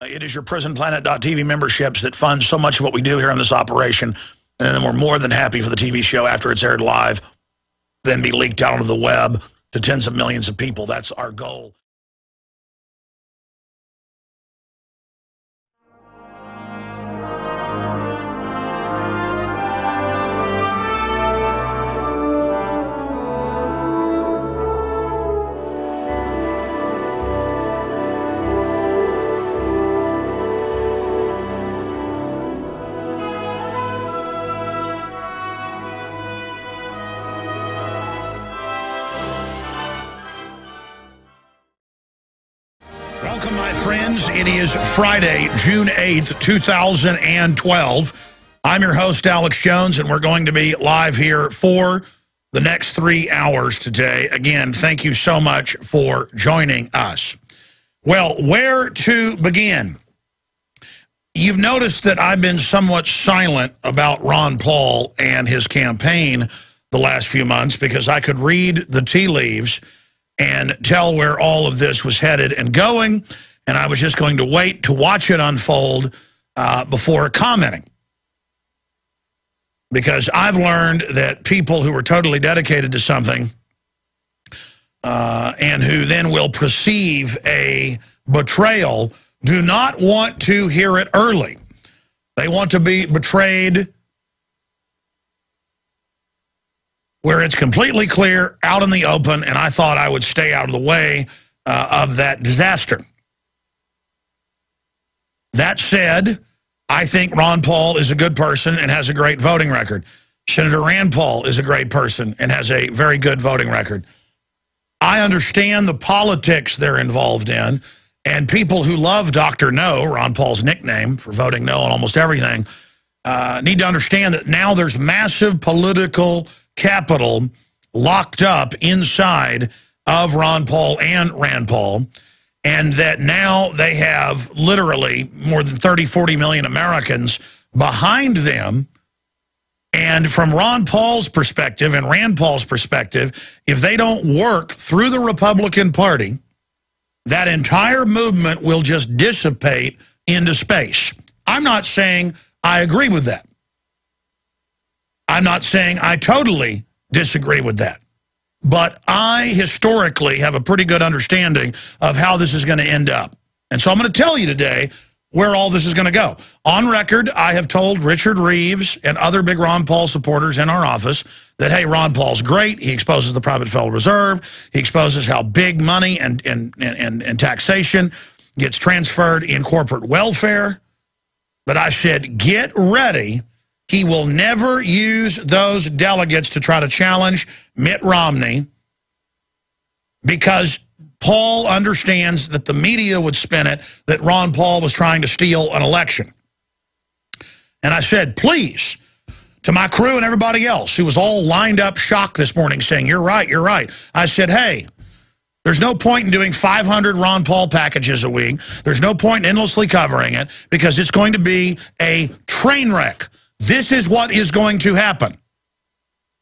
It is your PrisonPlanet.tv memberships that fund so much of what we do here on this operation. And then we're more than happy for the TV show after it's aired live, then be leaked out onto the web to tens of millions of people. That's our goal. Welcome, my friends. It is Friday, June 8th, 2012. I'm your host, Alex Jones, and we're going to be live here for the next 3 hours today. Again, thank you so much for joining us. Well, where to begin? You've noticed that I've been somewhat silent about Ron Paul and his campaign the last few months because I could read the tea leaves and tell where all of this was headed and going, and I was just going to wait to watch it unfold before commenting. Because I've learned that people who are totally dedicated to something and who then will perceive a betrayal do not want to hear it early. They want to be betrayed where it's completely clear, out in the open, and I thought I would stay out of the way of that disaster. That said, I think Ron Paul is a good person and has a great voting record. Senator Rand Paul is a great person and has a very good voting record. I understand the politics they're involved in, and people who love Dr. No, Ron Paul's nickname for voting no on almost everything, need to understand that now there's massive political capital locked up inside of Ron Paul and Rand Paul, and that now they have literally more than 30, 40 million Americans behind them. And from Ron Paul's perspective and Rand Paul's perspective, if they don't work through the Republican Party, that entire movement will just dissipate into space. I'm not saying I agree with that. I'm not saying I totally disagree with that. But I historically have a pretty good understanding of how this is going to end up. And so I'm going to tell you today where all this is going to go. On record, I have told Richard Reeves and other big Ron Paul supporters in our office that, hey, Ron Paul's great. He exposes the private Federal Reserve. He exposes how big money and taxation gets transferred in corporate welfare. But I said, get ready. He will never use those delegates to try to challenge Mitt Romney because Paul understands that the media would spin it that Ron Paul was trying to steal an election. And I said, please, to my crew and everybody else who was all lined up shocked this morning saying, you're right, you're right. I said, hey, there's no point in doing 500 Ron Paul packages a week. There's no point in endlessly covering it because it's going to be a train wreck. This is what is going to happen.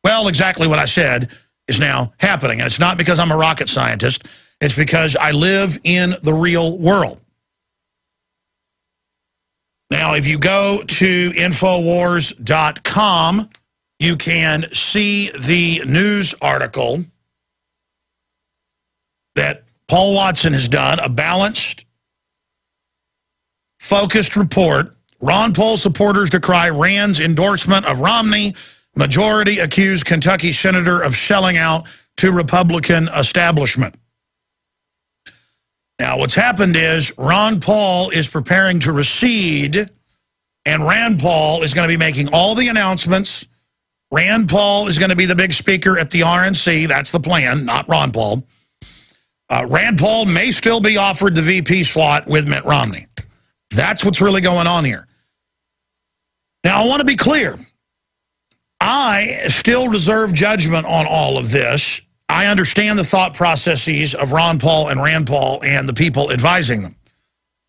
Well, exactly what I said is now happening. And it's not because I'm a rocket scientist. It's because I live in the real world. Now, if you go to Infowars.com, you can see the news article that Paul Watson has done, a balanced, focused report. Ron Paul supporters decry Rand's endorsement of Romney. Majority accuse Kentucky senator of selling out to Republican establishment. Now, what's happened is Ron Paul is preparing to recede, and Rand Paul is going to be making all the announcements. Rand Paul is going to be the big speaker at the RNC. That's the plan, not Ron Paul. Rand Paul may still be offered the VP slot with Mitt Romney. That's what's really going on here. Now, I want to be clear. I still reserve judgment on all of this. I understand the thought processes of Ron Paul and Rand Paul and the people advising them.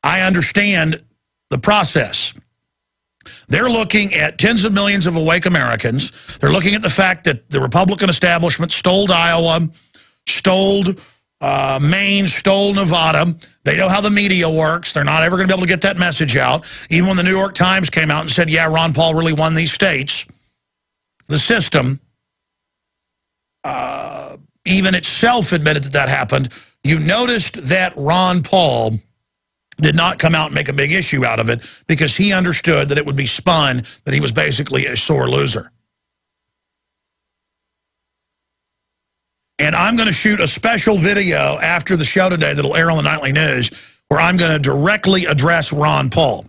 I understand the process. They're looking at tens of millions of awake Americans. They're looking at the fact that the Republican establishment stole Iowa, stole Maine stole Nevada. They know how the media works. They're not ever going to be able to get that message out. Even when the New York Times came out and said, yeah, Ron Paul really won these states, the system even itself admitted that that happened. You noticed that Ron Paul did not come out and make a big issue out of it because he understood that it would be spun that he was basically a sore loser. And I'm going to shoot a special video after the show today that'll air on the Nightly News where I'm going to directly address Ron Paul.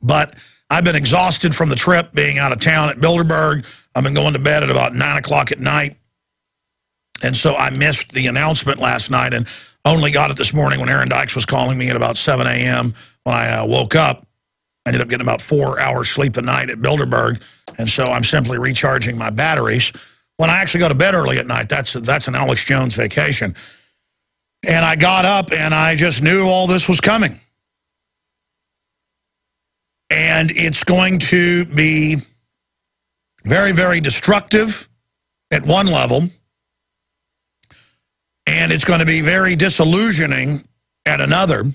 But I've been exhausted from the trip, being out of town at Bilderberg. I've been going to bed at about 9 o'clock at night. And so I missed the announcement last night and only got it this morning when Aaron Dykes was calling me at about 7 a.m. when I woke up. I ended up getting about 4 hours sleep a night at Bilderberg. And so I'm simply recharging my batteries. When I actually go to bed early at night, that's an Alex Jones vacation. And I got up and I just knew all this was coming. And it's going to be very, very destructive at one level. And it's going to be very disillusioning at another.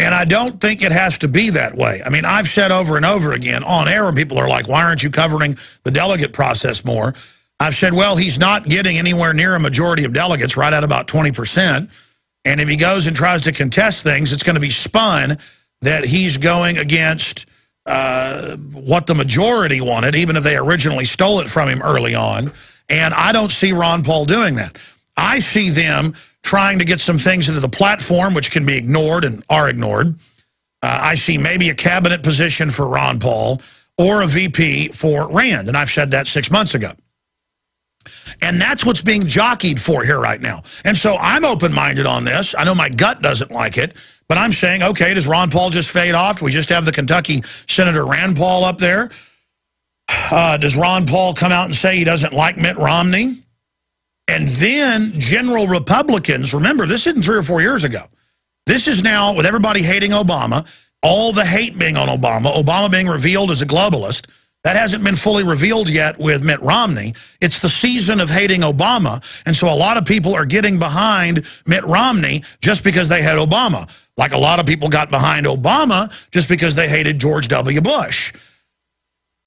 And I don't think it has to be that way. I mean, I've said over and over again on air when people are like, why aren't you covering the delegate process more? I've said, well, he's not getting anywhere near a majority of delegates, right at about 20%. And if he goes and tries to contest things, it's going to be spun that he's going against what the majority wanted, even if they originally stole it from him early on. And I don't see Ron Paul doing that. I see them trying to get some things into the platform which can be ignored and are ignored. I see maybe a cabinet position for Ron Paul or a VP for Rand, and I've said that 6 months ago. And that's what's being jockeyed for here right now. And so I'm open-minded on this. I know my gut doesn't like it, but I'm saying, okay, does Ron Paul just fade off? Do we just have the Kentucky Senator Rand Paul up there? Does Ron Paul come out and say he doesn't like Mitt Romney? And then general Republicans, remember, this isn't 3 or 4 years ago. This is now, with everybody hating Obama, all the hate being on Obama, Obama being revealed as a globalist. That hasn't been fully revealed yet with Mitt Romney. It's the season of hating Obama. And so a lot of people are getting behind Mitt Romney just because they had Obama. Like a lot of people got behind Obama just because they hated George W. Bush.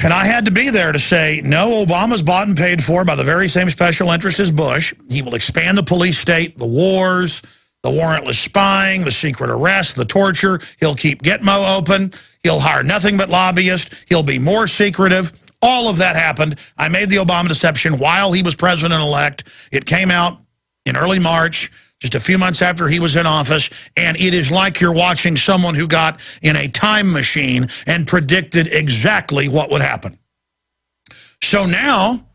And I had to be there to say, no, Obama's bought and paid for by the very same special interest as Bush. He will expand the police state, the wars, the warrantless spying, the secret arrest, the torture. He'll keep Gitmo open. He'll hire nothing but lobbyists. He'll be more secretive. All of that happened. I made the Obama deception while he was president-elect. It came out in early March, just a few months after he was in office, and it is like you're watching someone who got in a time machine and predicted exactly what would happen. So now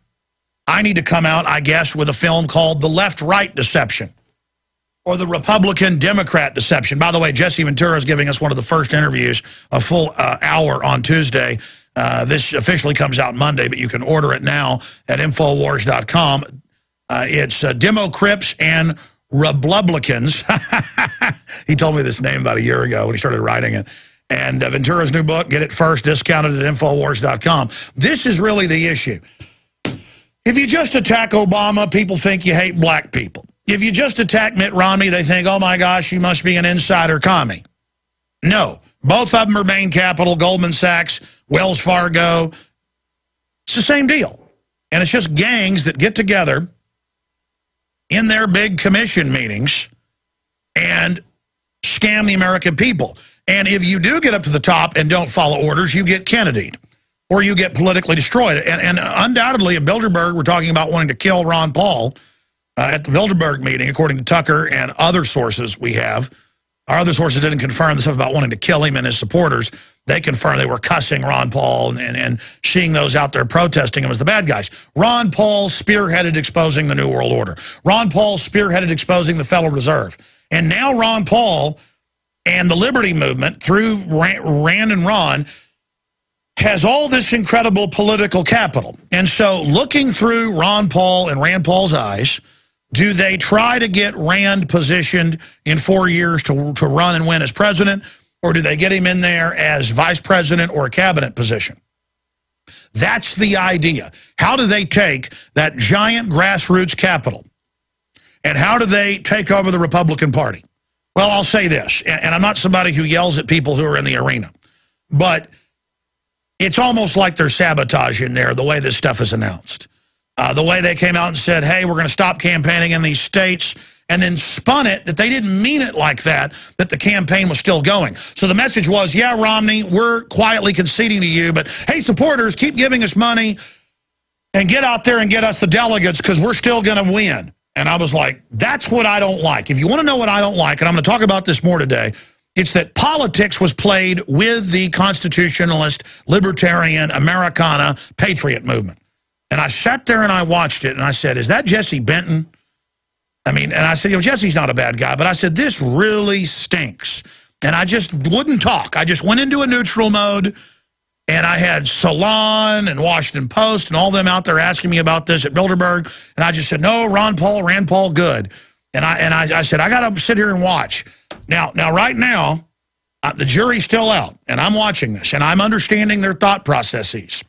I need to come out, I guess, with a film called The Left-Right Deception, or The Republican-Democrat Deception. By the way, Jesse Ventura is giving us one of the first interviews, a full hour on Tuesday. This officially comes out Monday, but you can order it now at Infowars.com. It's Demo Crips and Republicans. He told me this name about a year ago when he started writing it. And Ventura's new book, get it first, discounted at Infowars.com. This is really the issue. If you just attack Obama, people think you hate black people. If you just attack Mitt Romney, they think, oh my gosh, you must be an insider commie. No, both of them are Bain Capital, Goldman Sachs, Wells Fargo. It's the same deal. And it's just gangs that get together in their big commission meetings and scam the American people. And if you do get up to the top and don't follow orders, you get Kennedy'd or you get politically destroyed. And undoubtedly at Bilderberg, we're talking about wanting to kill Ron Paul at the Bilderberg meeting, according to Tucker and other sources we have. Our other sources didn't confirm the stuff about wanting to kill him and his supporters. They confirmed they were cussing Ron Paul and seeing those out there protesting him as the bad guys. Ron Paul spearheaded exposing the New World Order. Ron Paul spearheaded exposing the Federal Reserve. And now Ron Paul and the Liberty Movement, through Rand and Ron, has all this incredible political capital. And so looking through Ron Paul and Rand Paul's eyes, do they try to get Rand positioned in 4 years to run and win as president, or do they get him in there as vice president or a cabinet position? That's the idea. How do they take that giant grassroots capital And how do they take over the Republican Party? Well, I'll say this, and I'm not somebody who yells at people who are in the arena, but it's almost like they're sabotaging there, the way this stuff is announced. The way they came out and said, hey, we're going to stop campaigning in these states, and then spun it that they didn't mean it like that, that the campaign was still going. So the message was, yeah, Romney, we're quietly conceding to you, but hey, supporters, keep giving us money and get out there and get us the delegates because we're still going to win. And I was like, that's what I don't like. If you want to know what I don't like, and I'm going to talk about this more today, it's that politics was played with the constitutionalist, libertarian, Americana, patriot movement. And I sat there and I watched it, and I said, is that Jesse Benton? I mean, and I said, you know, Jesse's not a bad guy, but I said, this really stinks. And I just wouldn't talk. I just went into a neutral mode, and I had Salon and Washington Post and all them out there asking me about this at Bilderberg, and I just said, no, Rand Paul, good. And I said, I got to sit here and watch. Now, right now, the jury's still out, and I'm watching this, and I'm understanding their thought processes.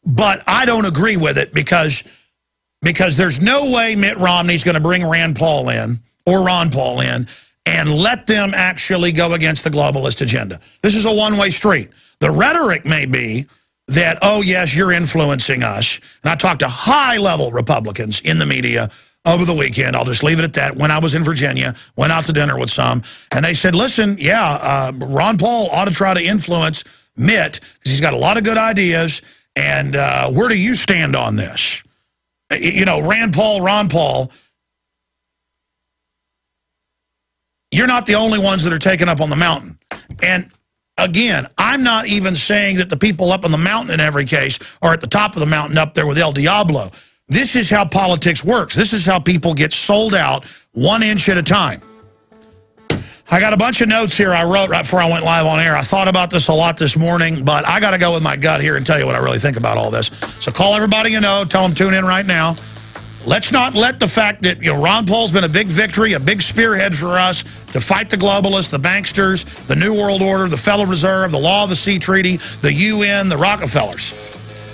But I don't agree with it because there's no way Mitt Romney's going to bring Rand Paul in or Ron Paul in and let them actually go against the globalist agenda. This is a one-way street. The rhetoric may be that, oh, yes, you're influencing us. And I talked to high-level Republicans in the media over the weekend. I'll just leave it at that. When I was in Virginia, went out to dinner with some, and they said, listen, yeah, Ron Paul ought to try to influence Mitt because he's got a lot of good ideas, and where do you stand on this? You know, Ron Paul, you're not the only ones that are taken up on the mountain. And again, I'm not even saying that the people up on the mountain in every case are at the top of the mountain up there with El Diablo. This is how politics works. This is how people get sold out 1 inch at a time. I got a bunch of notes here I wrote right before I went live on air. I thought about this a lot this morning, but I got to go with my gut here and tell you what I really think about all this. So call everybody you know, tell them tune in right now. Let's not let the fact that, you know, Ron Paul's been a big victory, a big spearhead for us to fight the globalists, the banksters, the New World Order, the Federal Reserve, the Law of the Sea Treaty, the UN, the Rockefellers.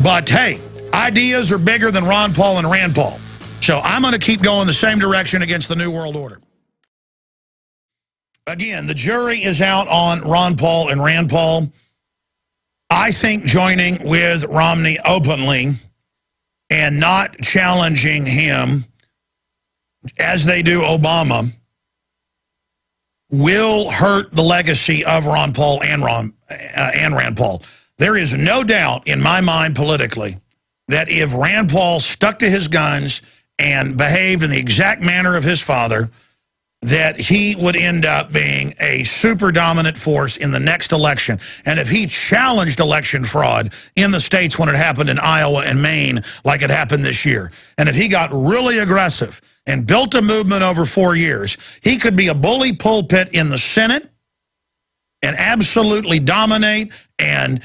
But hey, ideas are bigger than Ron Paul and Rand Paul. So I'm going to keep going the same direction against the New World Order. Again, the jury is out on Ron Paul and Rand Paul. I think joining with Romney openly and not challenging him, as they do Obama, will hurt the legacy of Ron Paul and Rand Paul. There is no doubt in my mind politically that if Rand Paul stuck to his guns and behaved in the exact manner of his father, that he would end up being a super dominant force in the next election. And if he challenged election fraud in the states when it happened in Iowa and Maine like it happened this year, and if he got really aggressive and built a movement over 4 years, he could be a bully pulpit in the Senate and absolutely dominate and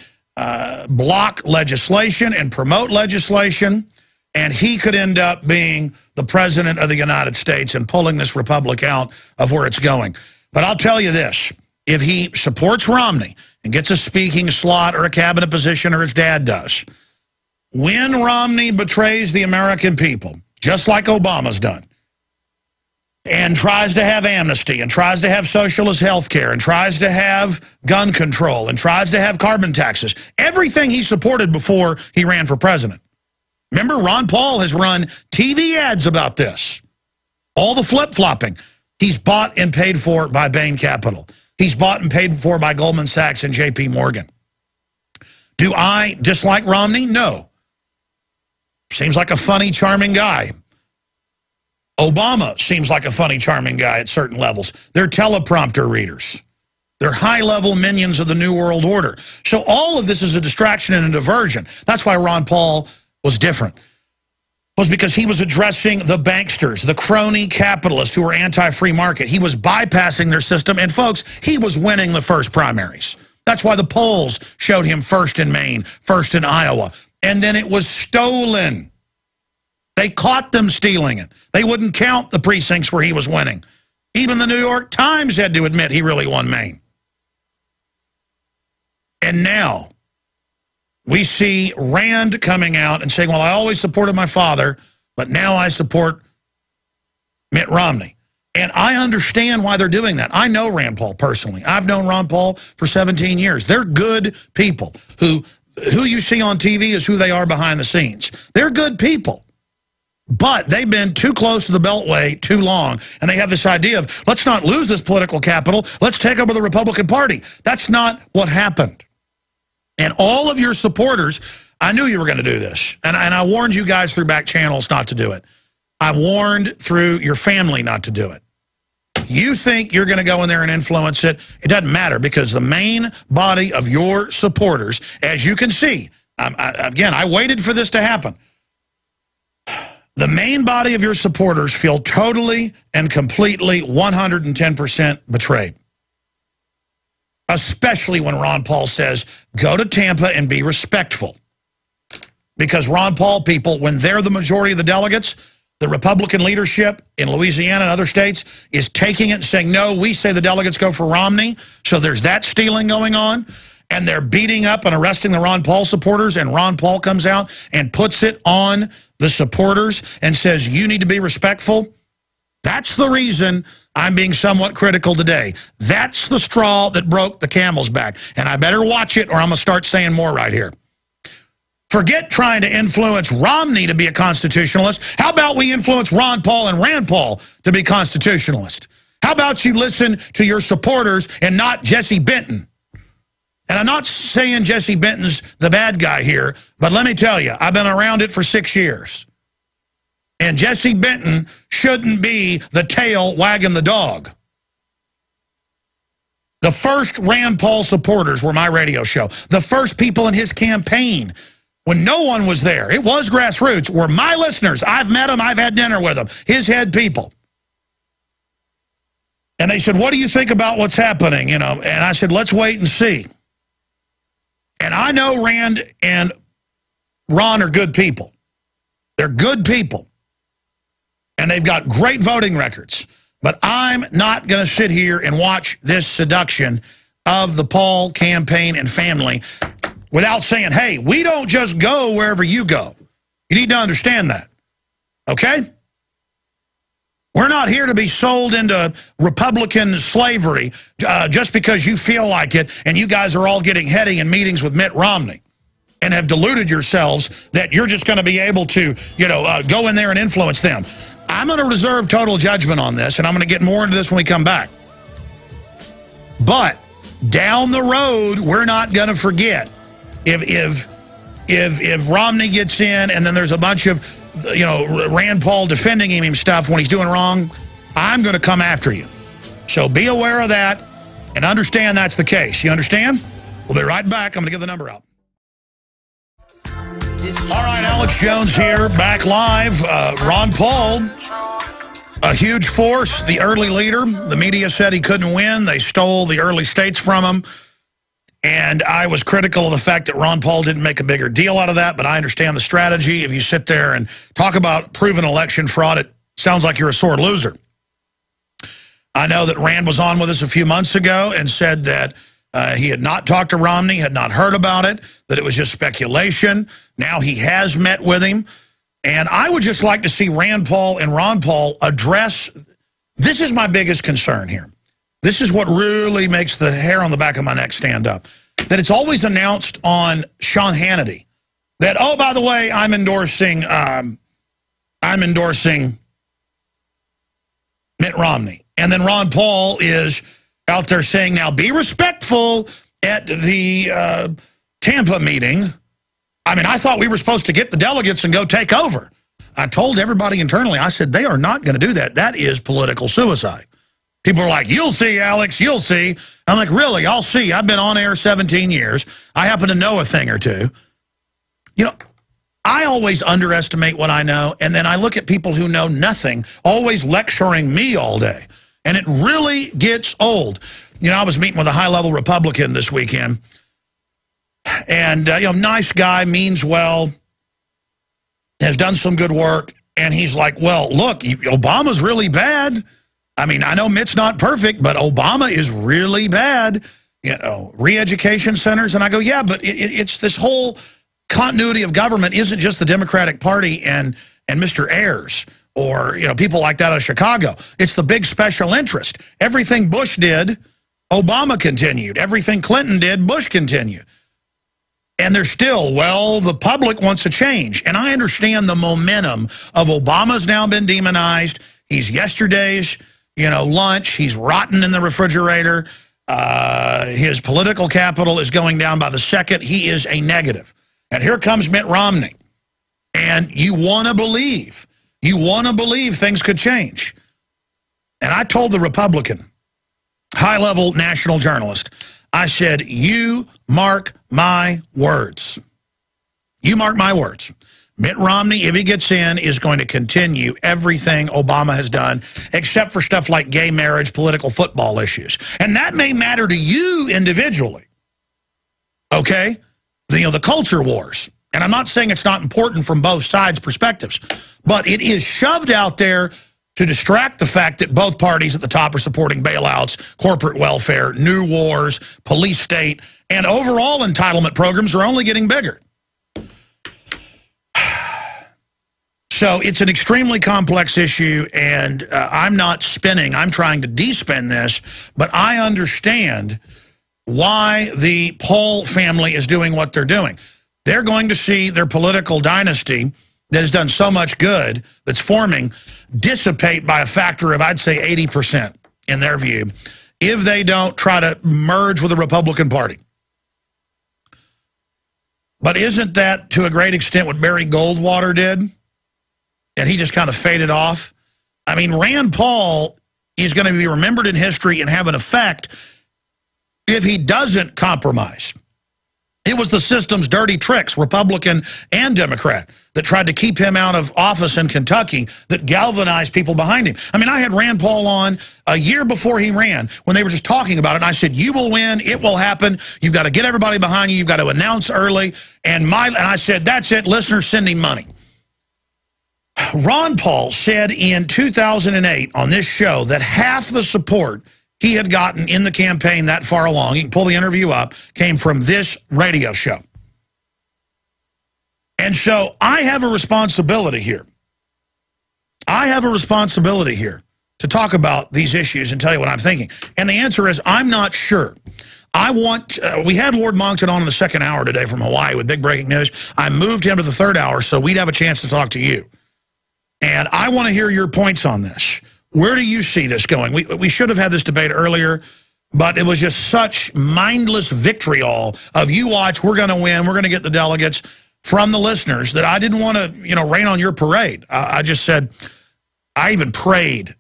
block legislation and promote legislation. And he could end up being the president of the United States and pulling this republic out of where it's going. But I'll tell you this, if he supports Romney and gets a speaking slot or a cabinet position or his dad does, when Romney betrays the American people, just like Obama's done, and tries to have amnesty and tries to have socialist health care and tries to have gun control and tries to have carbon taxes, everything he supported before he ran for president. Remember, Ron Paul has run TV ads about this. All the flip-flopping. He's bought and paid for by Bain Capital. He's bought and paid for by Goldman Sachs and J.P. Morgan. Do I dislike Romney? No. Seems like a funny, charming guy. Obama seems like a funny, charming guy at certain levels. They're teleprompter readers. They're high-level minions of the New World Order. So all of this is a distraction and a diversion. That's why Ron Paul was different, was because he was addressing the banksters, the crony capitalists who were anti-free market. He was bypassing their system, and folks, he was winning the first primaries. That's why the polls showed him first in Maine, first in Iowa, and then it was stolen. They caught them stealing it. They wouldn't count the precincts where he was winning. Even the New York Times had to admit he really won Maine. And now we see Rand coming out and saying, well, I always supported my father, but now I support Mitt Romney. And I understand why they're doing that. I know Rand Paul personally. I've known Ron Paul for 17 years. They're good people. Who you see on TV is who they are behind the scenes. They're good people. But they've been too close to the Beltway too long, and they have this idea of, let's not lose this political capital, let's take over the Republican Party. That's not what happened. And all of your supporters, I knew you were going to do this, and I warned you guys through back channels not to do it. I warned through your family not to do it. You think you're going to go in there and influence it. It doesn't matter, because the main body of your supporters, as you can see, again, I waited for this to happen. The main body of your supporters feel totally and completely 110% betrayed. Especially when Ron Paul says, go to Tampa and be respectful. Because Ron Paul people, when they're the majority of the delegates, the Republican leadership in Louisiana and other states is taking it and saying, no, we say the delegates go for Romney. So there's that stealing going on. And they're beating up and arresting the Ron Paul supporters. And Ron Paul comes out and puts it on the supporters and says, you need to be respectful. That's the reason I'm being somewhat critical today. That's the straw that broke the camel's back. And I better watch it, or I'm going to start saying more right here. Forget trying to influence Romney to be a constitutionalist. How about we influence Ron Paul and Rand Paul to be constitutionalists? How about you listen to your supporters and not Jesse Benton? And I'm not saying Jesse Benton's the bad guy here, but let me tell you, I've been around it for 6 years. And Jesse Benton shouldn't be the tail wagging the dog. The first Rand Paul supporters were my radio show. The first people in his campaign, when no one was there, it was grassroots, were my listeners. I've met them. I've had dinner with them. His head people. And they said, what do you think about what's happening? You know, and I said, let's wait and see. And I know Rand and Ron are good people. They're good people. And they've got great voting records. But I'm not going to sit here and watch this seduction of the Paul campaign and family without saying, hey, we don't just go wherever you go. You need to understand that. Okay? We're not here to be sold into Republican slavery just because you feel like it, and you guys are all getting heady in meetings with Mitt Romney and have deluded yourselves that you're just going to be able to, you know, go in there and influence them. I'm going to reserve total judgment on this, and I'm going to get more into this when we come back. But down the road, we're not going to forget if Romney gets in and then there's a bunch of, you know, Rand Paul defending him and stuff when he's doing wrong, I'm going to come after you. So be aware of that and understand that's the case. You understand? We'll be right back. I'm going to give the number out. All right, Alex Jones here, back live. Ron Paul, a huge force, the early leader. The media said he couldn't win. They stole the early states from him. And I was critical of the fact that Ron Paul didn't make a bigger deal out of that, but I understand the strategy. If you sit there and talk about proven election fraud, it sounds like you're a sore loser. I know that Rand was on with us a few months ago and said that he had not talked to Romney, had not heard about it, that it was just speculation. Now he has met with him. And I would just like to see Rand Paul and Ron Paul address, this is my biggest concern here. This is what really makes the hair on the back of my neck stand up. That it's always announced on Sean Hannity that, oh, by the way, I'm endorsing Mitt Romney. And then Ron Paul is out there saying, now be respectful at the Tampa meeting. I mean, I thought we were supposed to get the delegates and go take over. I told everybody internally, I said, they are not going to do that. That is political suicide. People are like, you'll see, Alex, you'll see. I'm like, really, I'll see. I've been on air 17 years. I happen to know a thing or two. You know, I always underestimate what I know, and then I look at people who know nothing, always lecturing me all day. And it really gets old. You know, I was meeting with a high-level Republican this weekend, and, you know, nice guy, means well, has done some good work, and he's like, well, look, Obama's really bad. I mean, I know Mitt's not perfect, but Obama is really bad. You know, re-education centers. And I go, yeah, but it's this whole continuity of government isn't just the Democratic Party and Mr. Ayers. or people like that out of Chicago. It's the big special interest. Everything Bush did, Obama continued. Everything Clinton did, Bush continued. And they're still, well, the public wants a change. And I understand the momentum of Obama's now been demonized. He's yesterday's, lunch. He's rotten in the refrigerator. His political capital is going down by the second. He is a negative. And here comes Mitt Romney. And you want to believe things could change. And I told the Republican, high-level national journalist, I said, you mark my words. You mark my words. Mitt Romney, if he gets in, is going to continue everything Obama has done, except for stuff like gay marriage, political football issues. And that may matter to you individually. Okay? The culture wars. And I'm not saying it's not important from both sides' perspectives, but it is shoved out there to distract the fact that both parties at the top are supporting bailouts, corporate welfare, new wars, police state, and overall entitlement programs are only getting bigger. So it's an extremely complex issue, and I'm not spinning. I'm trying to de-spin this, but I understand why the Paul family is doing what they're doing. They're going to see their political dynasty that has done so much good that's forming dissipate by a factor of, I'd say, 80% in their view, if they don't try to merge with the Republican Party. But isn't that, to a great extent, what Barry Goldwater did? And he just kind of faded off? I mean, Rand Paul is going to be remembered in history and have an effect if he doesn't compromise. It was the system's dirty tricks, Republican and Democrat, that tried to keep him out of office in Kentucky that galvanized people behind him. I mean, I had Rand Paul on a year before he ran when they were just talking about it, and I said, you will win, it will happen, you've got to get everybody behind you, you've got to announce early, and I said, that's it, listeners, send him money. Ron Paul said in 2008 on this show that half the support he had gotten in the campaign that far along, you can pull the interview up, came from this radio show. And so I have a responsibility here. I have a responsibility here to talk about these issues and tell you what I'm thinking. And the answer is, I'm not sure. We had Lord Moncton on in the second hour today from Hawaii with big breaking news. I moved him to the third hour so we'd have a chance to talk to you. And I want to hear your points on this. Where do you see this going? We should have had this debate earlier, but it was just such mindless vitriol of you watch, we're going to win, we're going to get the delegates from the listeners that I didn't want to, rain on your parade. I just said, I even prayed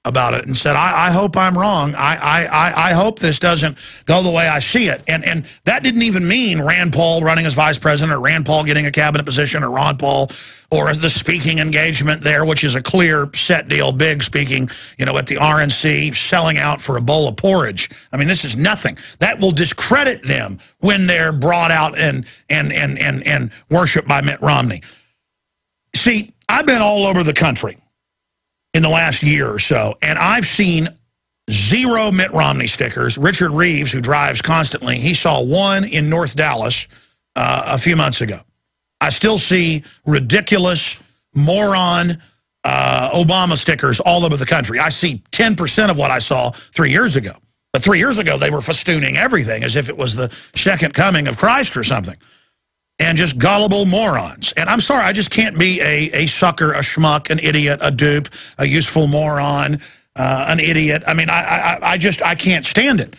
about it and said, I hope I'm wrong. I hope this doesn't go the way I see it. And that didn't even mean Rand Paul running as vice president or Rand Paul getting a cabinet position or Ron Paul or the speaking engagement there, which is a clear set deal, big speaking, at the RNC, selling out for a bowl of porridge. I mean, this is nothing. That will discredit them when they're brought out and worshipped by Mitt Romney. See, I've been all over the country in the last year or so, and I've seen 0 Mitt Romney stickers. Richard Reeves, who drives constantly, he saw one in North Dallas a few months ago. I still see ridiculous, moron Obama stickers all over the country. I see 10% of what I saw 3 years ago. But 3 years ago, they were festooning everything as if it was the second coming of Christ or something. And just gullible morons. And I'm sorry, I just can't be a sucker, a schmuck, an idiot, a dupe, a useful moron, an idiot. I mean, I can't stand it.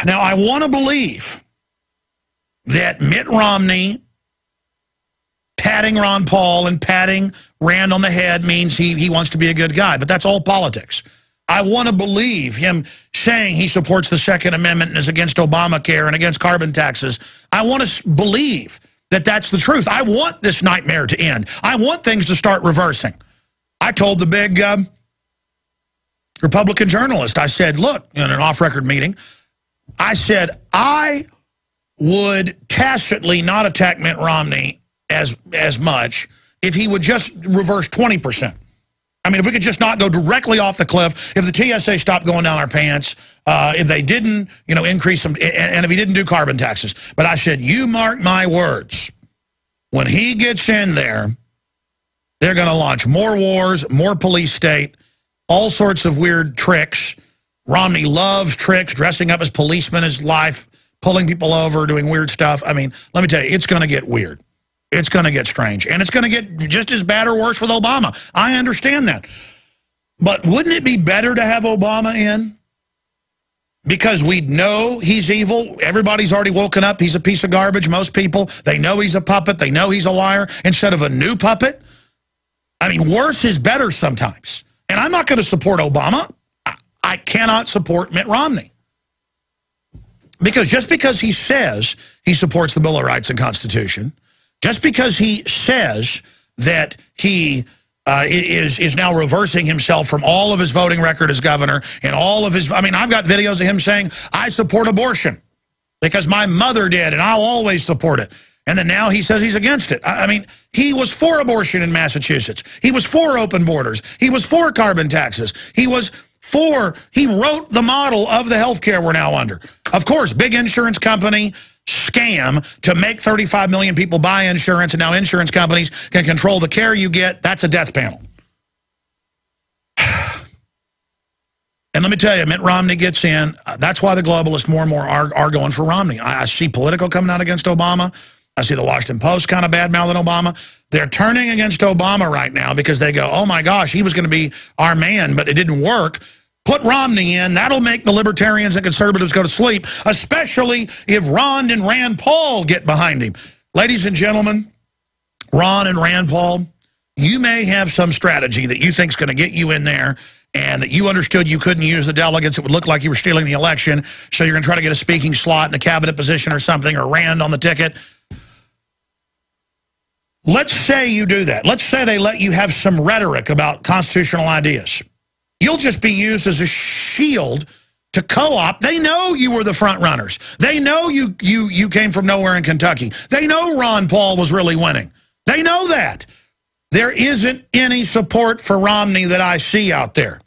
Now, I want to believe that Mitt Romney patting Ron Paul and patting Rand on the head means he wants to be a good guy, but that's all politics. I want to believe him saying he supports the Second Amendment and is against Obamacare and against carbon taxes. I want to believe that that's the truth. I want this nightmare to end. I want things to start reversing. I told the big Republican journalist, I said, look, in an off-record meeting, I said, I would tacitly not attack Mitt Romney as much if he would just reverse 20%. I mean, if we could just not go directly off the cliff, if the TSA stopped going down our pants, if they didn't, increase them, and if he didn't do carbon taxes. But I said, you mark my words, when he gets in there, They're going to launch more wars, more police state, all sorts of weird tricks. Romney loves tricks, dressing up as policemen his life, pulling people over, doing weird stuff. I mean, let me tell you, it's going to get weird. It's going to get strange. And it's going to get just as bad or worse with Obama. I understand that. But wouldn't it be better to have Obama in? Because we know he's evil. Everybody's already woken up. He's a piece of garbage. Most people, they know he's a puppet. They know he's a liar. Instead of a new puppet. I mean, worse is better sometimes. And I'm not going to support Obama. I cannot support Mitt Romney. Because just because he says he supports the Bill of Rights and Constitution, just because he says that he is now reversing himself from all of his voting record as governor and all of his, I mean, I've got videos of him saying, I support abortion because my mother did and I'll always support it. And then now he says he's against it. I mean, he was for abortion in Massachusetts. He was for open borders. He was for carbon taxes. He wrote the model of the health care we're now under. Of course, big insurance company scam to make 35 million people buy insurance, and now insurance companies can control the care you get. That's a death panel. And let me tell you, Mitt Romney gets in. That's why the globalists more and more are going for Romney. I see Politico coming out against Obama. I see the Washington Post kind of bad-mouthing Obama. They're turning against Obama right now because they go, oh, my gosh, he was going to be our man, but it didn't work. Put Romney in. That'll make the libertarians and conservatives go to sleep, especially if Ron and Rand Paul get behind him. Ladies and gentlemen, Ron and Rand Paul, you may have some strategy that you think is going to get you in there and that you understood you couldn't use the delegates. It would look like you were stealing the election, so you're going to try to get a speaking slot in a cabinet position or something, or Rand on the ticket. Let's say you do that. Let's say they let you have some rhetoric about constitutional ideas. You'll just be used as a shield to co-op. They know you were the front runners. They know you came from nowhere in Kentucky. They know Ron Paul was really winning. They know that. There isn't any support for Romney that I see out there.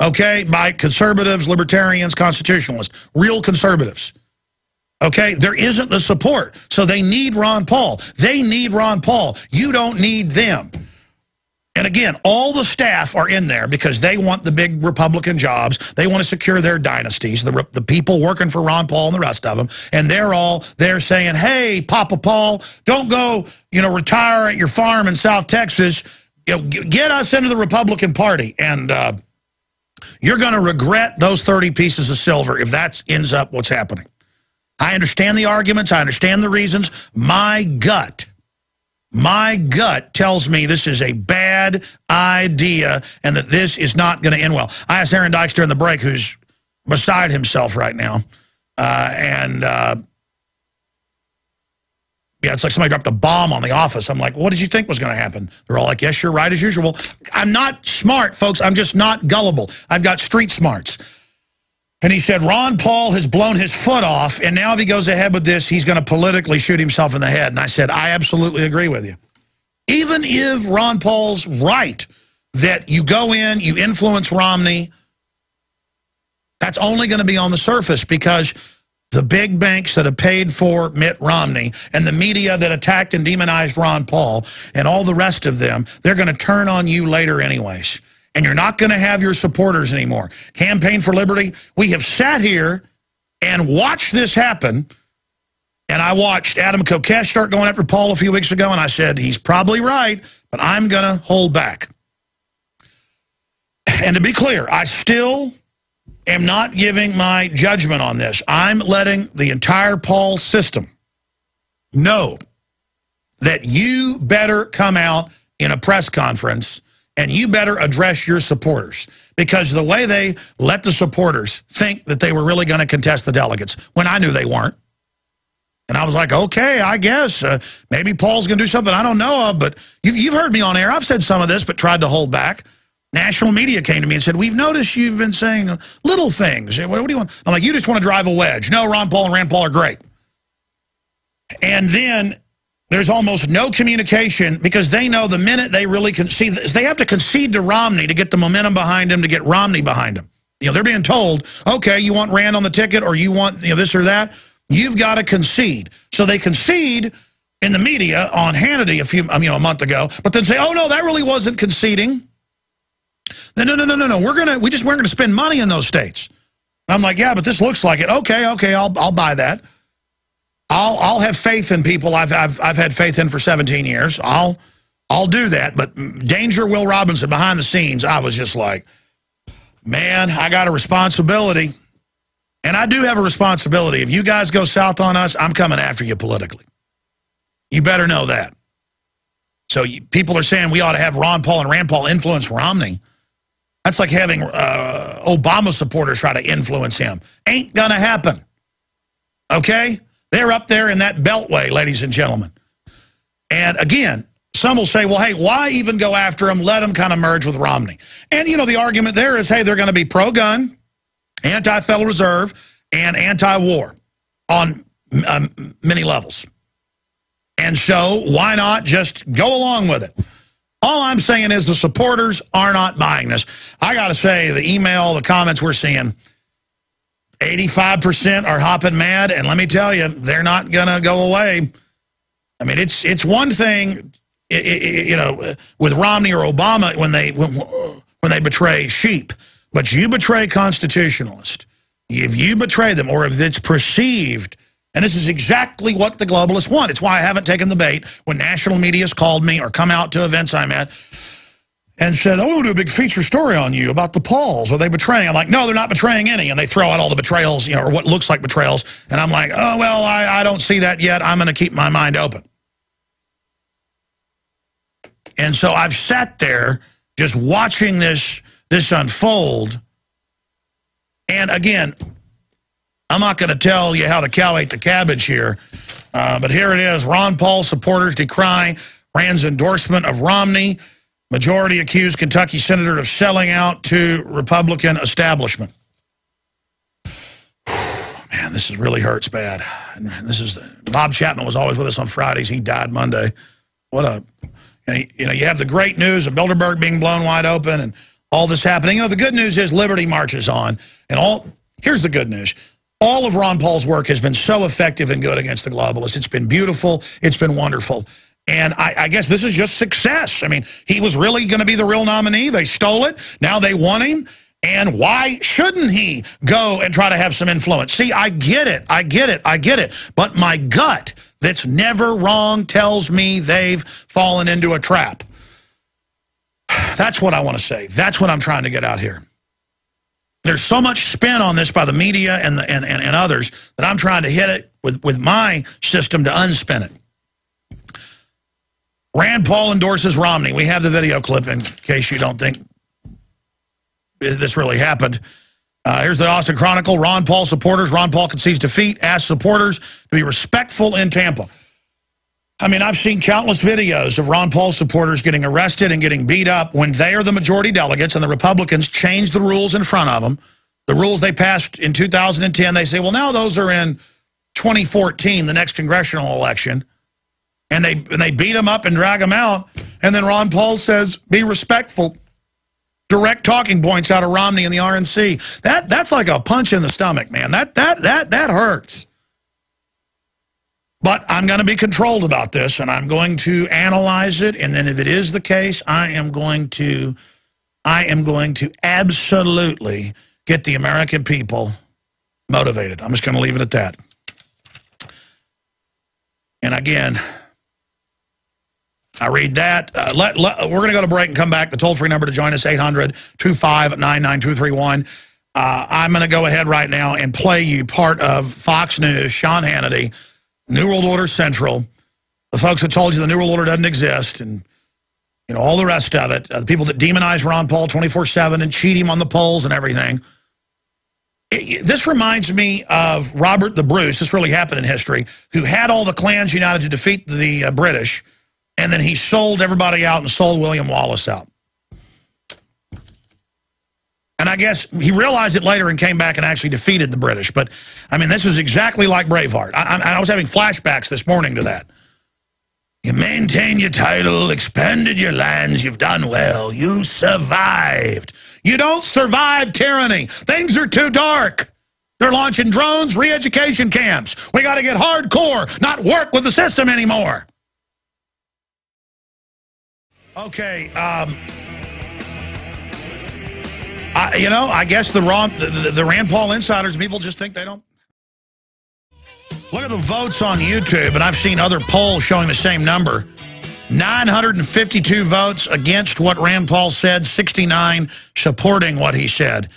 Okay? By conservatives, libertarians, constitutionalists, real conservatives. Okay? There isn't the support. So they need Ron Paul. They need Ron Paul. You don't need them. And again, all the staff are in there because they want the big Republican jobs. They want to secure their dynasties, the people working for Ron Paul and the rest of them. And they're all there saying, hey, Papa Paul, don't go, retire at your farm in South Texas. Get us into the Republican Party. And you're going to regret those 30 pieces of silver if that ends up what's happening. I understand the arguments. I understand the reasons. My gut tells me this is a bad idea and that this is not going to end well. I asked Aaron Dykes during the break, who's beside himself right now, yeah, it's like somebody dropped a bomb on the office. I'm like, what did you think was going to happen? They're all like, yes, you're right as usual. I'm not smart, folks. I'm just not gullible. I've got street smarts. And he said, Ron Paul has blown his foot off, and now if he goes ahead with this, he's going to politically shoot himself in the head. And I said, I absolutely agree with you. Even if Ron Paul's right that you go in, you influence Romney, that's only going to be on the surface because the big banks that have paid for Mitt Romney and the media that attacked and demonized Ron Paul and all the rest of them, they're going to turn on you later anyways. And you're not going to have your supporters anymore. Campaign for Liberty, we have sat here and watched this happen. And I watched Adam Kokesh start going after Paul a few weeks ago, and I said, he's probably right, but I'm going to hold back. And to be clear, I still am not giving my judgment on this. I'm letting the entire Paul system know that you better come out in a press conference and you better address your supporters, because the way they let the supporters think that they were really going to contest the delegates when I knew they weren't. And I was like, okay, I guess maybe Paul's going to do something I don't know of, but you've heard me on air. I've said some of this, but tried to hold back. National media came to me and said, we've noticed you've been saying little things. What do you want? I'm like, you just want to drive a wedge. No, Ron Paul and Rand Paul are great. And then there's almost no communication because they know the minute they really concede, they have to concede to Romney to get the momentum behind him, to get Romney behind him. They're being told, okay, you want Rand on the ticket or you want this or that. You've got to concede. So they concede, in the media on Hannity a month ago, but then say, oh no, that really wasn't conceding. No, we're gonna spend money in those states. And I'm like, yeah, but this looks like it. Okay, I'll buy that. I'll have faith in people I've had faith in for 17 years. I'll do that. But Danger Will Robinson behind the scenes, I was just like, man, I got a responsibility. And I do have a responsibility. If you guys go south on us, I'm coming after you politically. You better know that. So people are saying we ought to have Ron Paul and Rand Paul influence Romney. That's like having Obama supporters try to influence him. Ain't gonna happen. Okay? They're up there in that beltway, ladies and gentlemen. And again, some will say, well, hey, why even go after him? Let him kind of merge with Romney. And, you know, the argument there is, hey, they're going to be pro-gun, anti-Federal Reserve, and anti-war on many levels. And so why not just go along with it? All I'm saying is the supporters are not buying this. I got to say, the email, the comments we're seeing, 85% are hopping mad, and let me tell you, they're not going to go away. I mean, it's one thing, you know, with Romney or Obama when they betray sheep, but you betray constitutionalists. If you betray them, or if it's perceived, and this is exactly what the globalists want. It's why I haven't taken the bait when national media's called me or come out to events I'm at and said, oh, do a big feature story on you about the Pauls. Are they betraying? I'm like, no, they're not betraying any. And they throw out all the betrayals, you know, or what looks like betrayals. And I'm like, oh, well, I don't see that yet. I'm going to keep my mind open. And so I've sat there just watching this unfold. And again, I'm not going to tell you how the cow ate the cabbage here, but here it is. Ron Paul supporters decry Rand's endorsement of Romney. Majority accused Kentucky senator of selling out to Republican establishment. Man, this really hurts bad. And this is Bob Chapman was always with us on Fridays. He died Monday. You know, you have the great news of Bilderberg being blown wide open and all this happening. You know, the good news is liberty marches on. And here's the good news. All of Ron Paul's work has been so effective and good against the globalists. It's been beautiful. It's been wonderful. And I guess this is just success. I mean, he was really going to be the real nominee. They stole it. Now they want him. And why shouldn't he go and try to have some influence? See, I get it. But my gut, that's never wrong, tells me they've fallen into a trap. That's what I want to say. That's what I'm trying to get out here. There's so much spin on this by the media and others that I'm trying to hit it with my system to unspin it. Rand Paul endorses Romney. We have the video clip in case you don't think this really happened. Here's the Austin Chronicle. Ron Paul supporters. Ron Paul concedes defeat. Asks supporters to be respectful in Tampa. I mean, I've seen countless videos of Ron Paul supporters getting arrested and getting beat up when they are the majority delegates and the Republicans change the rules in front of them. The rules they passed in 2010, they say, well, now those are in 2014, the next congressional election. And they beat them up and drag them out. And then Ron Paul says, be respectful. Direct talking points out of Romney and the RNC. That's like a punch in the stomach, man. That hurts. But I'm going to be controlled about this, and I'm going to analyze it. And then if it is the case, I am going to absolutely get the American people motivated. I'm just going to leave it at that. And again, I read that. We're going to go to break and come back. The toll-free number to join us, 800-259-9231. I'm going to go ahead right now and play you part of Fox News, Sean Hannity, New World Order Central, the folks that told you the New World Order doesn't exist, and you know all the rest of it, the people that demonize Ron Paul 24/7 and cheat him on the polls and everything. This reminds me of Robert the Bruce, this really happened in history, who had all the clans united to defeat the British, and then he sold everybody out and sold William Wallace out. And I guess he realized it later and came back and actually defeated the British. But, I mean, this is exactly like Braveheart. I was having flashbacks this morning to that. You maintain your title, expanded your lands, you've done well, you survived. You don't survive tyranny. Things are too dark. They're launching drones, re-education camps. We got to get hardcore, not work with the system anymore. Okay, I guess the Rand Paul insiders, people just think they don't. Look at the votes on YouTube, and I've seen other polls showing the same number. 952 votes against what Rand Paul said, 69 supporting what he said.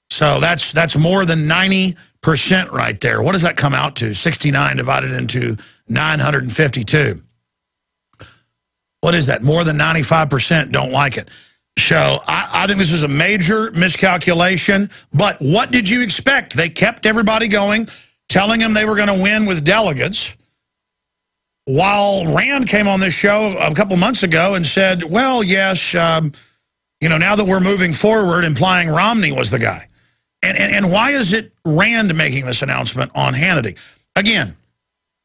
So that's more than 90% right there. What does that come out to? 69 divided into 952. What is that? More than 95% don't like it. So I think this is a major miscalculation. But what did you expect? They kept everybody going, telling them they were going to win with delegates, while Rand came on this show a couple months ago and said, well, yes, now that we're moving forward, implying Romney was the guy. And why is it Rand making this announcement on Hannity? Again,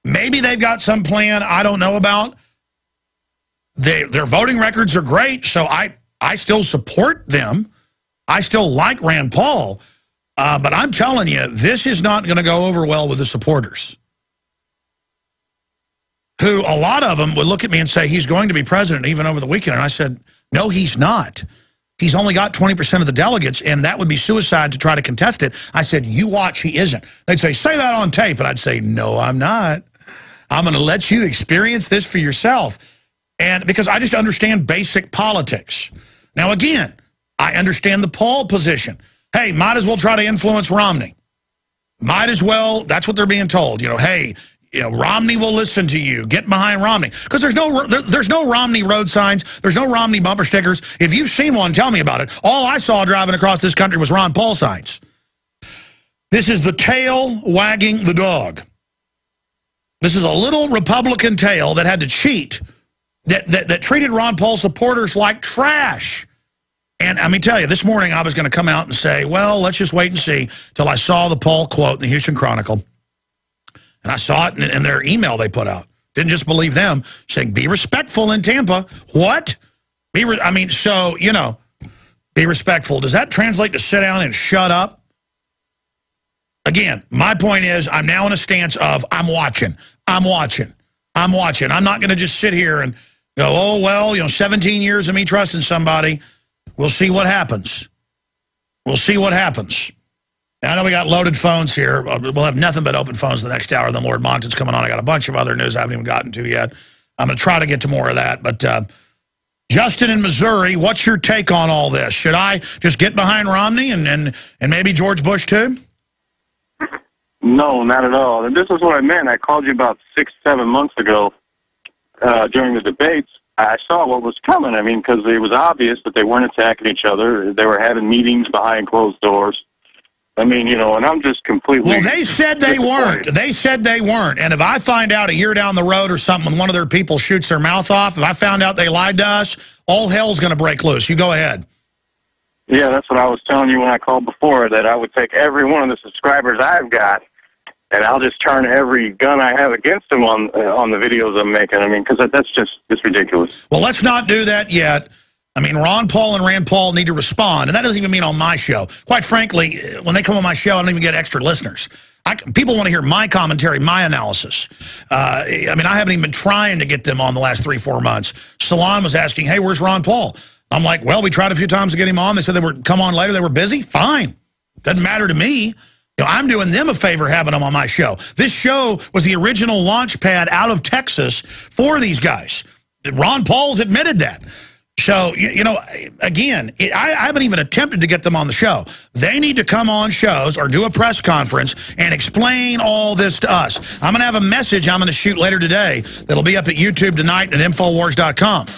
maybe they've got some plan I don't know about. Their voting records are great, so I still support them. I still like Rand Paul. But I'm telling you, this is not going to go over well with the supporters, who a lot of them would look at me and say, he's going to be president even over the weekend. And I said, no, he's not. He's only got 20% of the delegates, and that would be suicide to try to contest it. I said, you watch, he isn't. They'd say that on tape. And I'd say, no, I'm not. I'm going to let you experience this for yourself. And because I just understand basic politics. Now, again, I understand the Paul position. Hey, might as well try to influence Romney. Might as well. That's what they're being told. Hey, Romney will listen to you. Get behind Romney. Because there's no Romney road signs. There's no Romney bumper stickers. If you've seen one, tell me about it. All I saw driving across this country was Ron Paul signs. This is the tail wagging the dog. This is a little Republican tail that had to cheat, that treated Ron Paul supporters like trash. And let me tell you, this morning I was going to come out and say, well, let's just wait and see, till I saw the Paul quote in the Houston Chronicle. And I saw it in their email they put out. Didn't just believe them, saying, be respectful in Tampa. What? Be respectful. Does that translate to sit down and shut up? Again, my point is, I'm now in a stance of, I'm watching. I'm not going to just sit here and go, oh, well, 17 years of me trusting somebody. We'll see what happens. I know we got loaded phones here. We'll have nothing but open phones the next hour. Then Lord Monckton's coming on. I got a bunch of other news I haven't even gotten to yet. I'm going to try to get to more of that. But Justin in Missouri, what's your take on all this? Should I just get behind Romney and maybe George Bush too? No, not at all. And this is what I meant. I called you about 6-7 months ago during the debates. I saw what was coming. Because it was obvious that they weren't attacking each other. They were having meetings behind closed doors. And I'm just completely... Well, they said they weren't. And if I find out a year down the road or something when one of their people shoots their mouth off, if I found out they lied to us, all hell's going to break loose. You go ahead. Yeah, that's what I was telling you when I called before, that I would take every one of the subscribers I've got, and I'll just turn every gun I have against them on the videos I'm making. Because it's ridiculous. Well, let's not do that yet. Ron Paul and Rand Paul need to respond, and that doesn't even mean on my show. Quite frankly, when they come on my show, I don't even get extra listeners. People want to hear my commentary, my analysis. I haven't even been trying to get them on the last 3-4 months. Salon was asking, hey, where's Ron Paul? I'm like, well, we tried a few times to get him on. They said they would come on later. They were busy. Fine. Doesn't matter to me. I'm doing them a favor having them on my show. This show was the original launch pad out of Texas for these guys. Ron Paul's admitted that. So, again, I haven't even attempted to get them on the show. They need to come on shows or do a press conference and explain all this to us. I'm going to have a message I'm going to shoot later today that'll be up at YouTube tonight at Infowars.com.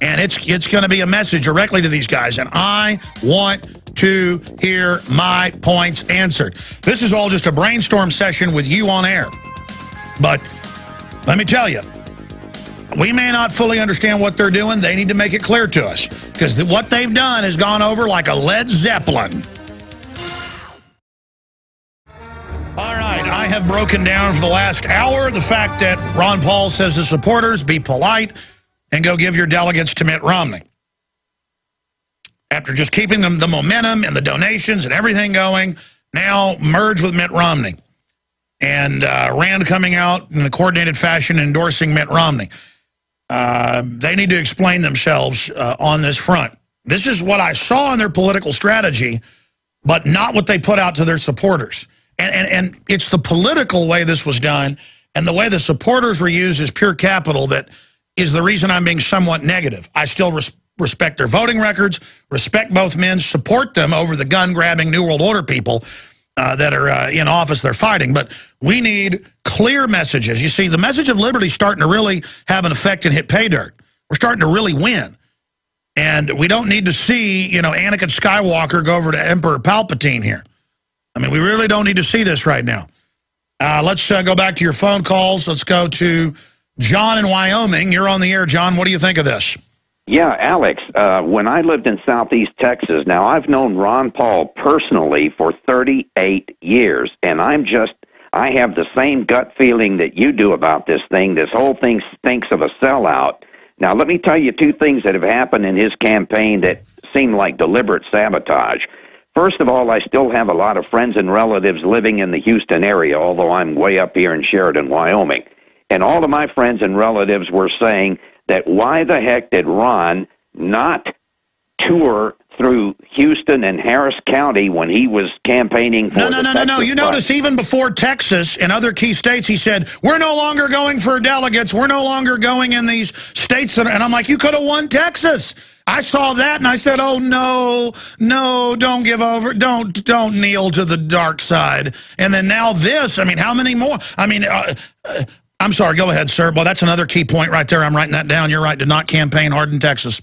And it's going to be a message directly to these guys. And I want to hear my points answered. This is all just a brainstorm session with you on air. But let me tell you, we may not fully understand what they're doing. They need to make it clear to us, because what they've done has gone over like a Led Zeppelin. All right, I have broken down for the last hour the fact that Ron Paul says to supporters, be polite and go give your delegates to Mitt Romney. After just keeping the momentum and the donations and everything going, now merge with Mitt Romney. And Rand coming out in a coordinated fashion endorsing Mitt Romney. They need to explain themselves on this front. This is what I saw in their political strategy, but not what they put out to their supporters. And it's the political way this was done and the way the supporters were used as pure capital that is the reason I'm being somewhat negative. I still respect their voting records, respect both men, support them over the gun-grabbing New World Order people that are in office they're fighting. But we need clear messages. You see, the message of liberty is starting to really have an effect and hit pay dirt. We're starting to really win. And we don't need to see, you know, Anakin Skywalker go over to Emperor Palpatine here. I mean, we really don't need to see this right now. Let's go back to your phone calls. Let's go to John in Wyoming. You're on the air, John. What do you think of this? Yeah, Alex, when I lived in Southeast Texas, now I've known Ron Paul personally for 38 years, and I have the same gut feeling that you do about this thing. This whole thing stinks of a sellout. Now, let me tell you two things that have happened in his campaign that seem like deliberate sabotage. First of all, I still have a lot of friends and relatives living in the Houston area, although I'm way up here in Sheridan, Wyoming. And all of my friends and relatives were saying that why the heck did Ron not tour through Houston and Harris County when he was campaigning for No. You notice even before Texas and other key states, he said, we're no longer going for delegates. We're no longer going in these states. And I'm like, you could have won Texas. I saw that and I said, oh, no, don't give over. Don't kneel to the dark side. And then now this, I mean, how many more? I mean, I'm sorry, go ahead, sir. Well, that's another key point right there. I'm writing that down. You're right, did not campaign hard in Texas.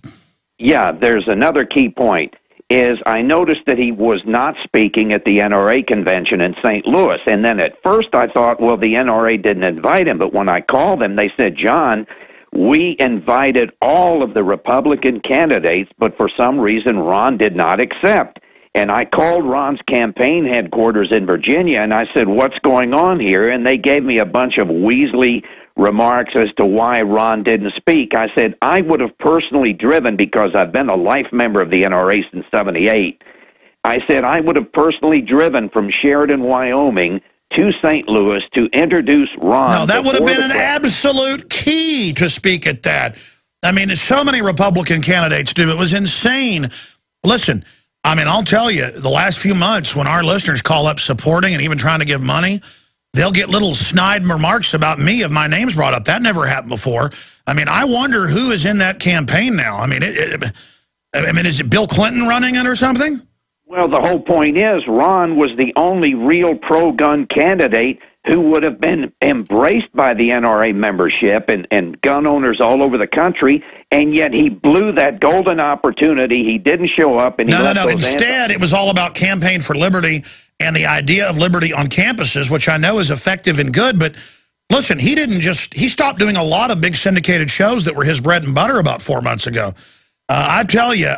Yeah, there's another key point, is I noticed that he was not speaking at the NRA convention in St. Louis. And then at first I thought, well, the NRA didn't invite him. But when I called them, they said, John, we invited all of the Republican candidates, but for some reason Ron did not accept. And I called Ron's campaign headquarters in Virginia, and I said, what's going on here? And they gave me a bunch of Weasley remarks as to why Ron didn't speak. I said, I would have personally driven, because I've been a life member of the NRA since '78. I said, I would have personally driven from Sheridan, Wyoming to St. Louis to introduce Ron. No, that would have been an absolute key to speak at that. I mean, so many Republican candidates do. It was insane. Listen, I mean, I'll tell you, the last few months when our listeners call up supporting and even trying to give money, they'll get little snide remarks about me if my name's brought up. That never happened before. I mean, I wonder who is in that campaign now. I mean, is it Bill Clinton running it or something? Well, the whole point is Ron was the only real pro-gun candidate who would have been embraced by the NRA membership and gun owners all over the country, and yet he blew that golden opportunity. He didn't show up. And No. Instead, it was all about campaign for liberty and the idea of liberty on campuses, which I know is effective and good. But listen, he stopped doing a lot of big syndicated shows that were his bread and butter about 4 months ago. I tell you,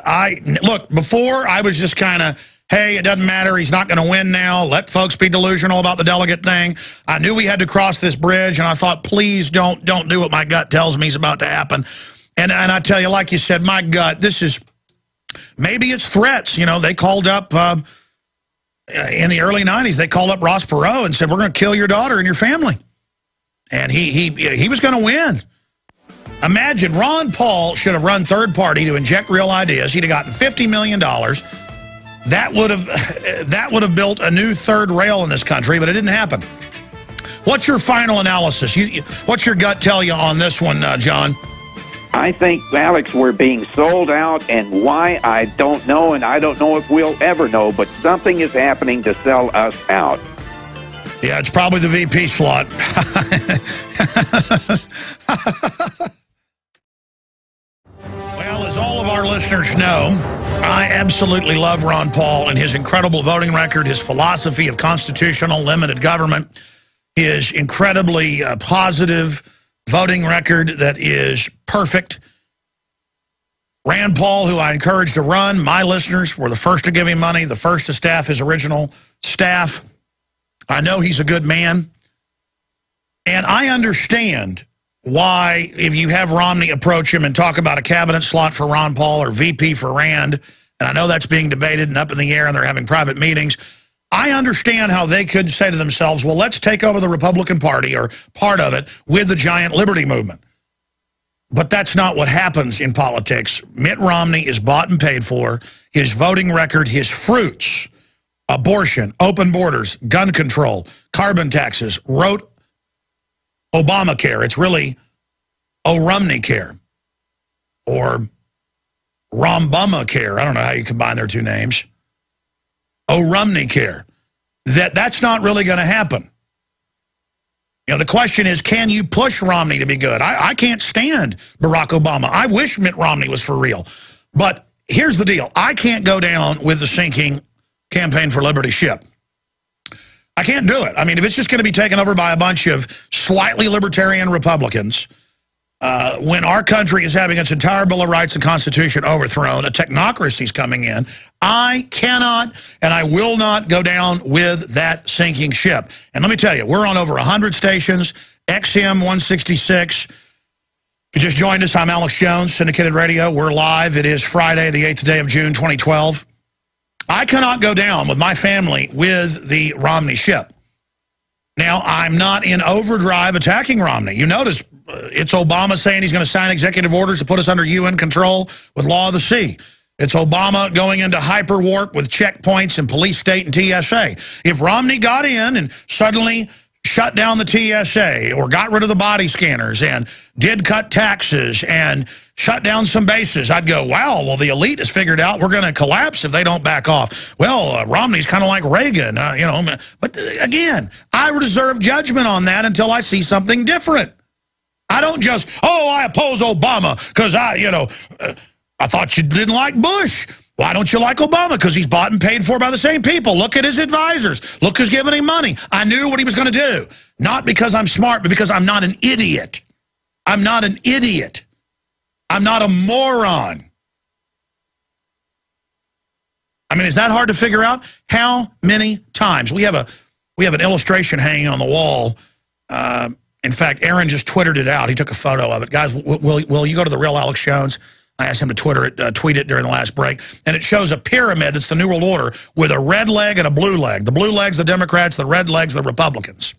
look, before I was just kind of, hey, it doesn't matter. He's not going to win now. Let folks be delusional about the delegate thing. I knew we had to cross this bridge, and I thought, please don't do what my gut tells me is about to happen. And I tell you, like you said, my gut, maybe it's threats. You know, they called up, in the early 90s, they called up Ross Perot and said, we're going to kill your daughter and your family. And he was going to win. Imagine Ron Paul should have run third party to inject real ideas. He'd have gotten $50 million. That would have built a new third rail in this country, but it didn't happen. What's your final analysis? What's your gut tell you on this one, John? I think, Alex, we're being sold out, and why, I don't know, and I don't know if we'll ever know, but something is happening to sell us out. Yeah, it's probably the VP slot. Well, as all of our listeners know, I absolutely love Ron Paul and his incredible voting record, his philosophy of constitutional limited government, his incredibly positive voting record that is perfect. Rand Paul, who I encouraged to run, my listeners were the first to give him money, the first to staff his original staff. I know he's a good man. And I understand why, if you have Romney approach him and talk about a cabinet slot for Ron Paul or VP for Rand, and I know that's being debated and up in the air and they're having private meetings, I understand how they could say to themselves, well, let's take over the Republican Party or part of it with the giant liberty movement. But that's not what happens in politics. Mitt Romney is bought and paid for. His voting record, his fruits, abortion, open borders, gun control, carbon taxes, wrote Obamacare. It's really O'Romney-care or Rombumacare. I don't know how you combine their two names. O'Romney-care. That's not really going to happen. You know, the question is, can you push Romney to be good? I can't stand Barack Obama. I wish Mitt Romney was for real. But here's the deal. I can't go down with the sinking Campaign for Liberty ship. I can't do it. I mean, if it's just going to be taken over by a bunch of slightly libertarian Republicans, when our country is having its entire Bill of Rights and Constitution overthrown, a technocracy's coming in, I cannot and I will not go down with that sinking ship. And let me tell you, we're on over 100 stations, XM 166. If you just joined us, I'm Alex Jones, Syndicated Radio. We're live. It is Friday, the 8th day of June, 2012. I cannot go down with my family with the Romney ship. Now, I'm not in overdrive attacking Romney. You notice it's Obama saying he's going to sign executive orders to put us under UN control with law of the sea. It's Obama going into hyperwarp with checkpoints and police state and TSA. If Romney got in and suddenly shut down the TSA or got rid of the body scanners and did cut taxes and shut down some bases, I'd go, wow, well, the elite has figured out we're going to collapse if they don't back off. Well, Romney's kind of like Reagan, you know. But again, I reserve judgment on that until I see something different. I don't just, I oppose Obama because I thought you didn't like Bush. Why don't you like Obama? Because he's bought and paid for by the same people. Look at his advisors. Look who's giving him money. I knew what he was going to do. Not because I'm smart, but because I'm not an idiot. I'm not an idiot. I'm not a moron. I mean, is that hard to figure out? How many times? We have an illustration hanging on the wall. In fact, Aaron just Twittered it out. He took a photo of it. Guys, will you go to the Real Alex Jones? I asked him to tweet it during the last break. And it shows a pyramid that's the New World Order with a red leg and a blue leg. The blue leg's the Democrats, the red leg's the Republicans.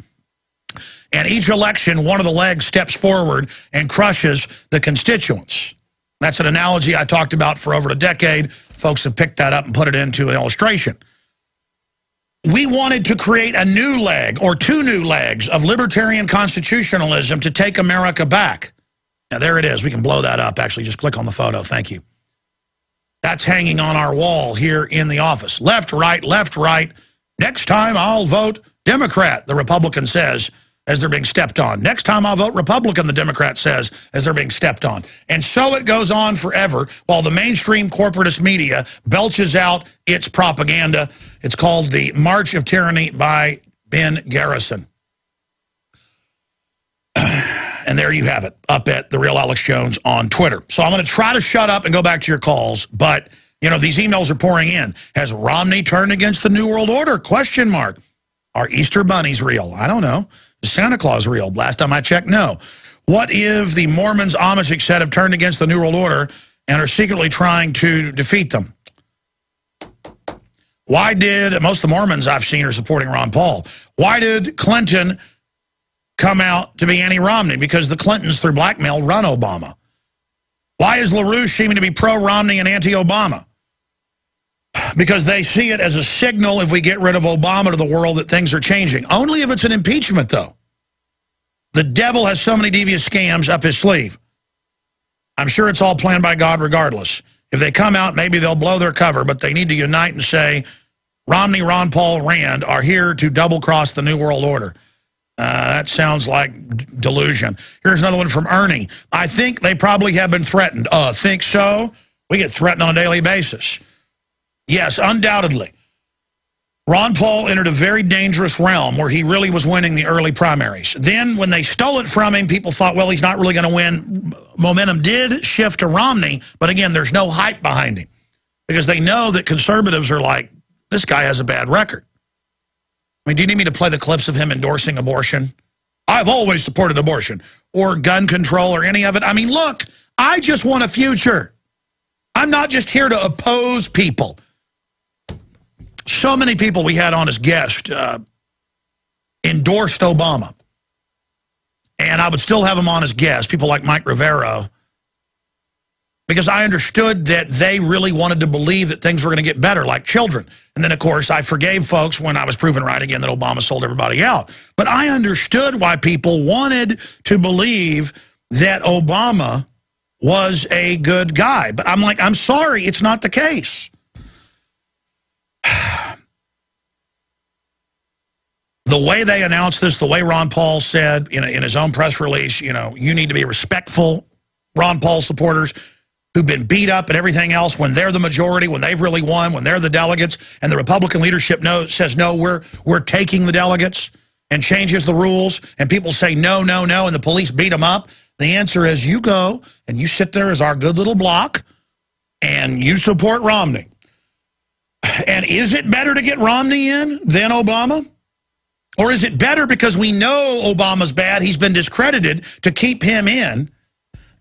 And each election, one of the legs steps forward and crushes the constituents. That's an analogy I talked about for over a decade. Folks have picked that up and put it into an illustration. We wanted to create a new leg or two new legs of libertarian constitutionalism to take America back. Now, there it is. We can blow that up. Actually, just click on the photo. Thank you. That's hanging on our wall here in the office. Left, right, left, right. Next time I'll vote Democrat, the Republican says, as they're being stepped on. Next time I'll vote Republican, the Democrat says, as they're being stepped on. And so it goes on forever while the mainstream corporatist media belches out its propaganda. It's called the March of Tyranny by Ben Garrison. And there you have it, up at The Real Alex Jones on Twitter. So I'm going to try to shut up and go back to your calls, but, you know, these emails are pouring in. Has Romney turned against the New World Order? Question mark. Are Easter bunnies real? I don't know. Is Santa Claus real? Last time I checked, no. What if the Mormons, Amish, etc. have turned against the New World Order and are secretly trying to defeat them? Why did, most of the Mormons I've seen are supporting Ron Paul. Why did Clinton come out to be anti-Romney? Because the Clintons, through blackmail, run Obama. Why is LaRouche seeming to be pro-Romney and anti-Obama? Because they see it as a signal, if we get rid of Obama, to the world that things are changing. Only if it's an impeachment, though. The devil has so many devious scams up his sleeve. I'm sure it's all planned by God regardless. If they come out, maybe they'll blow their cover, but they need to unite and say, Romney, Ron Paul, Rand are here to double-cross the New World Order. That sounds like delusion. Here's another one from Ernie. I think they probably have been threatened. Think so? We get threatened on a daily basis. Yes, undoubtedly. Ron Paul entered a very dangerous realm where he really was winning the early primaries. Then when they stole it from him, people thought, well, he's not really going to win. Momentum did shift to Romney, but again, there's no hype behind him because they know that conservatives are like, this guy has a bad record. I mean, do you need me to play the clips of him endorsing abortion? I've always supported abortion or gun control or any of it. I mean, look, I just want a future. I'm not just here to oppose people. So many people we had on as guests endorsed Obama. And I would still have them on as guests, people like Mike Rivero, because I understood that they really wanted to believe that things were going to get better, like children. And then, of course, I forgave folks when I was proven right again that Obama sold everybody out. But I understood why people wanted to believe that Obama was a good guy. But I'm like, I'm sorry, it's not the case. The way they announced this, the way Ron Paul said in his own press release, you need to be respectful, Ron Paul supporters who've been beat up and everything else, when they're the majority, when they've really won, when they're the delegates, and the Republican leadership says, no, we're taking the delegates, and changes the rules, and people say, no, no, no, and the police beat them up. The answer is you go and you sit there as our good little block, and you support Romney. And is it better to get Romney in than Obama? Or is it better because we know Obama's bad, he's been discredited, to keep him in,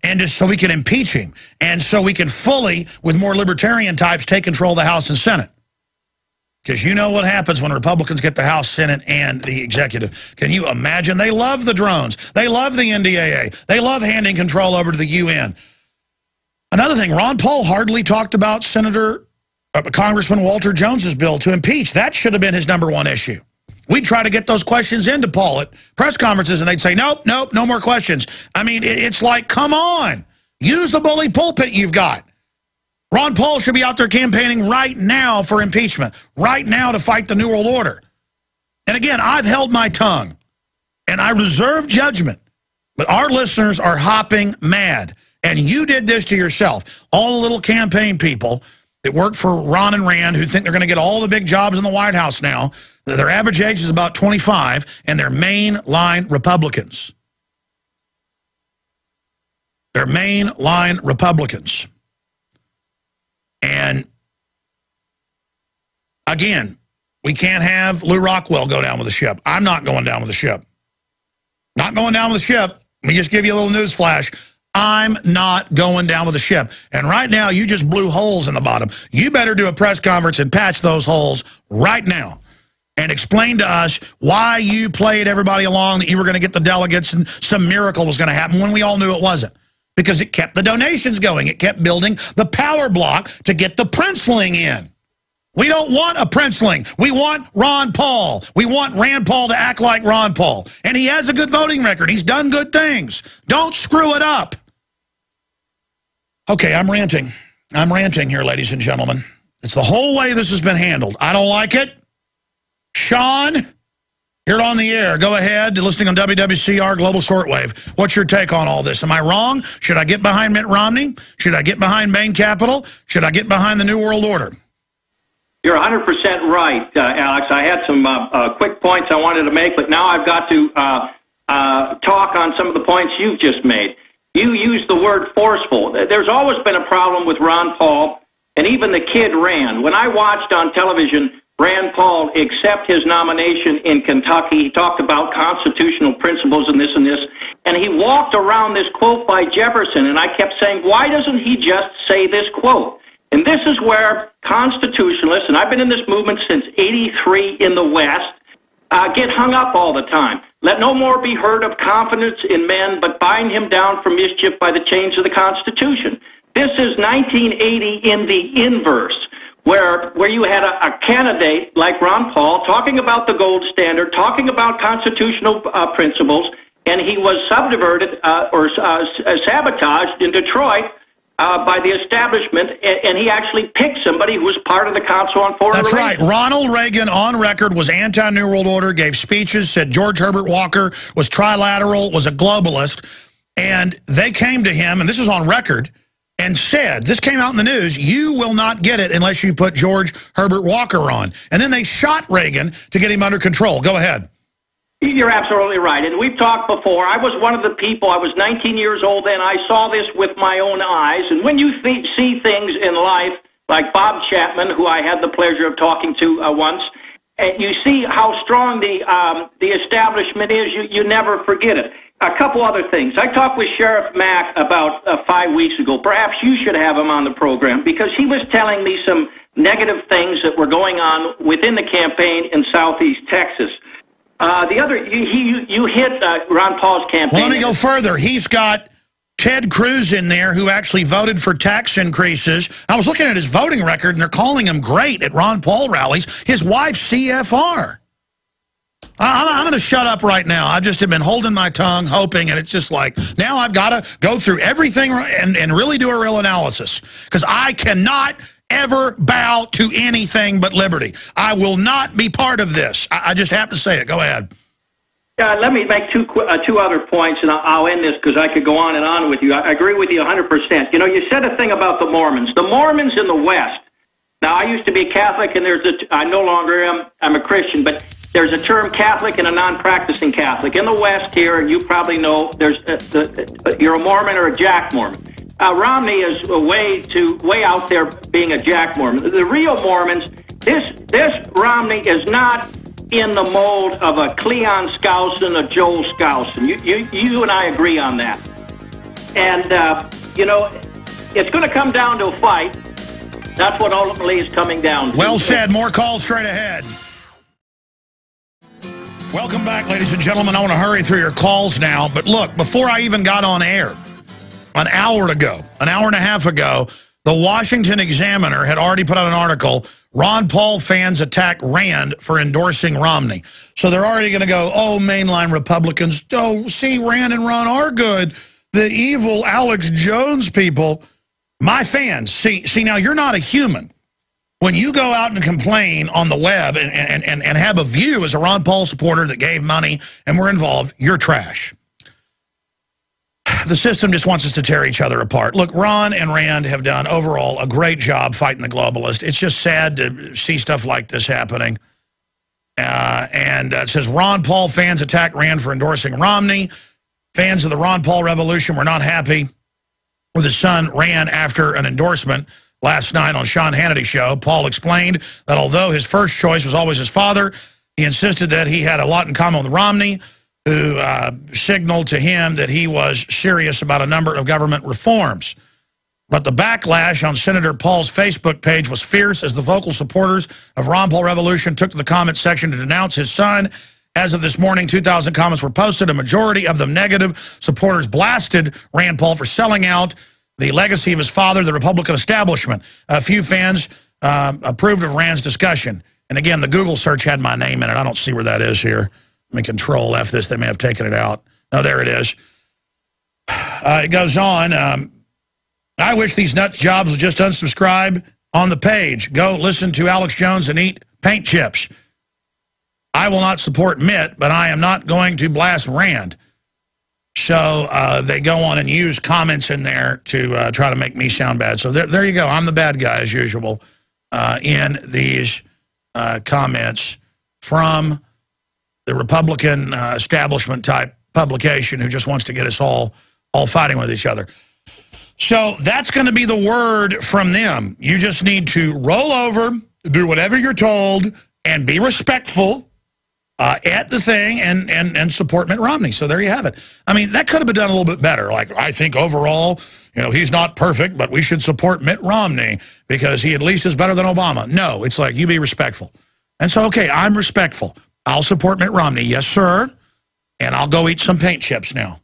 and just so we can impeach him, and so we can fully, with more libertarian types, take control of the House and Senate? Because you know what happens when Republicans get the House, Senate, and the executive. Can you imagine? They love the drones. They love the NDAA. They love handing control over to the UN. Another thing, Ron Paul hardly talked about Congressman Walter Jones's bill to impeach. That should have been his #1 issue. We'd try to get those questions into Paul at press conferences, and they'd say, nope, nope, no more questions. I mean, it's like, come on. Use the bully pulpit you've got. Ron Paul should be out there campaigning right now for impeachment, right now to fight the New World Order. And again, I've held my tongue, and I reserve judgment. But our listeners are hopping mad, and you did this to yourself. All the little campaign people that work for Ron and Rand who think they're going to get all the big jobs in the White House now, their average age is about 25, and they're mainline Republicans. They're mainline Republicans. And again, we can't have Lew Rockwell go down with the ship. I'm not going down with the ship. Not going down with the ship. Let me just give you a little news flash. I'm not going down with the ship. And right now, you just blew holes in the bottom. You better do a press conference and patch those holes right now and explain to us why you played everybody along that you were going to get the delegates and some miracle was going to happen when we all knew it wasn't. Because it kept the donations going. It kept building the power block to get the princeling in. We don't want a princeling. We want Ron Paul. We want Rand Paul to act like Ron Paul. And he has a good voting record. He's done good things. Don't screw it up. Okay, I'm ranting. I'm ranting here, ladies and gentlemen. It's the whole way this has been handled. I don't like it. Sean, you're on the air. Go ahead. You're listening on WWCR Global Shortwave. What's your take on all this? Am I wrong? Should I get behind Mitt Romney? Should I get behind Maine Capital? Should I get behind the New World Order? You're 100% right, Alex. I had some quick points I wanted to make, but now I've got to talk on some of the points you've just made. You used the word forceful. There's always been a problem with Ron Paul, and even the kid Rand. When I watched on television Rand Paul accept his nomination in Kentucky, he talked about constitutional principles and this, and he walked around this quote by Jefferson, and I kept saying, why doesn't he just say this quote? And this is where constitutionalists, and I've been in this movement since '83 in the West, get hung up all the time. Let no more be heard of confidence in men, but bind him down for mischief by the chains of the Constitution. This is 1980 in the inverse, where you had a candidate like Ron Paul talking about the gold standard, talking about constitutional principles, and he was subverted or sabotaged in Detroit by the establishment, and he actually picked somebody who was part of the Council on Foreign Relations. That's right. Ronald Reagan, on record, was anti-New World Order, gave speeches, said George Herbert Walker was trilateral, was a globalist, and they came to him, and this is on record, and said, this came out in the news, you will not get it unless you put George Herbert Walker on. And then they shot Reagan to get him under control. Go ahead. You're absolutely right. And we've talked before. I was one of the people, I was 19 years old then. I saw this with my own eyes. And when you see things in life, like Bob Chapman, who I had the pleasure of talking to once, and you see how strong the establishment is, you never forget it. A couple other things. I talked with Sheriff Mack about 5 weeks ago. Perhaps you should have him on the program, because he was telling me some negative things that were going on within the campaign in Southeast Texas. The other, you hit Ron Paul's campaign. Well, let me go further. He's got Ted Cruz in there, who actually voted for tax increases. I was looking at his voting record, and they're calling him great at Ron Paul rallies. His wife's CFR. I'm going to shut up right now. I just have been holding my tongue, hoping, and it's just like, now I've got to go through everything and really do a real analysis, because I cannot ever bow to anything but liberty. I will not be part of this. I just have to say it. Go ahead. Let me make two other points, and I'll end this because I could go on and on with you. I agree with you 100%. You know, you said a thing about the Mormons. The Mormons in the West. Now, I used to be Catholic, and I no longer am. I'm a Christian, but there's a term Catholic and a non-practicing Catholic. In the West here, you probably know, you're a Mormon or a Jack Mormon. Romney is way out there being a Jack Mormon. The real Mormons, this Romney is not in the mold of a Cleon Skousen, a Joel Skousen. You and I agree on that. And, you know, it's going to come down to a fight. That's what ultimately is coming down to. Well said. More calls straight ahead. Welcome back, ladies and gentlemen. I want to hurry through your calls now. But look, before I even got on air, an hour and a half ago, the Washington Examiner had already put out an article, Ron Paul fans attack Rand for endorsing Romney. So they're already going to go, oh, mainline Republicans, oh, see, Rand and Ron are good. The evil Alex Jones people. My fans, see, now you're not a human. When you go out and complain on the web and have a view as a Ron Paul supporter that gave money and were involved, you're trash. The system just wants us to tear each other apart. Look, Ron and Rand have done overall a great job fighting the globalists. It's just sad to see stuff like this happening. It says, Ron Paul fans attack Rand for endorsing Romney. Fans of the Ron Paul revolution were not happy with his son Rand after an endorsement. Last night on Sean Hannity's show, Paul explained that although his first choice was always his father, he insisted that he had a lot in common with Romney, who signaled to him that he was serious about a number of government reforms. But the backlash on Senator Paul's Facebook page was fierce as the vocal supporters of Ron Paul Revolution took to the comment section to denounce his son. As of this morning, 2,000 comments were posted. A majority of them negative. Supporters blasted Rand Paul for selling out the legacy of his father, the Republican establishment. A few fans approved of Rand's discussion. And again, the Google search had my name in it. I don't see where that is here. Let me Control F this. They may have taken it out. Oh, there it is. It goes on. I wish these nut jobs would just unsubscribe on the page. Go listen to Alex Jones and eat paint chips. I will not support Mitt, but I am not going to blast Rand. So they go on and use comments in there to try to make me sound bad. So there you go. I'm the bad guy, as usual, in these comments from the Republican establishment-type publication who just wants to get us all fighting with each other. So that's going to be the word from them. You just need to roll over, do whatever you're told, and be respectful at the thing and support Mitt Romney. So there you have it. I mean, that could have been done a little bit better. Like, I think overall, you know, he's not perfect, but we should support Mitt Romney because he at least is better than Obama. No, it's like, you be respectful. And so, okay, I'm respectful. I'll support Mitt Romney. Yes, sir. And I'll go eat some paint chips now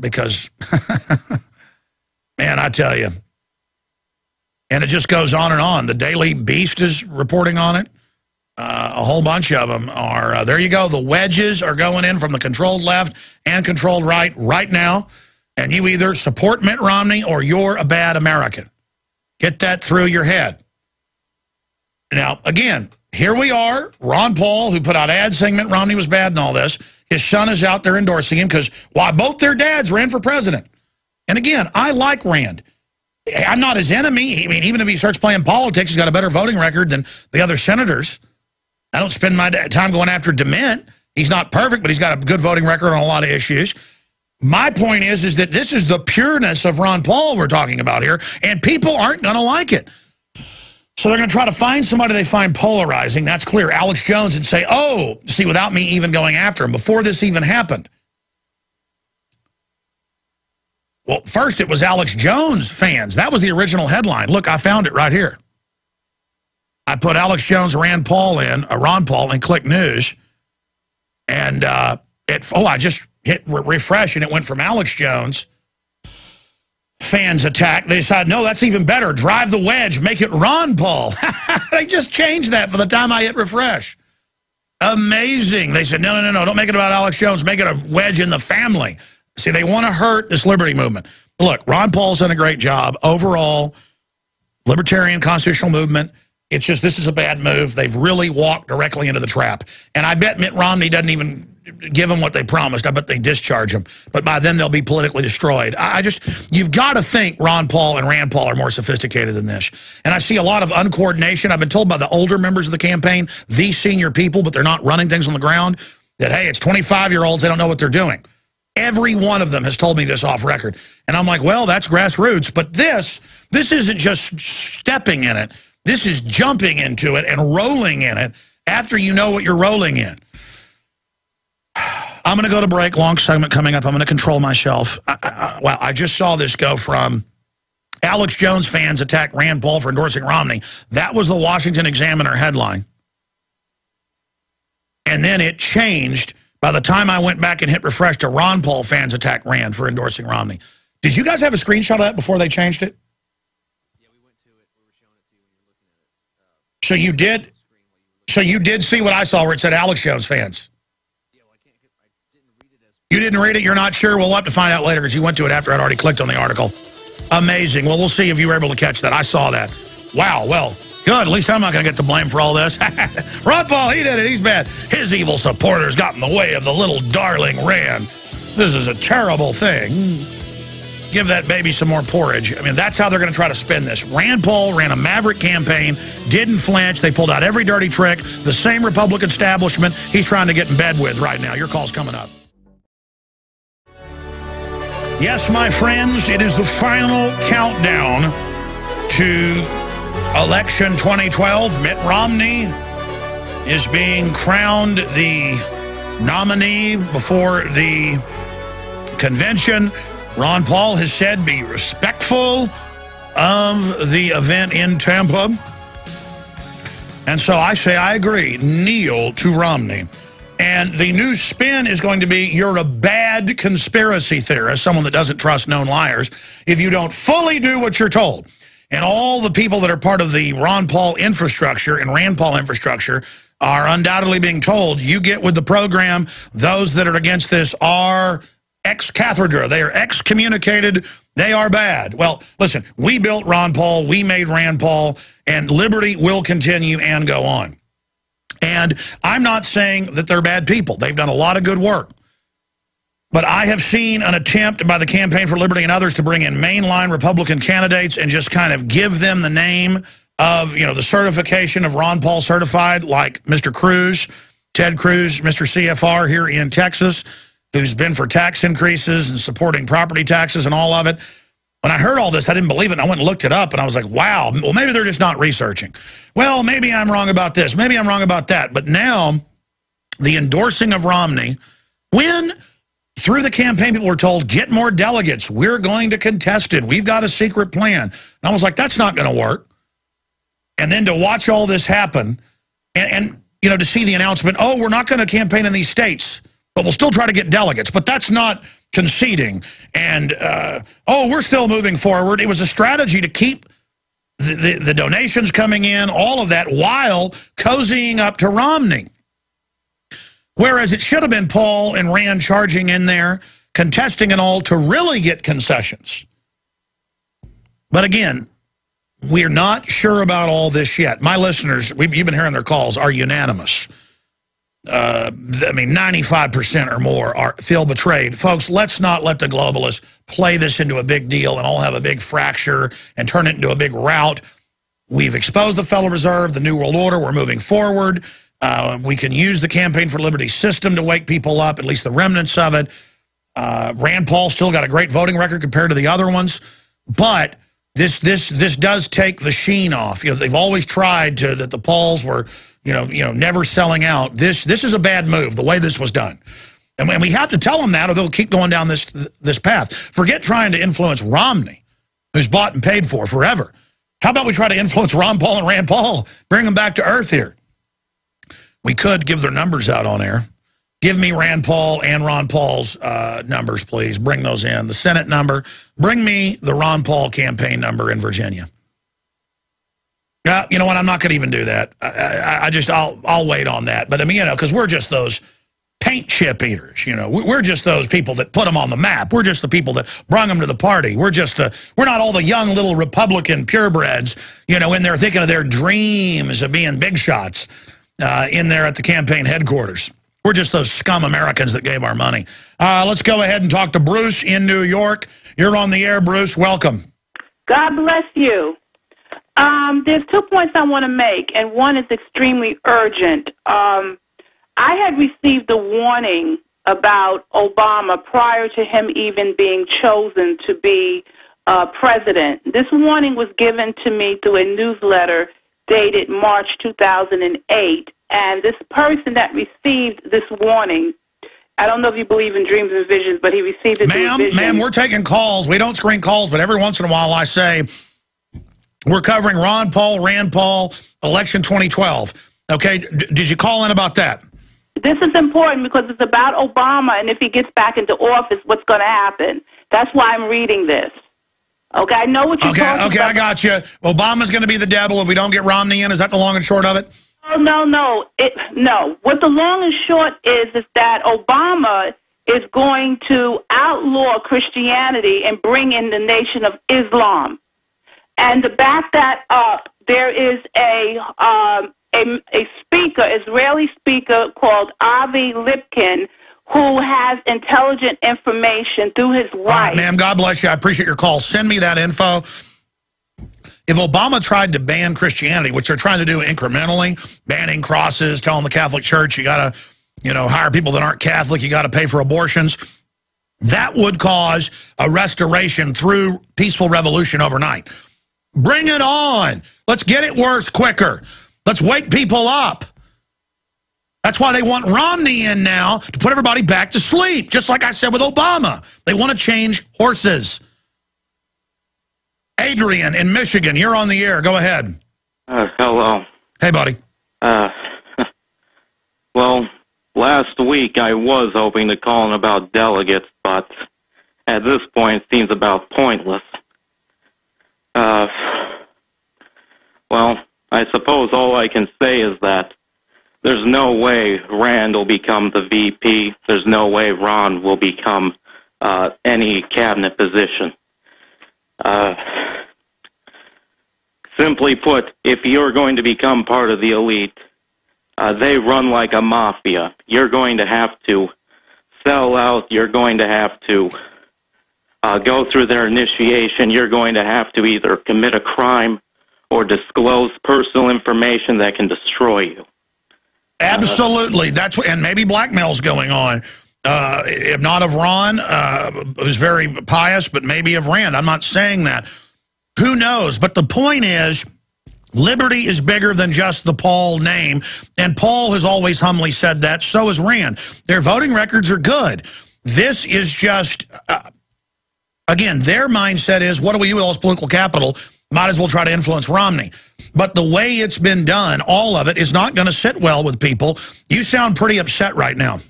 because, man, I tell you. And it just goes on and on. The Daily Beast is reporting on it. A whole bunch of them are, there you go, the wedges are going in from the controlled left and controlled right now, and you either support Mitt Romney or you're a bad American. Get that through your head. Now, again, here we are, Ron Paul, who put out ads saying Mitt Romney was bad and all this. His son is out there endorsing him because, why, both their dads ran for president. And again, I like Rand. I'm not his enemy. I mean, even if he starts playing politics, he's got a better voting record than the other senators. I don't spend my time going after DeMint. He's not perfect, but he's got a good voting record on a lot of issues. My point is that this is the pureness of Ron Paul we're talking about here, and people aren't going to like it. So they're going to try to find somebody they find polarizing. That's clear. Alex Jones, and say, oh, see, without me even going after him, before this even happened. Well, first it was Alex Jones fans. That was the original headline. Look, I found it right here. I put Alex Jones, Ron Paul, and click news. And I just hit refresh, and it went from Alex Jones fans attack. They decide, no, that's even better. Drive the wedge. Make it Ron Paul. They just changed that for the time I hit refresh. Amazing. They said, no, don't make it about Alex Jones. Make it a wedge in the family. See, they want to hurt this liberty movement. Look, Ron Paul's done a great job. Overall, libertarian constitutional movement, it's just this is a bad move. They've really walked directly into the trap. And I bet Mitt Romney doesn't even give them what they promised. I bet they discharge them. But by then, they'll be politically destroyed. You've got to think Ron Paul and Rand Paul are more sophisticated than this. And I see a lot of uncoordination. I've been told by the older members of the campaign, these senior people, but they're not running things on the ground, that, hey, it's 25-year-olds. They don't know what they're doing. Every one of them has told me this off record. And I'm like, well, that's grassroots. But this isn't just stepping in it. This is jumping into it and rolling in it after you know what you're rolling in. I'm going to go to break. Long segment coming up. I'm going to control myself. Well, I just saw this go from Alex Jones fans attack Rand Paul for endorsing Romney. That was the Washington Examiner headline. And then it changed by the time I went back and hit refresh to Ron Paul fans attack Rand for endorsing Romney. Did you guys have a screenshot of that before they changed it? Yeah, we went to it. We were showing it to you when you were looking at it. So you did? So you did see what I saw where it said Alex Jones fans? Yeah, well, I didn't read it as... You didn't read it? You're not sure? Well, we'll have to find out later because you went to it after I'd already clicked on the article. Amazing. Well, we'll see if you were able to catch that. I saw that. Wow, well, good. At least I'm not going to get the blame for all this. Ron Paul, he did it. He's bad. His evil supporters got in the way of the little darling Rand. This is a terrible thing. Give that baby some more porridge. I mean, that's how they're going to try to spin this. Rand Paul ran a maverick campaign, didn't flinch. They pulled out every dirty trick. The same Republican establishment he's trying to get in bed with right now. Your call's coming up. Yes, my friends, it is the final countdown to election 2012. Mitt Romney is being crowned the nominee before the convention. Ron Paul has said be respectful of the event in Tampa. And so I say I agree. Kneel to Romney. And the new spin is going to be you're a bad conspiracy theorist, someone that doesn't trust known liars, if you don't fully do what you're told. And all the people that are part of the Ron Paul infrastructure and Rand Paul infrastructure are undoubtedly being told, you get with the program. Those that are against this are ex-cathedra. They are excommunicated. They are bad. Well, listen, we built Ron Paul. We made Rand Paul. And liberty will continue and go on. And I'm not saying that they're bad people. They've done a lot of good work. But I have seen an attempt by the Campaign for Liberty and others to bring in mainline Republican candidates and just kind of give them the name of, you know, the certification of Ron Paul certified, like Mr. Cruz, Ted Cruz, Mr. CFR here in Texas, who's been for tax increases and supporting property taxes and all of it. When I heard all this, I didn't believe it, and I went and looked it up, and I was like, wow, well, maybe they're just not researching. Well, maybe I'm wrong about this. Maybe I'm wrong about that. But now, the endorsing of Romney, when through the campaign people were told, get more delegates, we're going to contest it, we've got a secret plan. And I was like, that's not going to work. And then to watch all this happen, and you know, to see the announcement, oh, we're not going to campaign in these states, but we'll still try to get delegates. But that's not conceding. And, oh, we're still moving forward. It was a strategy to keep the donations coming in, all of that, while cozying up to Romney. Whereas it should have been Paul and Rand charging in there, contesting and all, to really get concessions. But again, we're not sure about all this yet. My listeners, you've been hearing their calls, are unanimous. I mean, 95% or more feel betrayed. Folks, let's not let the globalists play this into a big deal and all have a big fracture and turn it into a big rout. We've exposed the Federal Reserve, the New World Order. We're moving forward. We can use the Campaign for Liberty system to wake people up, at least the remnants of it. Rand Paul still got a great voting record compared to the other ones. But this does take the sheen off. You know, they've always tried to, that the Pauls were, you know, never selling out. This is a bad move, the way this was done. And we have to tell them that, or they'll keep going down this path. Forget trying to influence Romney, who's bought and paid for forever. How about we try to influence Ron Paul and Rand Paul, bring them back to earth here? We could give their numbers out on air. Give me Rand Paul and Ron Paul's numbers, please. Bring those in. The Senate number. Bring me the Ron Paul campaign number in Virginia. You know what? I'm not going to even do that. I'll wait on that. But I mean, because we're just those paint chip eaters. We're just those people that put them on the map. We're just the people that brung them to the party. We're not all the young little Republican purebreds, in there thinking of their dreams of being big shots in there at the campaign headquarters. We're just those scum Americans that gave our money. Let's go ahead and talk to Bruce in New York. You're on the air, Bruce. Welcome. God bless you. There's 2 points I want to make, and one is extremely urgent. I had received a warning about Obama prior to him even being chosen to be president. This warning was given to me through a newsletter dated March 2008, and this person that received this warning, I don't know if you believe in dreams and visions, but he received it through vision. Ma'am, we're taking calls. We don't screen calls, but every once in a while I say we're covering Ron Paul, Rand Paul, election 2012. Okay, did you call in about that? This is important because it's about Obama, and if he gets back into office, what's going to happen? That's why I'm reading this. Okay, I know what you're talking about. Okay, I got you. Obama's going to be the devil if we don't get Romney in. Is that the long and short of it? Oh, no. No. What the long and short is that Obama is going to outlaw Christianity and bring in the Nation of Islam. And to back that up, there is a speaker, Israeli speaker called Avi Lipkin, who has intelligent information through his wife. All right, ma'am, God bless you. I appreciate your call. Send me that info. If Obama tried to ban Christianity, which they're trying to do incrementally, banning crosses, telling the Catholic Church you got to, hire people that aren't Catholic, you got to pay for abortions, that would cause a restoration through peaceful revolution overnight. Bring it on. Let's get it worse quicker. Let's wake people up. That's why they want Romney in now, to put everybody back to sleep, just like I said with Obama. They want to change horses. Adrian in Michigan, you're on the air. Go ahead. Hello. Hey, buddy. Well, last week I was hoping to call in about delegates, but at this point it seems about pointless. Well, I suppose all I can say is that there's no way Rand will become the VP. There's no way Ron will become any cabinet position. Simply put, if you're going to become part of the elite, they run like a mafia. You're going to have to sell out. You're going to have to go through their initiation. You're going to have to either commit a crime or disclose personal information that can destroy you. Absolutely. That's what, and maybe blackmail's going on. If not of Ron, who's very pious, but maybe of Rand. I'm not saying that. Who knows? But the point is, liberty is bigger than just the Paul name, and Paul has always humbly said that. So has Rand. Their voting records are good. This is just, again, their mindset is, what do we do with all this political capital? Might as well try to influence Romney. But the way it's been done, all of it, is not going to sit well with people. You sound pretty upset right now.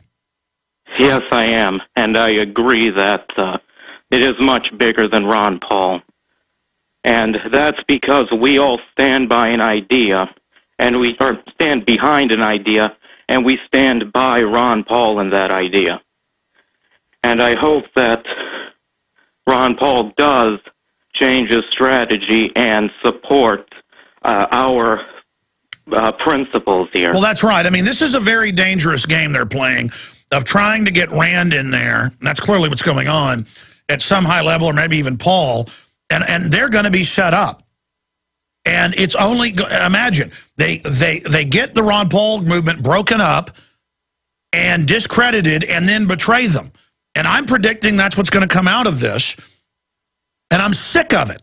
Yes, I am, and I agree that it is much bigger than Ron Paul. And that's because we all stand by an idea, and we stand behind an idea, and we stand by Ron Paul and that idea. And I hope that Ron Paul does change his strategy and support our principles here. Well, that's right. I mean, this is a very dangerous game they're playing of trying to get Rand in there. That's clearly what's going on at some high level, or maybe even Paul. And they're going to be set up. And it's only, imagine, they get the Ron Paul movement broken up and discredited and then betray them. And I'm predicting that's what's going to come out of this. And I'm sick of it.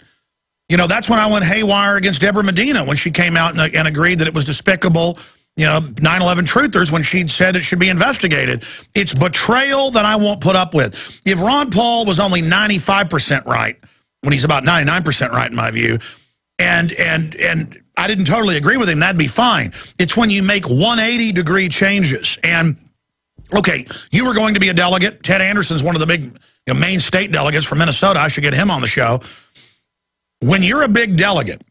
You know, that's when I went haywire against Deborah Medina when she came out and agreed that it was despicable, 9/11 truthers, when she'd said it should be investigated. It's betrayal that I won't put up with. If Ron Paul was only 95% right, when he's about 99% right in my view, and I didn't totally agree with him, that'd be fine. It's when you make 180-degree changes. And Okay, you were going to be a delegate. Ted Anderson's one of the big main state delegates from Minnesota. I should get him on the show. When you're a big delegate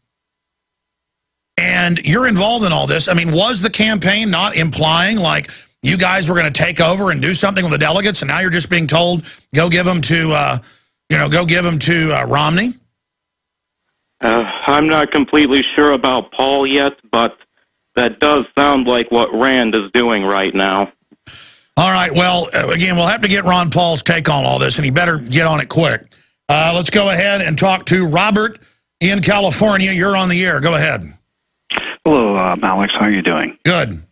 and you're involved in all this, I mean, was the campaign not implying like you guys were going to take over and do something with the delegates, and now you're just being told go give them to, Romney? I'm not completely sure about Paul yet, but that does sound like what Rand is doing right now. All right, well, again, we'll have to get Ron Paul's take on all this, and he better get on it quick. Let's go ahead and talk to Robert in California. You're on the air. Go ahead. Hello, Alex. How are you doing? Good.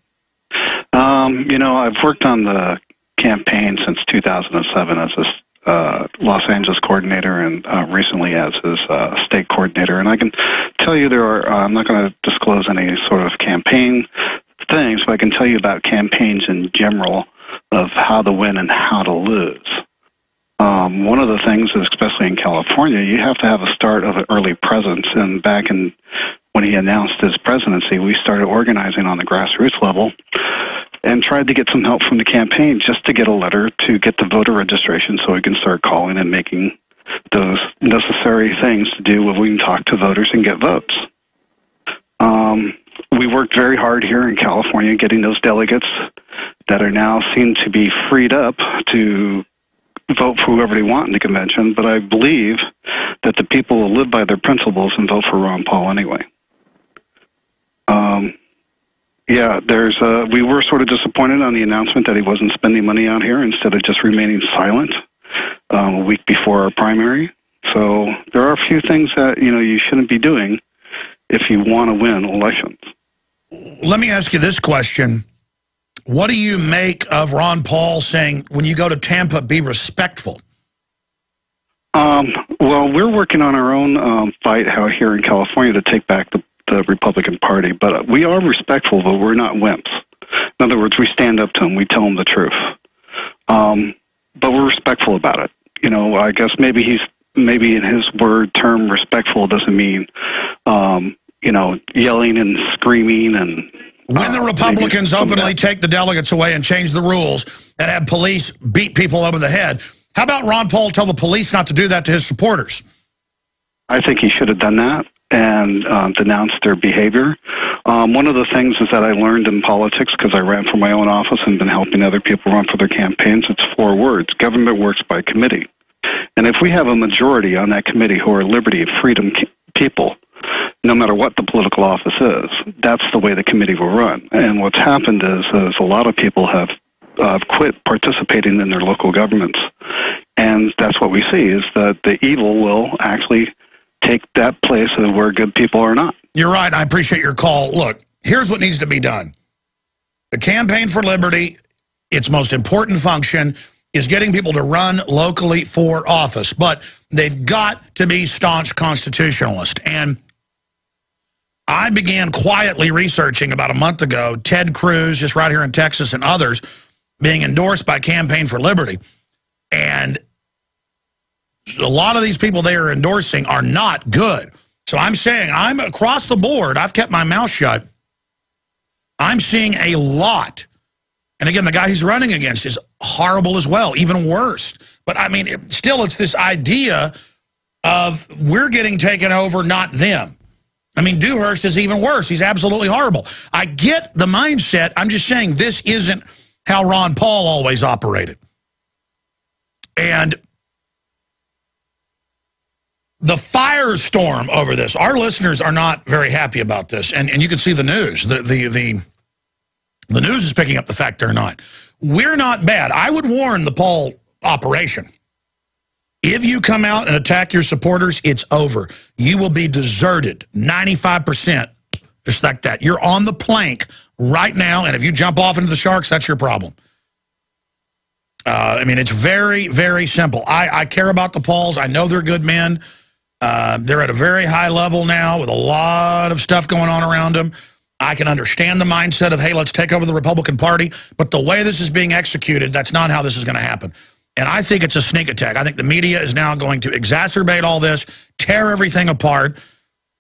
I've worked on the campaign since 2007 as a Los Angeles coordinator and recently as his state coordinator. And I can tell you I'm not going to disclose any sort of campaign things, but I can tell you about campaigns in general of how to win and how to lose. One of the things, especially in California, you have to have a start of an early presence. And back when he announced his presidency, we started organizing on the grassroots level and tried to get some help from the campaign just to get a letter to get the voter registration so we can start calling and making those necessary things to do when we can talk to voters and get votes. We worked very hard here in California getting those delegates that are now seem to be freed up to vote for whoever they want in the convention, but I believe that the people will live by their principles and vote for Ron Paul anyway. We were sort of disappointed on the announcement that he wasn't spending money out here instead of just remaining silent a week before our primary. So there are a few things that, you shouldn't be doing if you want to win elections. Let me ask you this question. What do you make of Ron Paul saying, when you go to Tampa, be respectful? Well, we're working on our own fight out here in California to take back the Republican Party, but we are respectful, but we're not wimps. In other words, we stand up to them, we tell them the truth. But we're respectful about it. I guess maybe in his term respectful doesn't mean, yelling and screaming and... When the Republicans openly take the delegates away and change the rules and have police beat people over the head, how about Ron Paul tell the police not to do that to his supporters? I think he should have done that and denounced their behavior. One of the things is that I learned in politics, because I ran for my own office and been helping other people run for their campaigns, it's 4 words. Government works by committee. And if we have a majority on that committee who are liberty and freedom people, no matter what the political office is, that's the way the committee will run. And what's happened is a lot of people have quit participating in their local governments. And that's what we see, is that the evil will actually take that place of where good people are not. You're right. I appreciate your call. Look, here's what needs to be done. The Campaign for Liberty, its most important function is getting people to run locally for office. But they've got to be staunch constitutionalists. And I began quietly researching about a month ago, Ted Cruz, just right here in Texas, and others being endorsed by Campaign for Liberty. And a lot of these people they are endorsing are not good. So I'm saying, I'm across the board, I've kept my mouth shut. I'm seeing a lot. And again, the guy he's running against is horrible as well, even worse. But I mean, it's this idea of we're getting taken over, not them. I mean, Dewhurst is even worse. He's absolutely horrible. I get the mindset. I'm just saying this isn't how Ron Paul always operated. And the firestorm over this, our listeners are not very happy about this. And you can see the news. The news is picking up the fact they're not. We're not bad. I would warn the Paul operation. If you come out and attack your supporters, it's over. You will be deserted, 95%, just like that. You're on the plank right now, and if you jump off into the sharks, that's your problem. I mean, it's very, very simple. I care about the Pauls. I know they're good men. They're at a very high level now with a lot of stuff going on around them. I can understand the mindset of, hey, let's take over the Republican Party, but the way this is being executed, that's not how this is going to happen. And I think it's a sneak attack. I think the media is now going to exacerbate all this, tear everything apart,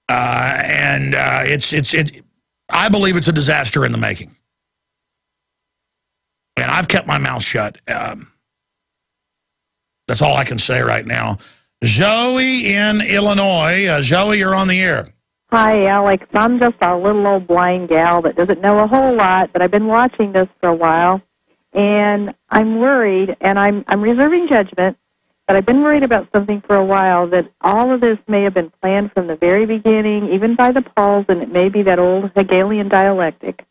and I believe it's a disaster in the making. And I've kept my mouth shut. That's all I can say right now. Zoe in Illinois. Zoe, you're on the air. Hi, Alex. I'm just a little old blind gal that doesn't know a whole lot, but I've been watching this for a while, and I'm worried, and I'm reserving judgment, but I've been worried about something for a while, that all of this may have been planned from the very beginning, even by the Pauls, and it may be that old Hegelian dialectic.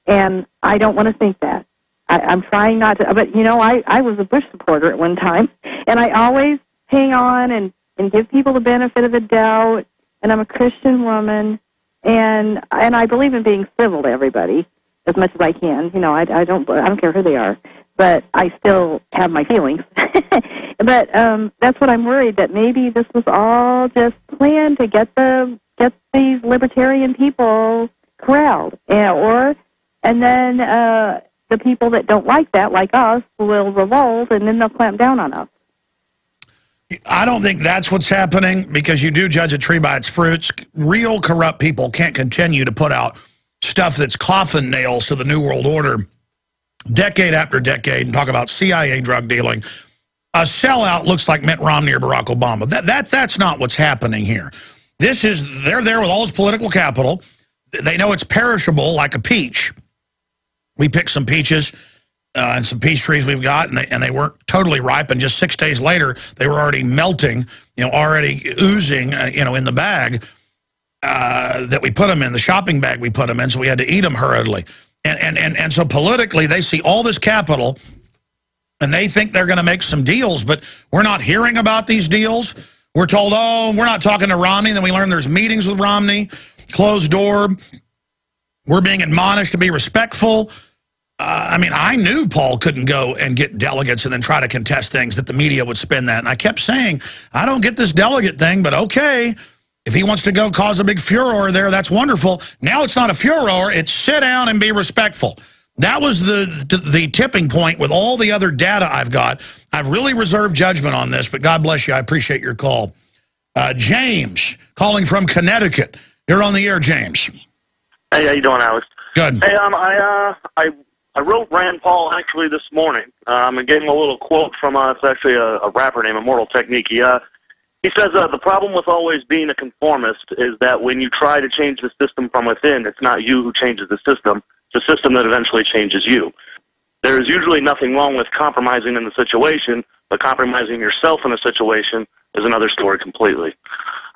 And I don't want to think that. I'm trying not to, but, you know, I was a Bush supporter at one time, and I always hang on and give people the benefit of the doubt, and I'm a Christian woman, and I believe in being civil to everybody as much as I can. You know, I don't care who they are, but I still have my feelings. But that's what I'm worried, that maybe this was all just planned to get these libertarian people corralled, and then the people that don't like that, like us, will revolt, and then they'll clamp down on us. I don't think that's what's happening, because you do judge a tree by its fruits. Real corrupt people can't continue to put out stuff that's coffin nails to the New World Order decade after decade and talk about CIA drug dealing. A sellout looks like Mitt Romney or Barack Obama. That's not what's happening here. They're there with all this political capital. They know it's perishable like a peach. We picked some peaches and some peach trees we've got, and they weren't totally ripe, and just 6 days later, they were already melting, already oozing, in the bag that we put them in, the shopping bag we put them in, so we had to eat them hurriedly. And so politically, they see all this capital, and they think they're going to make some deals, but we're not hearing about these deals. We're told, oh, we're not talking to Romney. Then we learn there's meetings with Romney, closed door. We're being admonished to be respectful. I mean, I knew Paul couldn't go and get delegates and then try to contest things, that the media would spin that. And I kept saying, I don't get this delegate thing, but okay, if he wants to go cause a big furor there, that's wonderful. Now it's not a furor, it's sit down and be respectful. That was the tipping point with all the other data I've got. I've really reserved judgment on this, but God bless you. I appreciate your call. James, calling from Connecticut. You're on the air, James. Hey, how you doing, Alex? Good. Hey, I wrote Rand Paul actually this morning. And gave him a little quote from it's actually a rapper named Immortal Technique. He says the problem with always being a conformist is that when you try to change the system from within, it's not you who changes the system. It's the system that eventually changes you. There is usually nothing wrong with compromising in the situation, but compromising yourself in a situation is another story completely.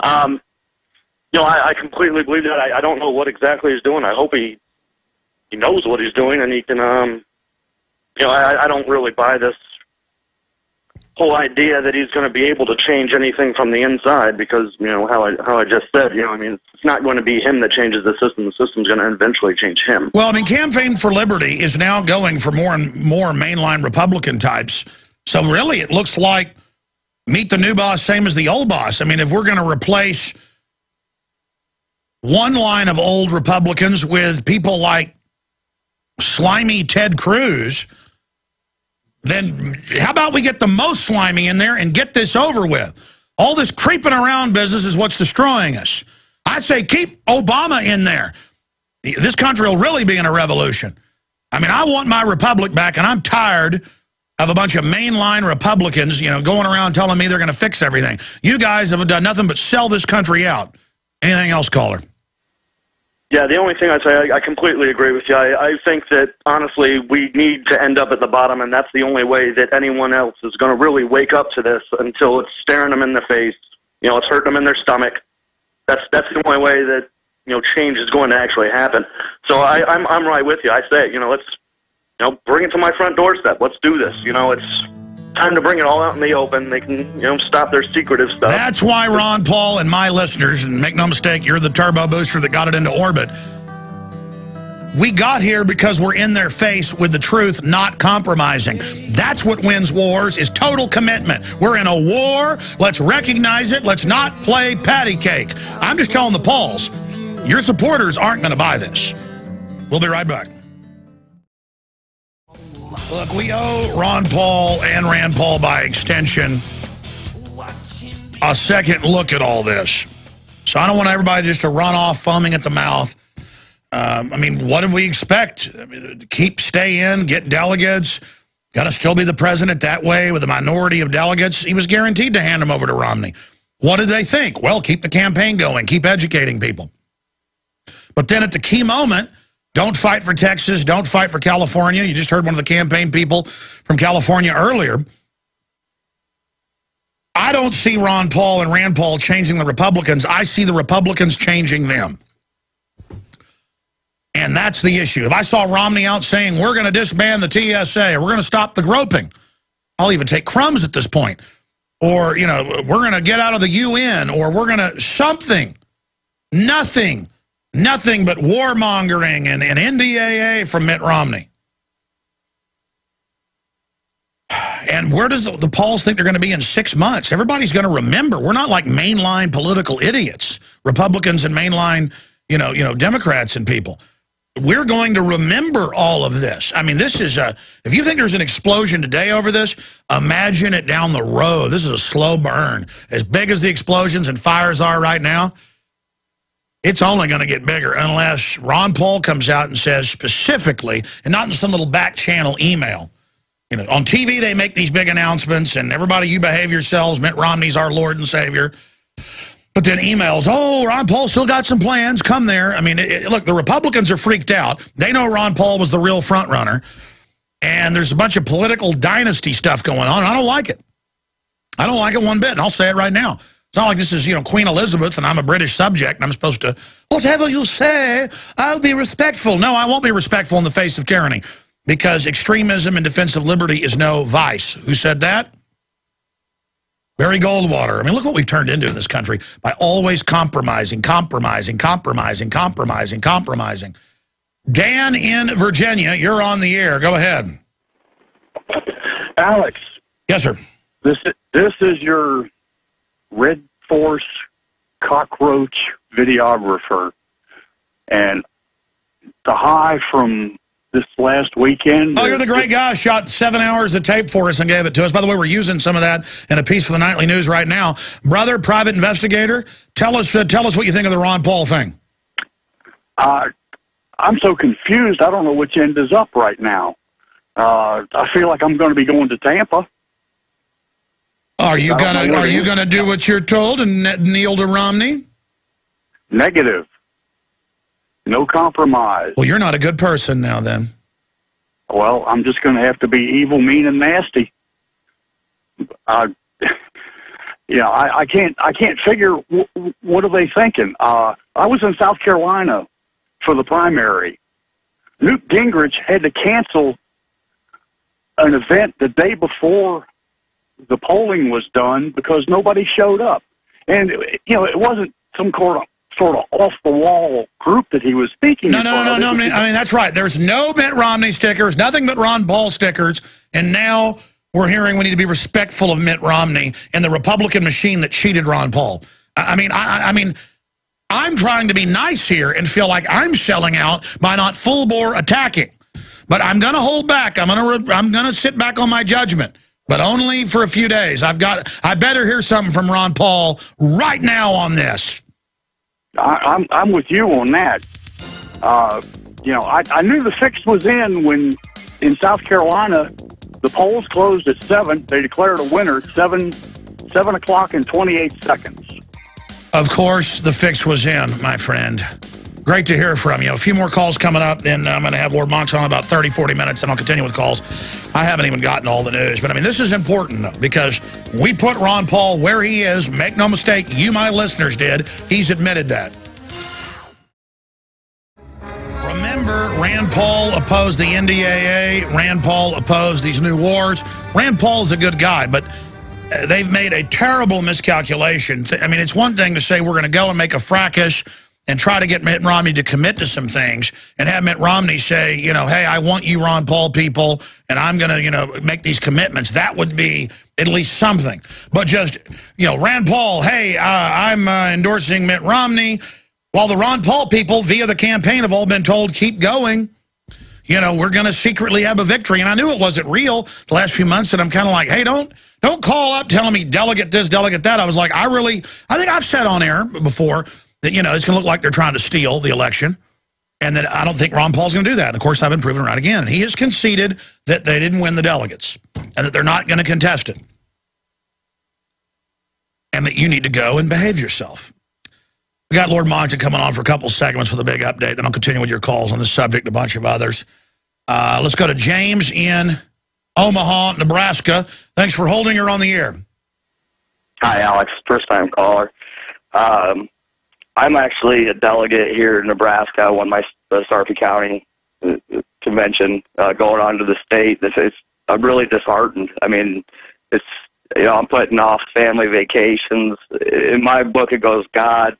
I completely believe that. I don't know what exactly he's doing. I hope he knows what he's doing, and he can, I don't really buy this whole idea that he's going to be able to change anything from the inside, because, how I just said, it's not going to be him that changes the system. The system's going to eventually change him. Well, I mean, Campaign for Liberty is now going for more and more mainline Republican types. So really, it looks like meet the new boss, same as the old boss. I mean, if we're going to replace one line of old Republicans with people like slimy Ted Cruz, then how about we get the most slimy in there and get this over with? All this creeping around business is what's destroying us. I say keep Obama in there. This country will really be in a revolution. I mean, I want my republic back, and I'm tired of a bunch of mainline Republicans, going around telling me they're going to fix everything. You guys have done nothing but sell this country out. Anything else, caller? Yeah, the only thing I'd say, I completely agree with you. I think that, honestly, we need to end up at the bottom, and that's the only way that anyone else is going to really wake up to this, until it's staring them in the face, it's hurting them in their stomach. That's the only way that, change is going to actually happen. So I'm right with you. I say, let's, bring it to my front doorstep. Let's do this. It's time to bring it all out in the open. They can, stop their secretive stuff. That's why Ron Paul and my listeners, and make no mistake, you're the turbo booster that got it into orbit. We got here because we're in their face with the truth, not compromising. That's what wins wars, is total commitment. We're in a war. Let's recognize it. Let's not play patty cake. I'm just telling the Pauls, your supporters aren't going to buy this. We'll be right back. Look, we owe Ron Paul and Rand Paul, by extension, a second look at all this. So I don't want everybody just to run off foaming at the mouth. I mean, what did we expect? I mean, stay in, get delegates, got to still be the president that way with a minority of delegates. He was guaranteed to hand them over to Romney. What did they think? Well, keep the campaign going, keep educating people. But then at the key moment, don't fight for Texas, don't fight for California. You just heard one of the campaign people from California earlier. I don't see Ron Paul and Rand Paul changing the Republicans. I see the Republicans changing them. And that's the issue. If I saw Romney out saying, we're going to disband the TSA, or we're going to stop the groping, I'll even take crumbs at this point. Or, you know, we're going to get out of the UN, or we're going to something. Nothing but warmongering and NDAA from Mitt Romney. And where does the polls think they're going to be in 6 months? Everybody's going to remember. We're not like mainline political idiots, Republicans and mainline, you know, Democrats and people. We're going to remember all of this. I mean, this is if you think there's an explosion today over this, imagine it down the road. This is a slow burn. As big as the explosions and fires are right now, it's only going to get bigger unless Ron Paul comes out and says specifically, and not in some little back channel email. You know, on TV, they make these big announcements, and everybody, you behave yourselves. Mitt Romney's our Lord and Savior. But then emails, oh, Ron Paul still got some plans. Come there. I mean, look, the Republicans are freaked out. They know Ron Paul was the real front runner. And there's a bunch of political dynasty stuff going on. I don't like it. I don't like it one bit, and I'll say it right now. It's not like this is, you know, Queen Elizabeth and I'm a British subject and I'm supposed to, whatever you say, I'll be respectful. No, I won't be respectful in the face of tyranny. Because extremism and defense of liberty is no vice. Who said that? Barry Goldwater. I mean, look what we've turned into in this country by always compromising. Dan in Virginia, you're on the air. Go ahead. Alex. Yes, sir. This is your Red Force cockroach videographer. And the high from this last weekend. Oh, you're the great guy. Shot 7 hours of tape for us and gave it to us. By the way, we're using some of that in a piece for the Nightly News right now. Brother, private investigator, tell us what you think of the Ron Paul thing. I'm so confused. I don't know which end is up right now. I feel like I'm going to be going to Tampa. Are you gonna do what you're told and kneel to Romney? Negative. No compromise. Well, you're not a good person now, then. Well, I'm just going to have to be evil, mean, and nasty. I can't figure what are they thinking. I was in South Carolina for the primary. Newt Gingrich had to cancel an event the day before the polling was done because nobody showed up, and it wasn't some sort of off-the-wall group that he was speaking No. I mean, that's right. There's no Mitt Romney stickers, nothing but Ron Paul stickers, and now we're hearing we need to be respectful of Mitt Romney and the Republican machine that cheated Ron Paul. I mean, I'm trying to be nice here and feel like I'm selling out by not full-bore attacking. But I'm going to hold back. I'm going to sit back on my judgment, but only for a few days. I better hear something from Ron Paul right now on this. I'm with you on that. I knew the fix was in South Carolina, the polls closed at 7. They declared a winner 7 o'clock and 28 seconds. Of course, the fix was in, my friend. Great to hear from you. A few more calls coming up, then I'm going to have Lord Monks on about 30, 40 minutes, and I'll continue with calls. I haven't even gotten all the news, but I mean, this is important, though, because we put Ron Paul where he is. Make no mistake, you, my listeners, did. He's admitted that. Remember, Rand Paul opposed the NDAA. Rand Paul opposed these new wars. Rand Paul is a good guy, but they've made a terrible miscalculation. I mean, it's one thing to say we're going to go and make a fracas and try to get Mitt Romney to commit to some things and have Mitt Romney say, hey, I want you Ron Paul people, and I'm going to, make these commitments. That would be at least something. But just, Rand Paul, hey, I'm endorsing Mitt Romney, while the Ron Paul people via the campaign have all been told, keep going. We're going to secretly have a victory. And I knew it wasn't real the last few months, and I'm kind of like, hey, don't call up telling me delegate this, delegate that. I was like, I think I've said on air before that, it's going to look like they're trying to steal the election. And that I don't think Ron Paul's going to do that. And, of course, I've been proven right again. He has conceded that they didn't win the delegates and that they're not going to contest it. And that you need to go and behave yourself. We got Lord Monckton coming on for a couple segments with a big update. Then I'll continue with your calls on this subject and a bunch of others. Let's go to James in Omaha, Nebraska. Thanks for holding her on the air. Hi, Alex. First-time caller. I'm actually a delegate here in Nebraska. I won my Sarpy County convention going on to the state. I'm really disheartened. I mean, I'm putting off family vacations. In my book, it goes God,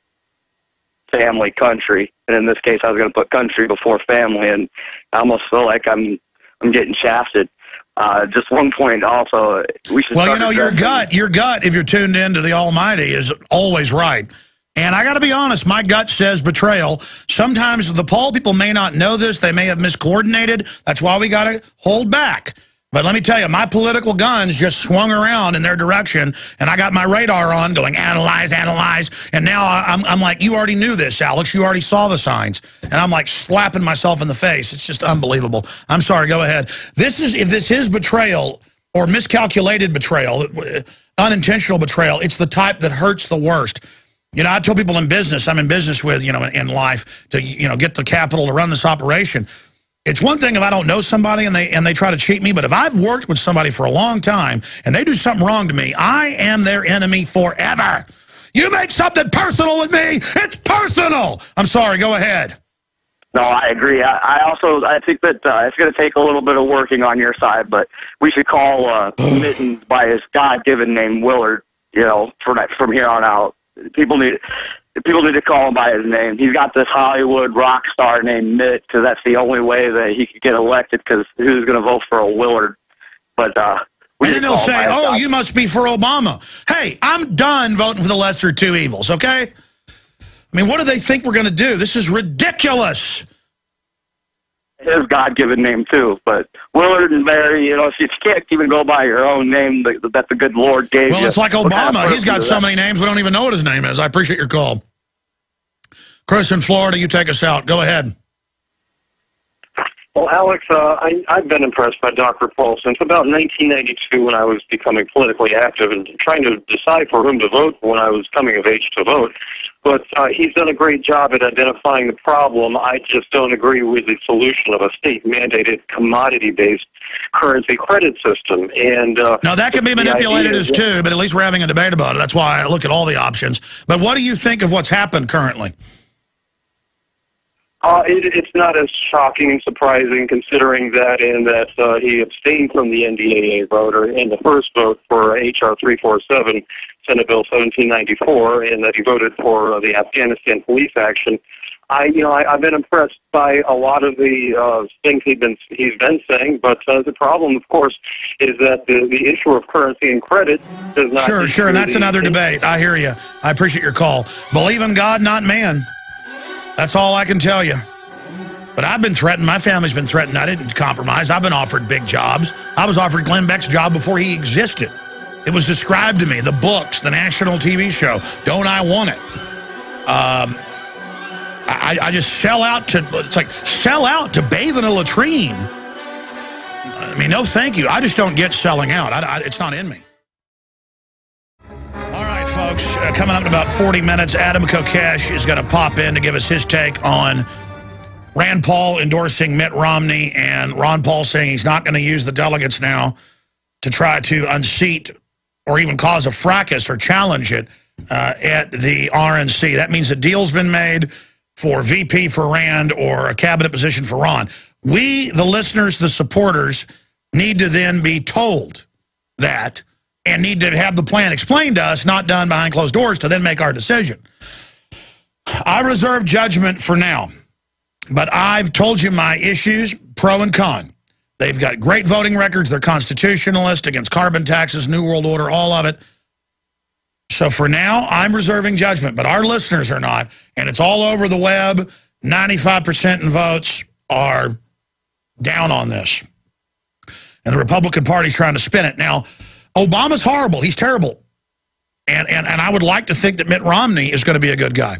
family, country. And in this case, I was going to put country before family, and I almost feel like I'm getting shafted. Just one point also, we should. Well, your gut, if you're tuned in to the Almighty, is always right. And I got to be honest, my gut says betrayal. Sometimes the Paul people may not know this. They may have miscoordinated. That's why we got to hold back. But let me tell you, my political guns just swung around in their direction, and I got my radar on going, analyze, analyze. And now I'm like, you already knew this, Alex. You already saw the signs. And I'm like slapping myself in the face. It's just unbelievable. I'm sorry. Go ahead. If this is betrayal or miscalculated betrayal, unintentional betrayal, it's the type that hurts the worst. I tell people in business, I'm in business with, in life, to, get the capital to run this operation. It's one thing if I don't know somebody and they try to cheat me, but if I've worked with somebody for a long time and they do something wrong to me, I am their enemy forever. You make something personal with me, it's personal. I'm sorry, go ahead. No, I agree. I think that it's going to take a little bit of working on your side, but we should call Mittens by his God-given name, Willard, from here on out. People need to call him by his name. He's got this Hollywood rock star named Mitt because that's the only way that he could get elected, because who's going to vote for a Willard? But and then they'll say, oh, you must be for Obama. Hey, I'm done voting for the lesser of two evils, okay? I mean, what do they think we're going to do? This is ridiculous. His God-given name, too. But Willard and Barry, if you can't even go by your own name that the good Lord gave you. Well, it's like Obama. He's got so many names, we don't even know what his name is. I appreciate your call. Chris in Florida, you take us out. Go ahead. Well, Alex, I've been impressed by Dr. Paul since about 1992 when I was becoming politically active and trying to decide for whom to vote when I was coming of age to vote. But he's done a great job at identifying the problem. I just don't agree with the solution of a state-mandated, commodity-based currency credit system. And now, that can be manipulated as too, but at least we're having a debate about it. That's why I look at all the options. But what do you think of what's happened currently? It's not as shocking and surprising, considering that he abstained from the NDAA vote in the first vote for H.R. 347, Senate Bill 1794, and that he voted for the Afghanistan police action. I've been impressed by a lot of the things he's been saying, but the problem, of course, is that the issue of currency and credit does not. Sure, and that's another debate. I hear you. I appreciate your call. Believe in God, not man. That's all I can tell you. But I've been threatened. My family's been threatened. I didn't compromise. I've been offered big jobs. I was offered Glenn Beck's job before he existed. It was described to me, the books, the national TV show. Don't I want it? I just sell out to, it's like, sell out to bathe in a latrine. I mean, no thank you. I just don't get selling out. It's not in me. All right, folks, coming up in about 40 minutes, Adam Kokesh is going to pop in to give us his take on Rand Paul endorsing Mitt Romney and Ron Paul saying he's not going to use the delegates now to try to unseat or even cause a fracas or challenge it at the RNC. That means a deal's been made for VP for Rand or a cabinet position for Ron. We, the listeners, the supporters, need to then be told that and need to have the plan explained to us, not done behind closed doors, to then make our decision. I reserve judgment for now, but I've told you my issues, pro and con. They've got great voting records. They're constitutionalist, against carbon taxes, New World Order, all of it. So for now, I'm reserving judgment, but our listeners are not, and it's all over the web. 95% in votes are down on this. And the Republican Party's trying to spin it. Now, Obama's horrible. He's terrible. And I would like to think that Mitt Romney is going to be a good guy.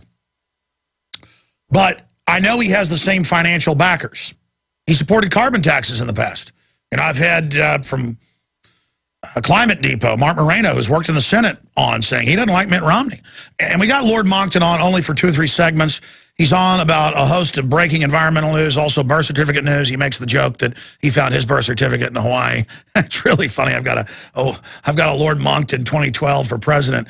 But I know he has the same financial backers. He supported carbon taxes in the past. And I've had from a Climate Depot, Mark Moreno, who's worked in the Senate, on saying he doesn't like Mitt Romney. And we got Lord Monckton on only for 2 or 3 segments. He's on about a host of breaking environmental news, also birth certificate news. He makes the joke that he found his birth certificate in Hawaii. It's really funny. I've got a Lord Monckton 2012 for president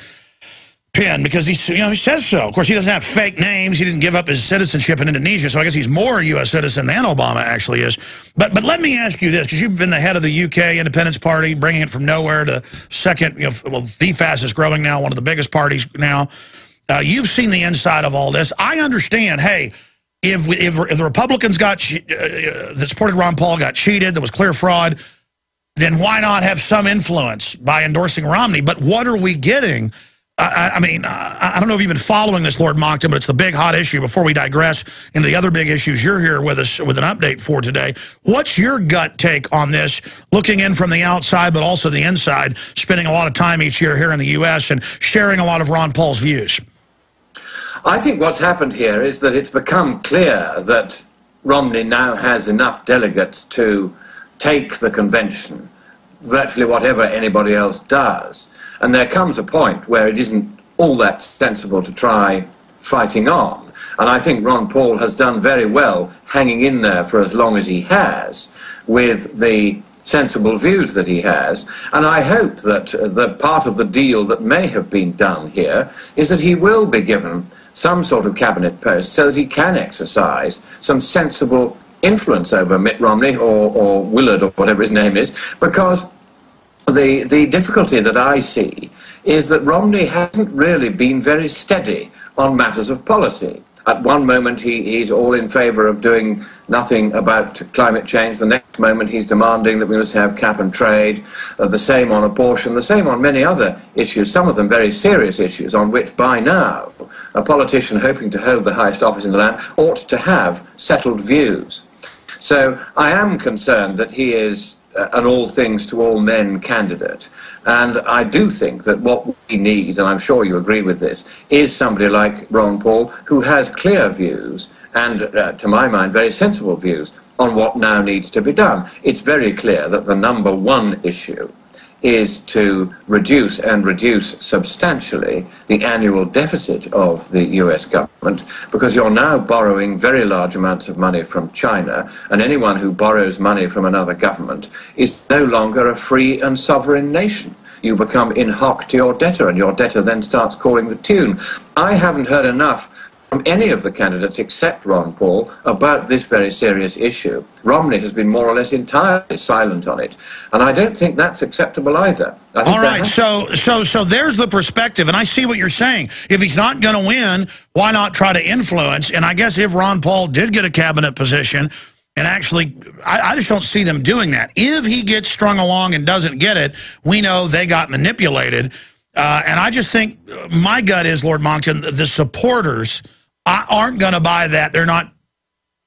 pin because he says so. Of course, he doesn't have fake names. He didn't give up his citizenship in Indonesia, so I guess he's more a U.S. citizen than Obama actually is. But let me ask you this, because you've been the head of the UK Independence Party, bringing it from nowhere to second, the fastest growing now, one of the biggest parties now. You've seen the inside of all this. I understand, hey, if the Republicans that supported Ron Paul got cheated, there was clear fraud, then why not have some influence by endorsing Romney? But what are we getting? I mean, I don't know if you've been following this, Lord Monckton, but it's the big hot issue. Before we digress into the other big issues, you're here with us with an update for today. What's your gut take on this, looking in from the outside, but also the inside, spending a lot of time each year here in the U.S. and sharing a lot of Ron Paul's views? I think what's happened here is that it's become clear that Romney now has enough delegates to take the convention, virtually whatever anybody else does. And there comes a point where it isn't all that sensible to try fighting on. And I think Ron Paul has done very well hanging in there for as long as he has with the sensible views that he has. And I hope that the part of the deal that may have been done here is that he will be given some sort of cabinet post so that he can exercise some sensible influence over Mitt Romney or Willard or whatever his name is, because the difficulty that I see is that Romney hasn't really been very steady on matters of policy. At one moment he's all in favour of doing nothing about climate change. The next moment he's demanding that we must have cap and trade. The same on abortion, the same on many other issues, some of them very serious issues on which by now a politician hoping to hold the highest office in the land ought to have settled views. So I am concerned that he is an all things to all men candidate. And I do think that what we need, and I'm sure you agree with this, is somebody like Ron Paul who has clear views and, to my mind, very sensible views on what now needs to be done. It's very clear that the number one issue is to reduce and reduce substantially the annual deficit of the US government, because you're now borrowing very large amounts of money from China, and anyone who borrows money from another government is no longer a free and sovereign nation. You become in hoc to your debtor, and your debtor then starts calling the tune. I haven't heard enough from any of the candidates except Ron Paul about this very serious issue. Romney has been more or less entirely silent on it, and I don't think that's acceptable either. All right, so there's the perspective, and I see what you're saying. If he's not going to win, why not try to influence? And I guess if Ron Paul did get a cabinet position, and actually, I just don't see them doing that. If he gets strung along and doesn't get it, we know they got manipulated. And I just think my gut is, Lord Monckton, the supporters aren't going to buy that. They're not.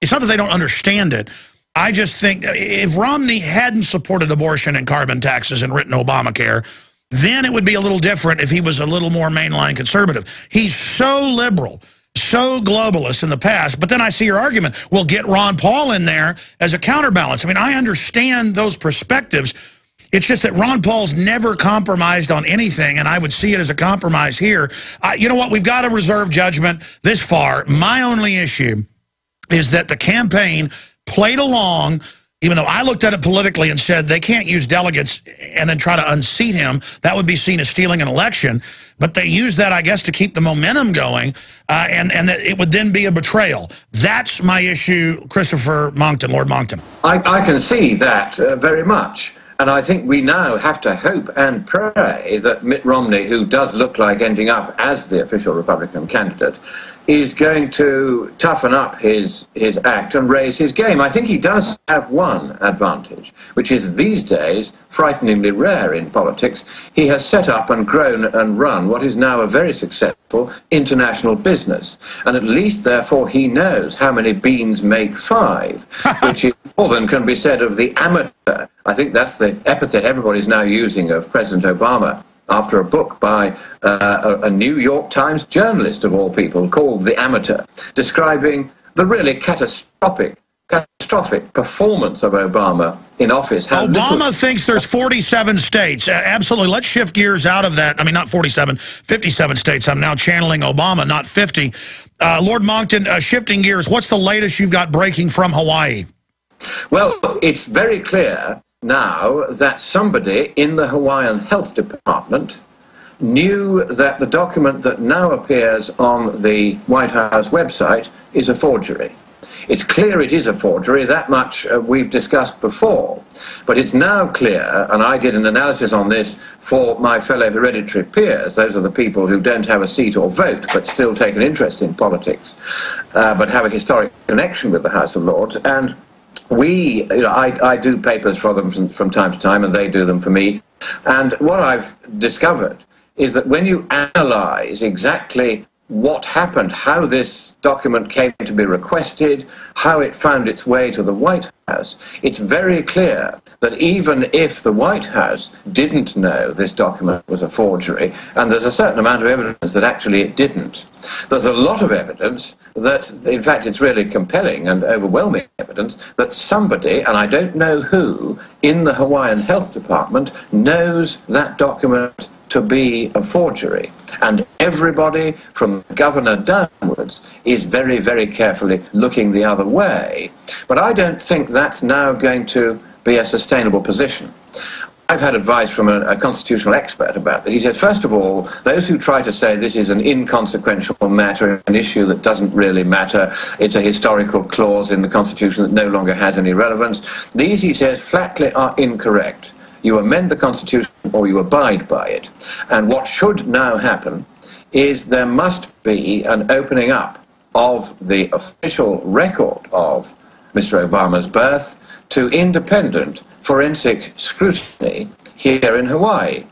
It's not that they don't understand it. I just think if Romney hadn't supported abortion and carbon taxes and written Obamacare, then it would be a little different if he was a little more mainline conservative. He's so liberal, so globalist in the past, but then I see your argument. Well, get Ron Paul in there as a counterbalance. I mean, I understand those perspectives. It's just that Ron Paul's never compromised on anything, and I would see it as a compromise here. You know what? We've got to reserve judgment this far. My only issue is that the campaign played along, even though I looked at it politically and said they can't use delegates and then try to unseat him. That would be seen as stealing an election. But they used that, I guess, to keep the momentum going, and that it would then be a betrayal. That's my issue, Christopher Monckton, Lord Monckton. I can see that very much. And I think we now have to hope and pray that Mitt Romney, who does look like ending up as the official Republican candidate, is going to toughen up his act and raise his game. I think he does have one advantage, which is these days frighteningly rare in politics. He has set up and grown and run what is now a very successful international business. And at least, therefore, he knows how many beans make five, which is more than can be said of the amateur. I think that's the epithet everybody's now using of President Obama, after a book by a New York Times journalist, of all people, called The Amateur, describing the really catastrophic performance of Obama in office. Obama thinks there's 47 states. Absolutely. Let's shift gears out of that. I mean, not 47, 57 states. I'm now channeling Obama, not 50. Lord Monckton, shifting gears, what's the latest you've got breaking from Hawaii? Well, it's very clear now that somebody in the Hawaiian Health Department knew that the document that now appears on the White House website is a forgery. It's clear it is a forgery, that much we've discussed before. But it's now clear, and I did an analysis on this for my fellow hereditary peers, those are the people who don't have a seat or vote but still take an interest in politics, but have a historic connection with the House of Lords. And I do papers for them from time to time, and they do them for me. And what I've discovered is that when you analyze exactly what happened, how this document came to be requested, how it found its way to the White House, it's very clear that even if the White House didn't know this document was a forgery, and there's a certain amount of evidence that actually it didn't, there's a lot of evidence that, in fact, it's really compelling and overwhelming evidence that somebody, and I don't know who, in the Hawaiian Health Department knows that document to be a forgery. And everybody from the governor downwards is very, very carefully looking the other way. But I don't think that's now going to be a sustainable position. I've had advice from a constitutional expert about this. He said, first of all, those who try to say this is an inconsequential matter, an issue that doesn't really matter, it's a historical clause in the Constitution that no longer has any relevance, these, he says, flatly are incorrect. You amend the Constitution or you abide by it. And what should now happen is there must be an opening up of the official record of Mr. Obama's birth to independent forensic scrutiny here in Hawaii.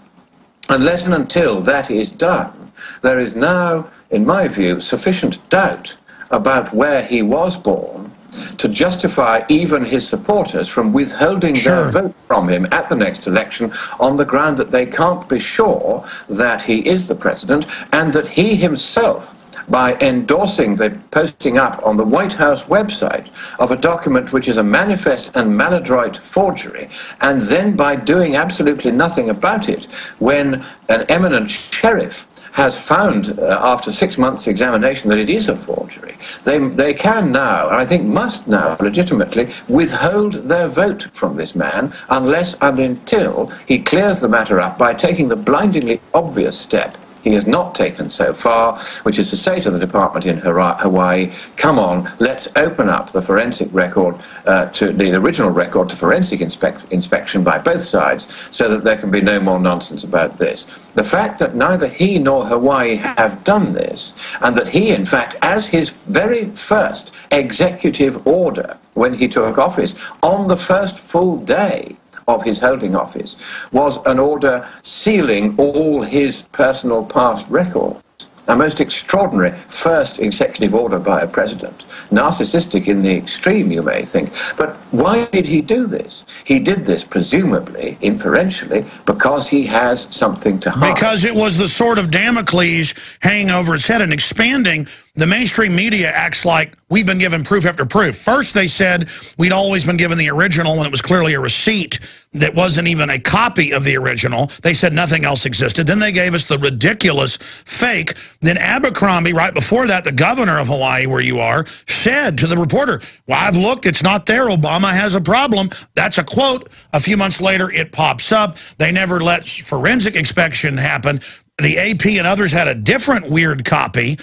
Unless and until that is done, there is now, in my view, sufficient doubt about where he was born to justify even his supporters from withholding their vote from him at the next election on the ground that they can't be sure that he is the president, and that he himself, by endorsing the posting up on the White House website of a document which is a manifest and maladroit forgery, and then by doing absolutely nothing about it when an eminent sheriff has found, after 6 months' examination, that it is a forgery, they can now, and I think must now, legitimately withhold their vote from this man unless and until he clears the matter up by taking the blindingly obvious step he has not taken so far, which is to say to the department in Hawaii, come on, let's open up the forensic record, to the original record, to forensic inspection by both sides, so that there can be no more nonsense about this. The fact that neither he nor Hawaii have done this, and that he, in fact, as his very first executive order when he took office, on the first full day of his holding office, was an order sealing all his personal past records. A most extraordinary first executive order by a president. Narcissistic in the extreme, you may think. But why did he do this? He did this, presumably, inferentially, because he has something to hide. Because it was the sword of Damocles hanging over his head and expanding. The mainstream media acts like we've been given proof after proof. First, they said we'd always been given the original when it was clearly a receipt that wasn't even a copy of the original. They said nothing else existed. Then they gave us the ridiculous fake. Then Abercrombie, right before that, the governor of Hawaii, where you are, said to the reporter, well, I've looked, it's not there. Obama has a problem. That's a quote. A few months later, it pops up. They never let forensic inspection happen. The AP and others had a different weird copy,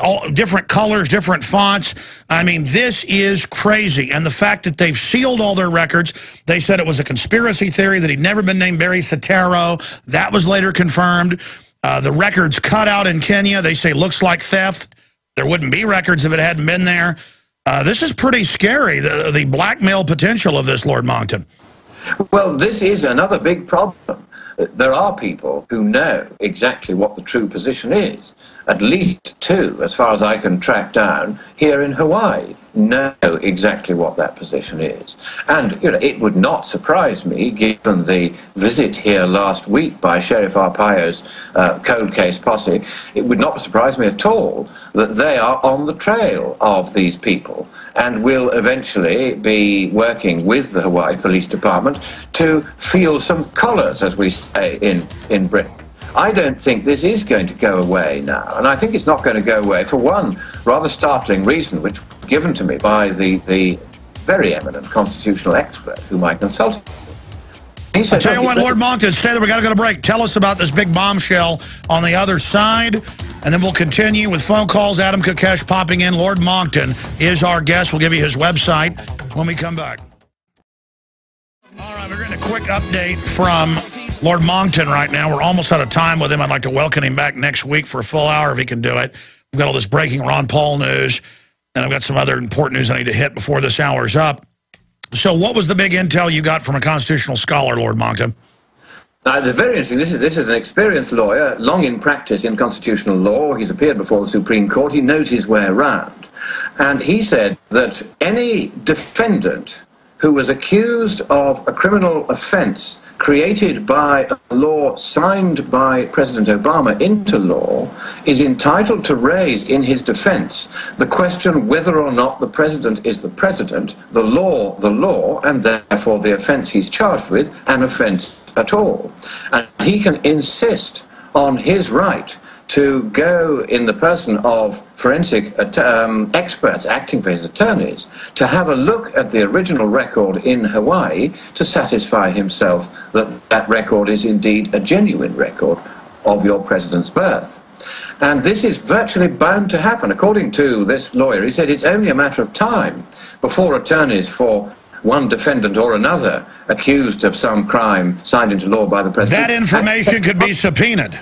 all different colors, different fonts. I mean, this is crazy. And the fact that they've sealed all their records, they said it was a conspiracy theory, that he'd never been named Barry Soetoro. That was later confirmed. The records cut out in Kenya, they say looks like theft. There wouldn't be records if it hadn't been there. This is pretty scary, the blackmail potential of this, Lord Monckton. Well, this is another big problem. there are people who know exactly what the true position is. At least two, as far as I can track down, here in Hawaii, know exactly what that position is. And, you know, it would not surprise me, given the visit here last week by Sheriff Arpaio's cold case posse, it would not surprise me at all that they are on the trail of these people and will eventually be working with the Hawaii Police Department to feel some collars, as we say in Britain. I don't think this is going to go away now, and I think it's not going to go away for one rather startling reason, which was given to me by the very eminent constitutional expert whom I consulted. He said, I'll tell you what, Lord Monckton, stay there. We got to go to break. Tell us about this big bombshell on the other side, and then we'll continue with phone calls. Adam Kokesh popping in. Lord Monckton is our guest. We'll give you his website when we come back. All right, we're getting a quick update from Lord Monckton right now. We're almost out of time with him. I'd like to welcome him back next week for a full hour if he can do it. We've got all this breaking Ron Paul news, and I've got some other important news I need to hit before this hour's up. So what was the big intel you got from a constitutional scholar, Lord Monckton? Now, it's very interesting. This is an experienced lawyer, long in practice in constitutional law. He's appeared before the Supreme Court. He knows his way around. And he said that any defendant who was accused of a criminal offense created by a law signed by President Obama into law is entitled to raise in his defense the question whether or not the president is the president, the law, and therefore the offense he's charged with, an offense at all. And he can insist on his right to go in the person of forensic experts acting for his attorneys to have a look at the original record in Hawaii to satisfy himself that that record is indeed a genuine record of your president's birth. And this is virtually bound to happen. According to this lawyer, he said it's only a matter of time before attorneys for one defendant or another accused of some crime signed into law by the president. That information could be subpoenaed.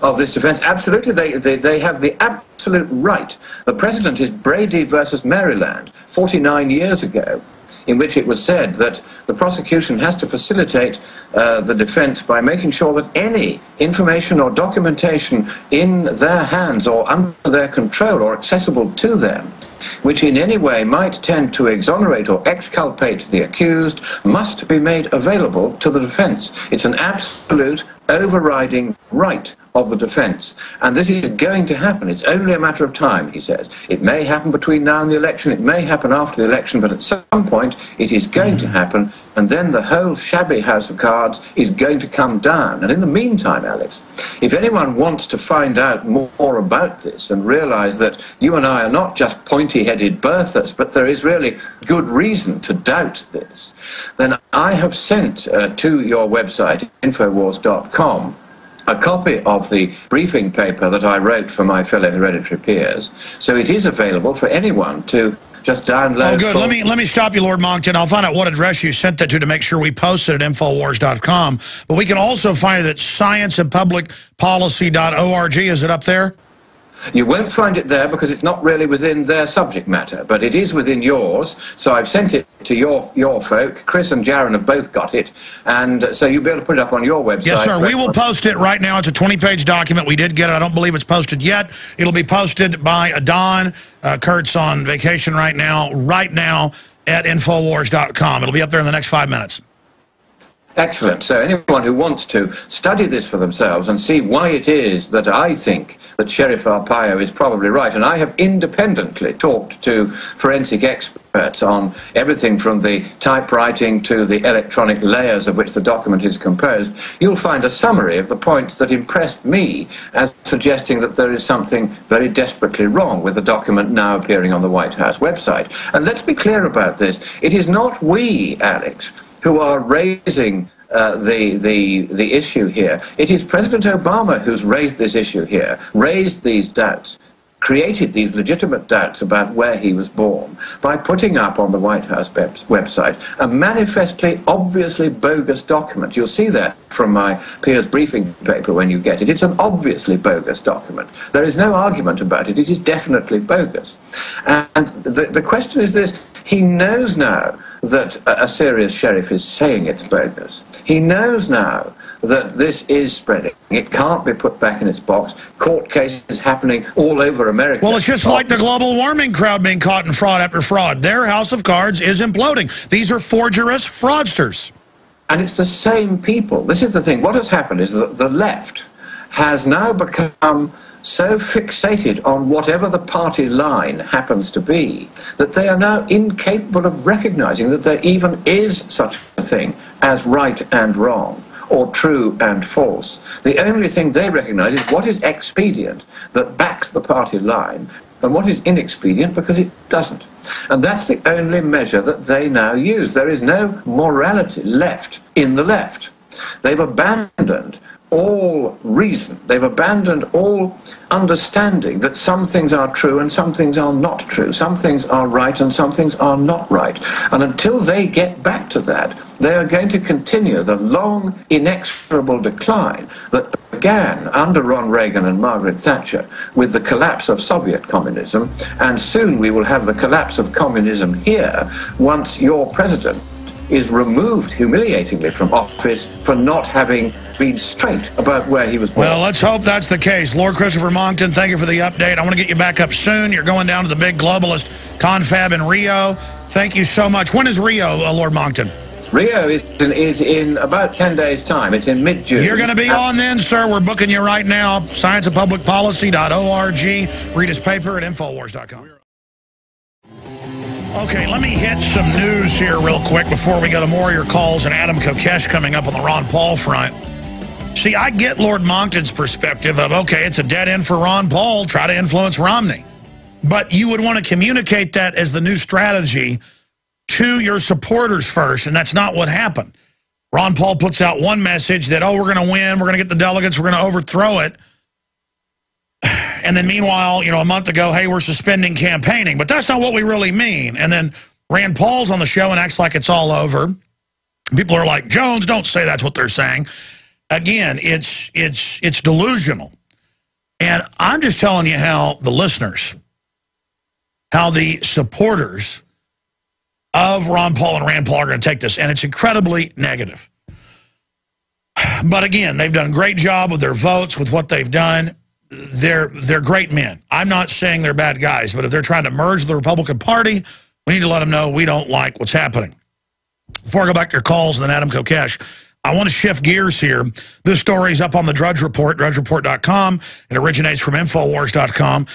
Of this defense, absolutely, they have the absolute right. The precedent is Brady versus Maryland, 49 years ago, in which it was said that the prosecution has to facilitate the defense by making sure that any information or documentation in their hands or under their control or accessible to them, which in any way might tend to exonerate or exculpate the accused, must be made available to the defense. It's an absolute overriding right of the defense. And this is going to happen. It's only a matter of time, he says. It may happen between now and the election. It may happen after the election. But at some point, it is going to happen. And then the whole shabby house of cards is going to come down. And in the meantime, Alex, if anyone wants to find out more about this and realize that you and I are not just pointy-headed birthers, but there is really good reason to doubt this, then I have sent to your website, Infowars.com, a copy of the briefing paper that I wrote for my fellow hereditary peers. So it is available for anyone to just download. Oh, good. Let me stop you, Lord Monckton. I'll find out what address you sent that to make sure we post it at Infowars.com. But we can also find it at scienceandpublicpolicy.org. Is it up there? You won't find it there because it's not really within their subject matter, but it is within yours. So I've sent it to your folk. Chris and Jaron have both got it, and so you'll be able to put it up on your website. Yes, sir. We will post it right now. It's a 20-page document. We did get it. I don't believe it's posted yet. It'll be posted by Don. Kurt's on vacation right now at Infowars.com. It'll be up there in the next 5 minutes. Excellent. So anyone who wants to study this for themselves and see why it is that I think that Sheriff Arpaio is probably right, and I have independently talked to forensic experts on everything from the typewriting to the electronic layers of which the document is composed, you'll find a summary of the points that impressed me as suggesting that there is something very desperately wrong with the document now appearing on the White House website. And let's be clear about this. It is not we, Alex, who are raising the issue here. It is President Obama who's raised this issue here, raised these doubts, created these legitimate doubts about where he was born by putting up on the White House website a manifestly, obviously bogus document. You'll see that from my peer's briefing paper when you get it. It's an obviously bogus document. There is no argument about it. It is definitely bogus. And the question is this: He knows now that a serious sheriff is saying it's bogus. He knows now that this is spreading. It can't be put back in its box. Court cases happening all over America. Well, it's just like the global warming crowd being caught in fraud after fraud. Their house of cards is imploding. These are forgerous fraudsters. And it's the same people. This is the thing. What has happened is that the left has now become so fixated on whatever the party line happens to be that they are now incapable of recognizing that there even is such a thing as right and wrong, or true and false. The only thing they recognize is what is expedient that backs the party line and what is inexpedient because it doesn't. And that's the only measure that they now use. There is no morality left in the left. They've abandoned all reason. They've abandoned all understanding that some things are true and some things are not true. Some things are right and some things are not right. And until they get back to that, they are going to continue the long, inexorable decline that began under Ron Reagan and Margaret Thatcher with the collapse of Soviet communism. And soon we will have the collapse of communism here once your president is removed humiliatingly from office for not having been straight about where he was born. Well, let's hope that's the case. Lord Christopher Monckton, thank you for the update. I want to get you back up soon. You're going down to the big globalist confab in Rio. Thank you so much. When is Rio, Lord Monckton? Rio is in about 10 days' time. It's in mid-June. You're going to be on then, sir. We're booking you right now. scienceofpublicpolicy.org. Read his paper at Infowars.com. Okay, let me hit some news here real quick before we go to more of your calls and Adam Kokesh coming up on the Ron Paul front. See, I get Lord Monckton's perspective of, okay, it's a dead end for Ron Paul, try to influence Romney. But you would want to communicate that as the new strategy to your supporters first, and that's not what happened. Ron Paul puts out one message that, oh, we're going to win, we're going to get the delegates, we're going to overthrow it. And then meanwhile, you know, a month ago, hey, we're suspending campaigning. But that's not what we really mean. And then Rand Paul's on the show and acts like it's all over. People are like, Jones, don't say that's what they're saying. Again, it's delusional. And I'm just telling you how the listeners, how the supporters of Ron Paul and Rand Paul are going to take this. And it's incredibly negative. But again, they've done a great job with their votes, with what they've done. They're great men. I'm not saying they're bad guys, but if they're trying to merge the Republican Party, we need to let them know we don't like what's happening. Before I go back to your calls and then Adam Kokesh, I want to shift gears here. This story is up on the Drudge Report, drudgereport.com. It originates from Infowars.com.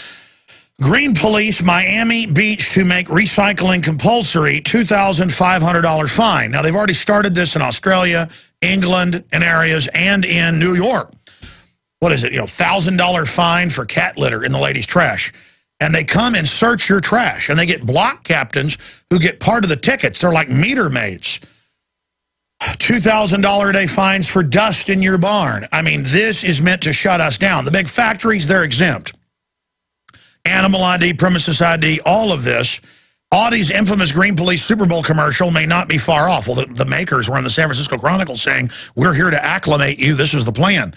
Green Police Miami Beach to make recycling compulsory, $2,500 fine. Now, they've already started this in Australia, England, and areas, and in New York. What is it, you know, $1,000 fine for cat litter in the ladies' trash. And they come and search your trash, and they get block captains who get part of the tickets. They're like meter maids. $2,000 a day fines for dust in your barn. I mean, this is meant to shut us down. The big factories, they're exempt. Animal ID, premises ID, all of this. Audi's infamous Green Police Super Bowl commercial may not be far off. Well, the makers were in the San Francisco Chronicle saying, we're here to acclimate you. This is the plan.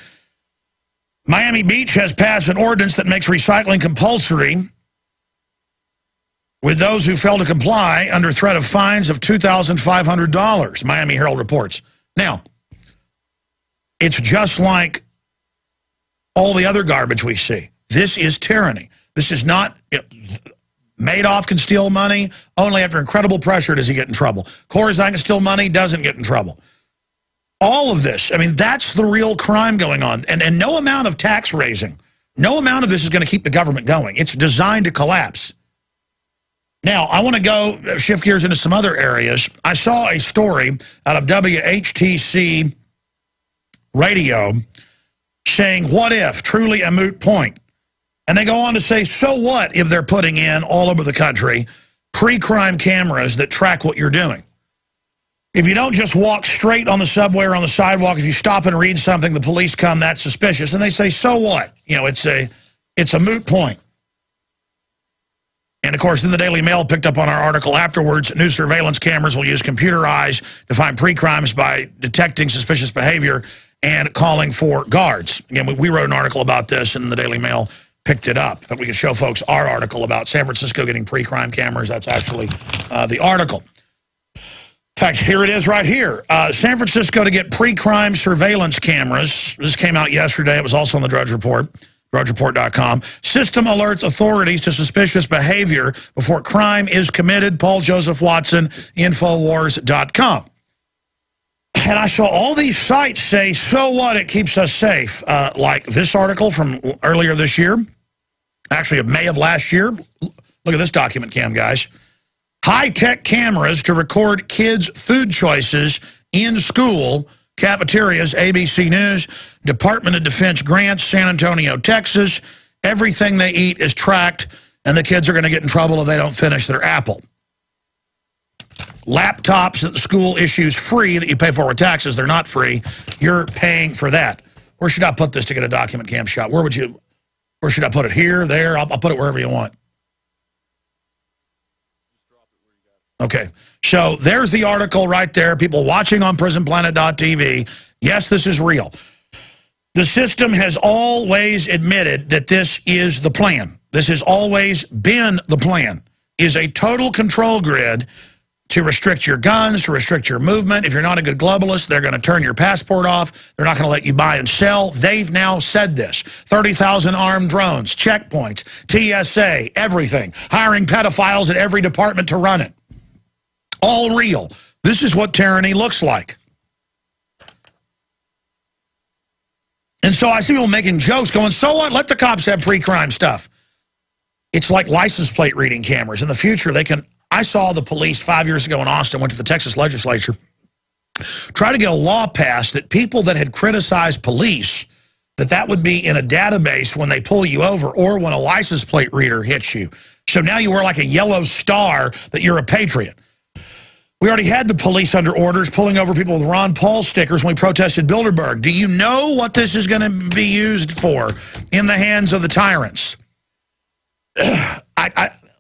Miami Beach has passed an ordinance that makes recycling compulsory with those who fail to comply under threat of fines of $2,500, Miami Herald reports. Now, it's just like all the other garbage we see. This is tyranny. This is not... Madoff can steal money. Only after incredible pressure does he get in trouble. Corzine can steal money, doesn't get in trouble. All of this, I mean, that's the real crime going on. And no amount of tax raising, no amount of this is going to keep the government going. It's designed to collapse. Now, I want to go shift gears into some other areas. I saw a story out of WHTC radio saying, what if, truly a moot point? And they go on to say, so what if they're putting in all over the country pre-crime cameras that track what you're doing? If you don't just walk straight on the subway or on the sidewalk, if you stop and read something, the police come, that's suspicious. And they say, so what? You know, it's a moot point. And, of course, then the Daily Mail picked up on our article afterwards. New surveillance cameras will use computer eyes to find pre-crimes by detecting suspicious behavior and calling for guards. Again, we wrote an article about this in the Daily Mail picked it up. That we could show folks our article about San Francisco getting pre-crime cameras. That's actually the article. In fact, here it is right here. San Francisco to get pre-crime surveillance cameras. This came out yesterday. It was also on the Drudge Report, drudgereport.com. System alerts authorities to suspicious behavior before crime is committed. Paul Joseph Watson, Infowars.com. And I saw all these sites say, so what, it keeps us safe. Like this article from earlier this year, actually of May of last year. Look at this document cam, guys. High-tech cameras to record kids' food choices in school, cafeterias, ABC News, Department of Defense grants, San Antonio, Texas. Everything they eat is tracked, and the kids are going to get in trouble if they don't finish their apple. Laptops that the school issues free that you pay for with taxes, they're not free. You're paying for that. Where should I put this to get a document cam shot? Where should I put it? Here, there? I'll put it wherever you want. Okay, so there's the article right there. People watching on prisonplanet.tv. Yes, this is real. The system has always admitted that this is the plan. This has always been the plan, is a total control grid to restrict your guns, to restrict your movement. If you're not a good globalist, they're going to turn your passport off. They're not going to let you buy and sell. They've now said this. 30,000 armed drones, checkpoints, TSA, everything. Hiring pedophiles at every department to run it. All real. This is what tyranny looks like. And so I see people making jokes going, so what? Let the cops have pre-crime stuff. It's like license plate reading cameras. In the future, they can... I saw the police 5 years ago in Austin, went to the Texas legislature, try to get a law passed that people that had criticized police, that would be in a database when they pull you over or when a license plate reader hits you. So now you wear like a yellow star that you're a patriot. We already had the police under orders pulling over people with Ron Paul stickers when we protested Bilderberg. Do you know what this is going to be used for in the hands of the tyrants?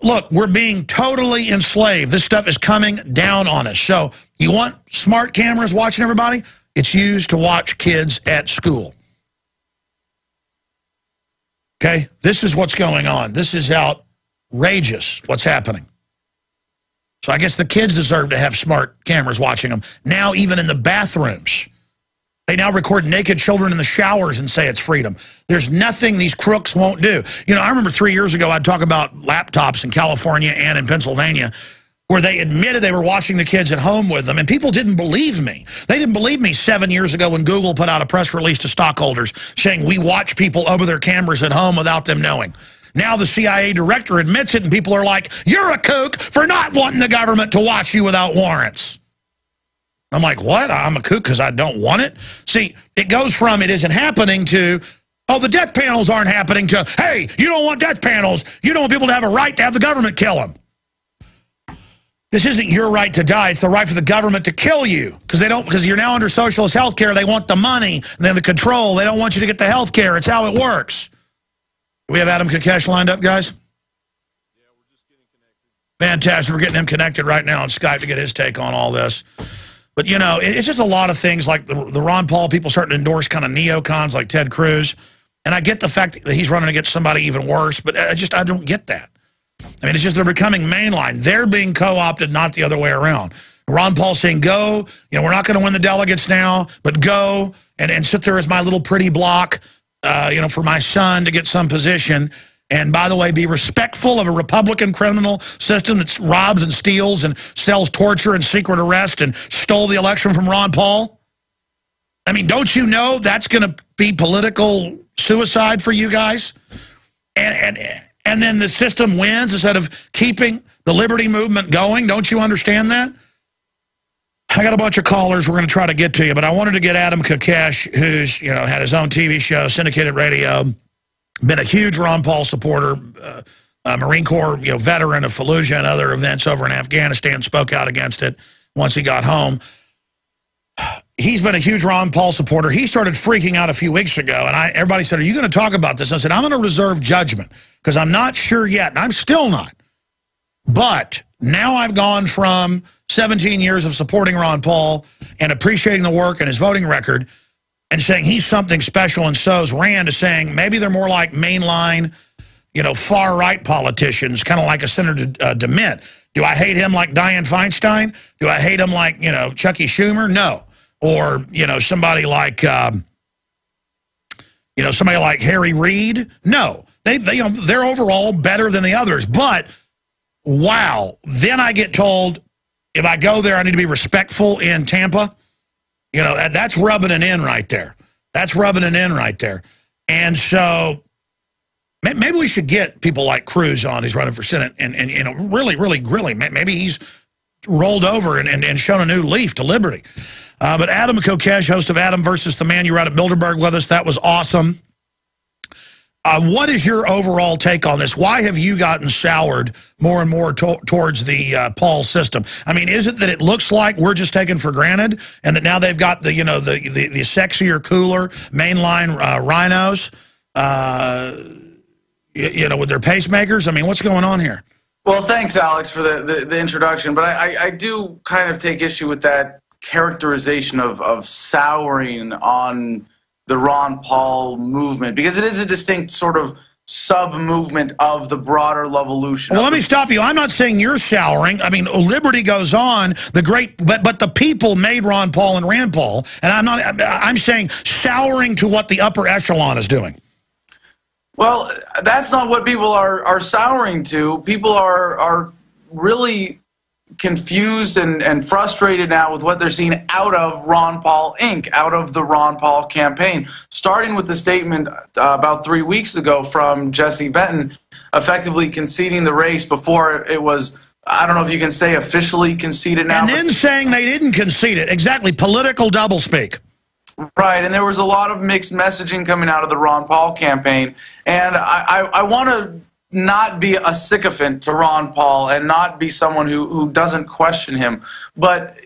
Look, we're being totally enslaved. This stuff is coming down on us. So you want smart cameras watching everybody? It's used to watch kids at school. Okay? This is what's going on. This is outrageous what's happening. So I guess the kids deserve to have smart cameras watching them. Now even in the bathrooms. They now record naked children in the showers and say it's freedom. There's nothing these crooks won't do. You know, I remember 3 years ago I'd talk about laptops in California and in Pennsylvania where they admitted they were watching the kids at home with them, and people didn't believe me. They didn't believe me 7 years ago when Google put out a press release to stockholders saying we watch people over their cameras at home without them knowing. Now the CIA director admits it, and people are like, you're a kook for not wanting the government to watch you without warrants. I'm like, what? I'm a kook because I don't want it? See, it goes from it isn't happening to, oh, the death panels aren't happening to, hey, you don't want death panels. You don't want people to have a right to have the government kill them. This isn't your right to die. It's the right for the government to kill you because you're now under socialist health care. They want the money and then the control. They don't want you to get the health care. It's how it works. Do we have Adam Kokesh lined up, guys? Yeah, we're just getting connected. Fantastic. We're getting him connected right now on Skype to get his take on all this. But, you know, it's just a lot of things like the Ron Paul people starting to endorse kind of neocons like Ted Cruz. And I get the fact that he's running against somebody even worse, but I don't get that. I mean, it's just they're becoming mainline. They're being co-opted, not the other way around. Ron Paul saying, go, you know, we're not going to win the delegates now, but go and sit there as my little pretty block, you know, for my son to get some position. And by the way, be respectful of a Republican criminal system that robs and steals and sells torture and secret arrest and stole the election from Ron Paul. I mean, don't you know that's going to be political suicide for you guys? And then the system wins instead of keeping the liberty movement going. Don't you understand that? I got a bunch of callers we're going to try to get to you, but I wanted to get Adam Kokesh, who's, you know, had his own TV show, syndicated radio, been a huge Ron Paul supporter, Marine Corps, you know, veteran of Fallujah and other events over in Afghanistan, spoke out against it once he got home. He's been a huge Ron Paul supporter. He started freaking out a few weeks ago, and everybody said, are you going to talk about this? I said, I'm going to reserve judgment because I'm not sure yet, and I'm still not. But now I've gone from 17 years of supporting Ron Paul and appreciating the work and his voting record and saying he's something special, and so's Rand is saying maybe they're more like mainline far-right politicians, kind of like a Senator DeMint. Do I hate him like Dianne Feinstein? Do I hate him like, Chucky Schumer? No. Or, somebody like, somebody like Harry Reid? No. They're overall better than the others. But, wow. Then I get told, if I go there, I need to be respectful in Tampa. That's rubbing it in right there. That's rubbing it in right there. And so maybe we should get people like Cruz on who's running for Senate and really, really grilling. Maybe he's rolled over and shown a new leaf to liberty. But Adam Kokesh, host of Adam versus the Man, you were out at Bilderberg with us. That was awesome. What is your overall take on this? Why have you gotten soured more and more towards the Paul system? I mean, is it that it looks like we're just taken for granted, and that now they've got the the sexier, cooler mainline rhinos, with their pacemakers? I mean, what's going on here? Well, thanks, Alex, for the introduction, but I do kind of take issue with that characterization of souring on the Ron Paul movement, because it is a distinct sort of sub-movement of the broader Levolution. Well, let me stop you. I'm not saying you're souring. I mean, liberty goes on. But the people made Ron Paul and Rand Paul, and I'm saying souring to what the upper echelon is doing. Well, that's not what people are souring to. People are really confused and frustrated now with what they're seeing out of Ron Paul Inc., out of the Ron Paul campaign, starting with the statement about 3 weeks ago from Jesse Benton, effectively conceding the race before it was, I don't know if you can say officially conceded now. And then saying they didn't concede it. Exactly, political doublespeak. Right, and there was a lot of mixed messaging coming out of the Ron Paul campaign, and I want to not be a sycophant to Ron Paul and not be someone who doesn't question him. But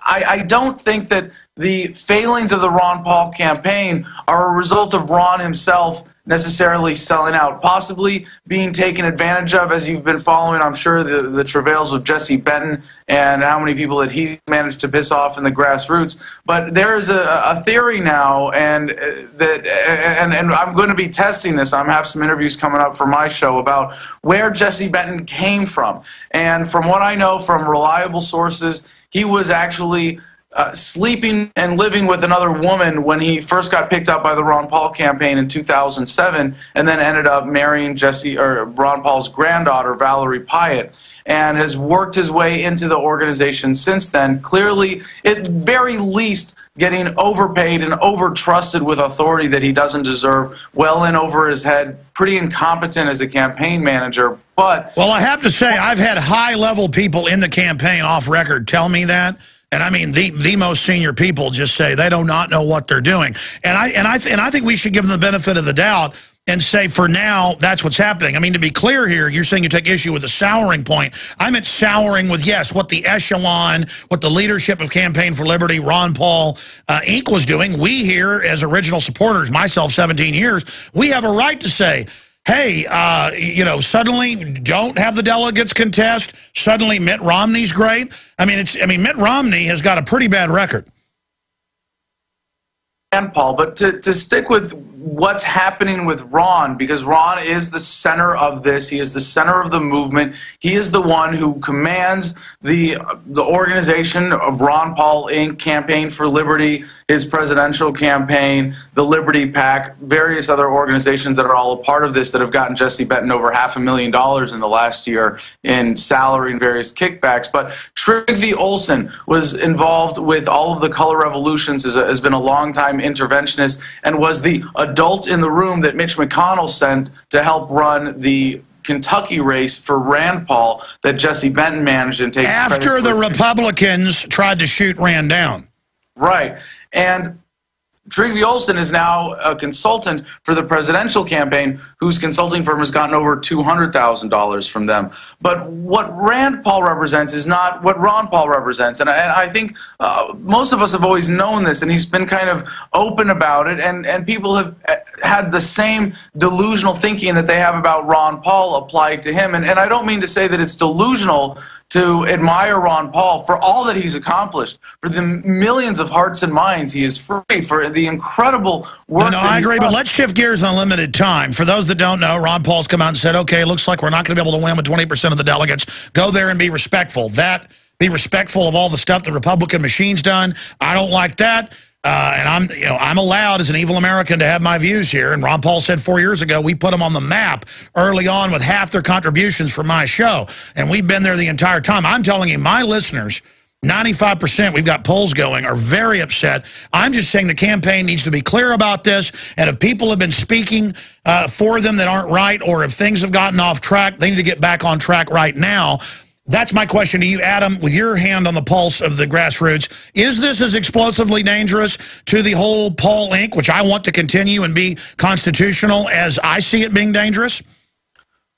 I don't think that the failings of the Ron Paul campaign are a result of Ron himself necessarily selling out, possibly being taken advantage of, as you've been following, I'm sure, the travails of Jesse Benton and how many people that he managed to piss off in the grassroots. But there is a theory now, and I'm going to be testing this. I have some interviews coming up for my show about where Jesse Benton came from. And from what I know from reliable sources, he was actually sleeping and living with another woman when he first got picked up by the Ron Paul campaign in 2007, and then ended up marrying Ron Paul's granddaughter, Valerie Pyatt, and has worked his way into the organization since then. Clearly, at very least, getting overpaid and overtrusted with authority that he doesn't deserve, well in over his head, pretty incompetent as a campaign manager. But well, I have to say, I've had high-level people in the campaign off record tell me that. And I mean, the most senior people just say they do not know what they're doing. And I think we should give them the benefit of the doubt and say, for now, that's what's happening. I mean, to be clear here, you're saying you take issue with the souring point. I meant souring with, yes, what the echelon, what the leadership of Campaign for Liberty, Ron Paul, Inc. was doing. We here, as original supporters, myself 17 years, we have a right to say, hey, suddenly don't have the delegates contest. Suddenly Mitt Romney's great. I mean, Mitt Romney has got a pretty bad record. And Paul, but to stick with what's happening with Ron, because Ron is the center of this. He is the center of the movement. He is the one who commands the organization of Ron Paul Inc., Campaign for Liberty, his presidential campaign, the Liberty PAC, various other organizations that are all a part of this that have gotten Jesse Benton over $500,000 in the last year in salary and various kickbacks. But Trygve Olsen was involved with all of the color revolutions, has been a long-time interventionist, and was the adult in the room that Mitch McConnell sent to help run the Kentucky race for Rand Paul that Jesse Benton managed and takes after the Republicans tried to shoot Rand down. Right. And Trygve Olsen is now a consultant for the presidential campaign, whose consulting firm has gotten over $200,000 from them. But what Rand Paul represents is not what Ron Paul represents. And I think most of us have always known this, and he's been kind of open about it, and people have had the same delusional thinking that they have about Ron Paul applied to him. And I don't mean to say that it's delusional to admire Ron Paul for all that he's accomplished, for the millions of hearts and minds he has freed, for the incredible work. No, I agree, but let's shift gears on limited time. For those that don't know, Ron Paul's come out and said, okay, it looks like we're not going to be able to win with 20% of the delegates. Go there and be respectful. Be respectful of all the stuff the Republican machine's done. I don't like that. And I'm allowed as an evil American to have my views here. And Ron Paul said 4 years ago, we put them on the map early on with half their contributions from my show. And we've been there the entire time. I'm telling you, my listeners, 95%, we've got polls going, are very upset. I'm just saying the campaign needs to be clear about this. And if people have been speaking for them that aren't right, or if things have gotten off track, they need to get back on track right now. That's my question to you, Adam, with your hand on the pulse of the grassroots. Is this as explosively dangerous to the whole Paul Inc., which I want to continue and be constitutional, as I see it being dangerous?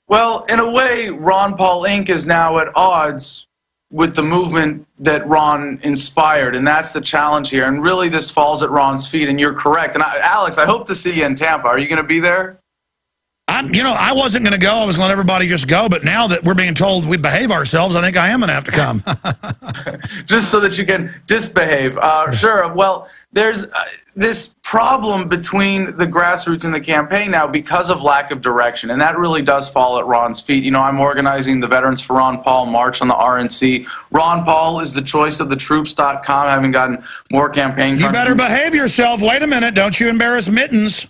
Well, in a way, Ron Paul Inc. is now at odds with the movement that Ron inspired, and that's the challenge here. And really, this falls at Ron's feet, and you're correct. And Alex, I hope to see you in Tampa. Are you going to be there? I wasn't going to go. I was going to let everybody just go. But now that we're being told we behave ourselves, I think I am going to have to come. Just so that you can disbehave. Sure. Well, there's this problem between the grassroots and the campaign now because of lack of direction. And that really does fall at Ron's feet. You know, I'm organizing the Veterans for Ron Paul March on the RNC. Ron Paul is the choice of the troops.com, having gotten more campaign. You better behave yourself. Wait a minute. Don't you embarrass Mittens.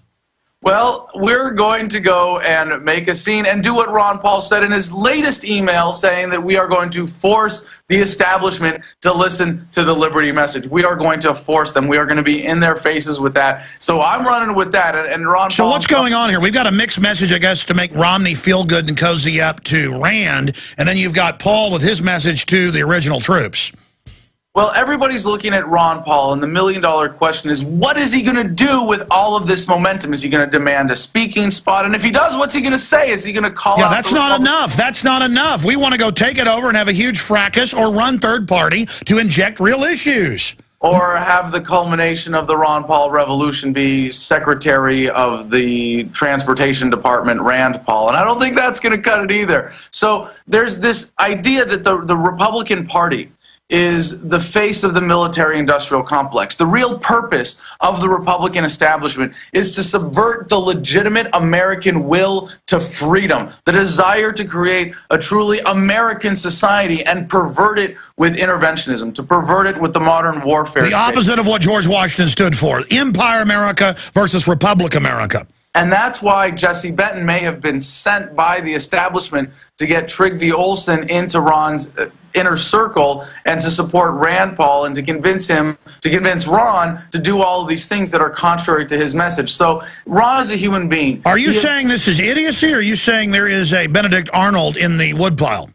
Well, we're going to go and make a scene and do what Ron Paul said in his latest email, saying that we are going to force the establishment to listen to the liberty message. We are going to force them. We are going to be in their faces with that. So I'm running with that. And Ron Paul. So what's going on here? We've got a mixed message, I guess, to make Romney feel good and cozy up to Rand. And then you've got Paul with his message to the original troops. Well, everybody's looking at Ron Paul, and the million-dollar question is, what is he going to do with all of this momentum? Is he going to demand a speaking spot? And if he does, what's he going to say? Is he going to call out? Yeah, that's not enough. That's not enough. We want to go take it over and have a huge fracas or run third party to inject real issues. Or have the culmination of the Ron Paul revolution be Secretary of the Transportation Department, Rand Paul. And I don't think that's going to cut it either. So there's this idea that the Republican Party is the face of the military-industrial complex. The real purpose of the Republican establishment is to subvert the legitimate American will to freedom, the desire to create a truly American society and pervert it with interventionism, to pervert it with the modern warfare The opposite of what George Washington stood for. Empire America versus Republic America. And that's why Jesse Benton may have been sent by the establishment to get Trygve Olsen into Ron's inner circle and to support Rand Paul and to convince Ron to do all of these things that are contrary to his message. So Ron is a human being. Are you saying this is idiocy, or are you saying there is a Benedict Arnold in the woodpile?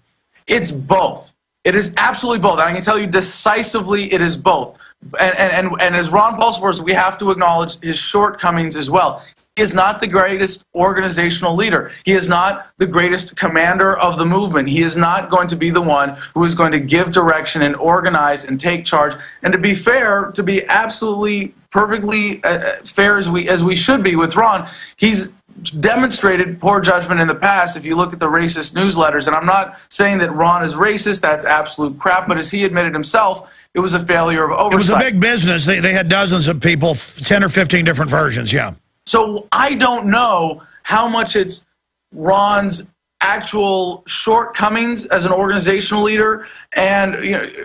It's both. It is absolutely both. And I can tell you decisively it is both. And as Ron Paul supports, we have to acknowledge his shortcomings as well. He is not the greatest organizational leader. He is not the greatest commander of the movement. He is not going to be the one who is going to give direction and organize and take charge. And to be fair, to be absolutely perfectly fair as we should be with Ron, he's demonstrated poor judgment in the past. If you look at the racist newsletters, and I'm not saying that Ron is racist, that's absolute crap, but as he admitted himself, it was a failure of oversight. It was a big business. They had dozens of people, 10 or 15 different versions, yeah. So I don't know how much it's Ron's actual shortcomings as an organizational leader and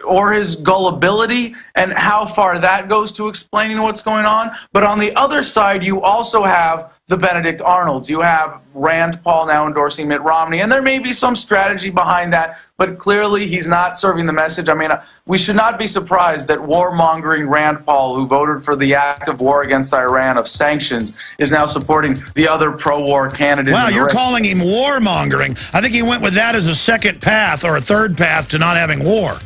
or his gullibility and how far that goes to explaining what's going on. But on the other side, you also have the Benedict Arnolds. You have Rand Paul now endorsing Mitt Romney, and there may be some strategy behind that, but clearly he's not serving the message. I mean, we should not be surprised that warmongering Rand Paul, who voted for the act of war against Iran of sanctions, is now supporting the other pro-war candidate. Wow, you're calling him warmongering. I think he went with that as a second path or a third path to not having war.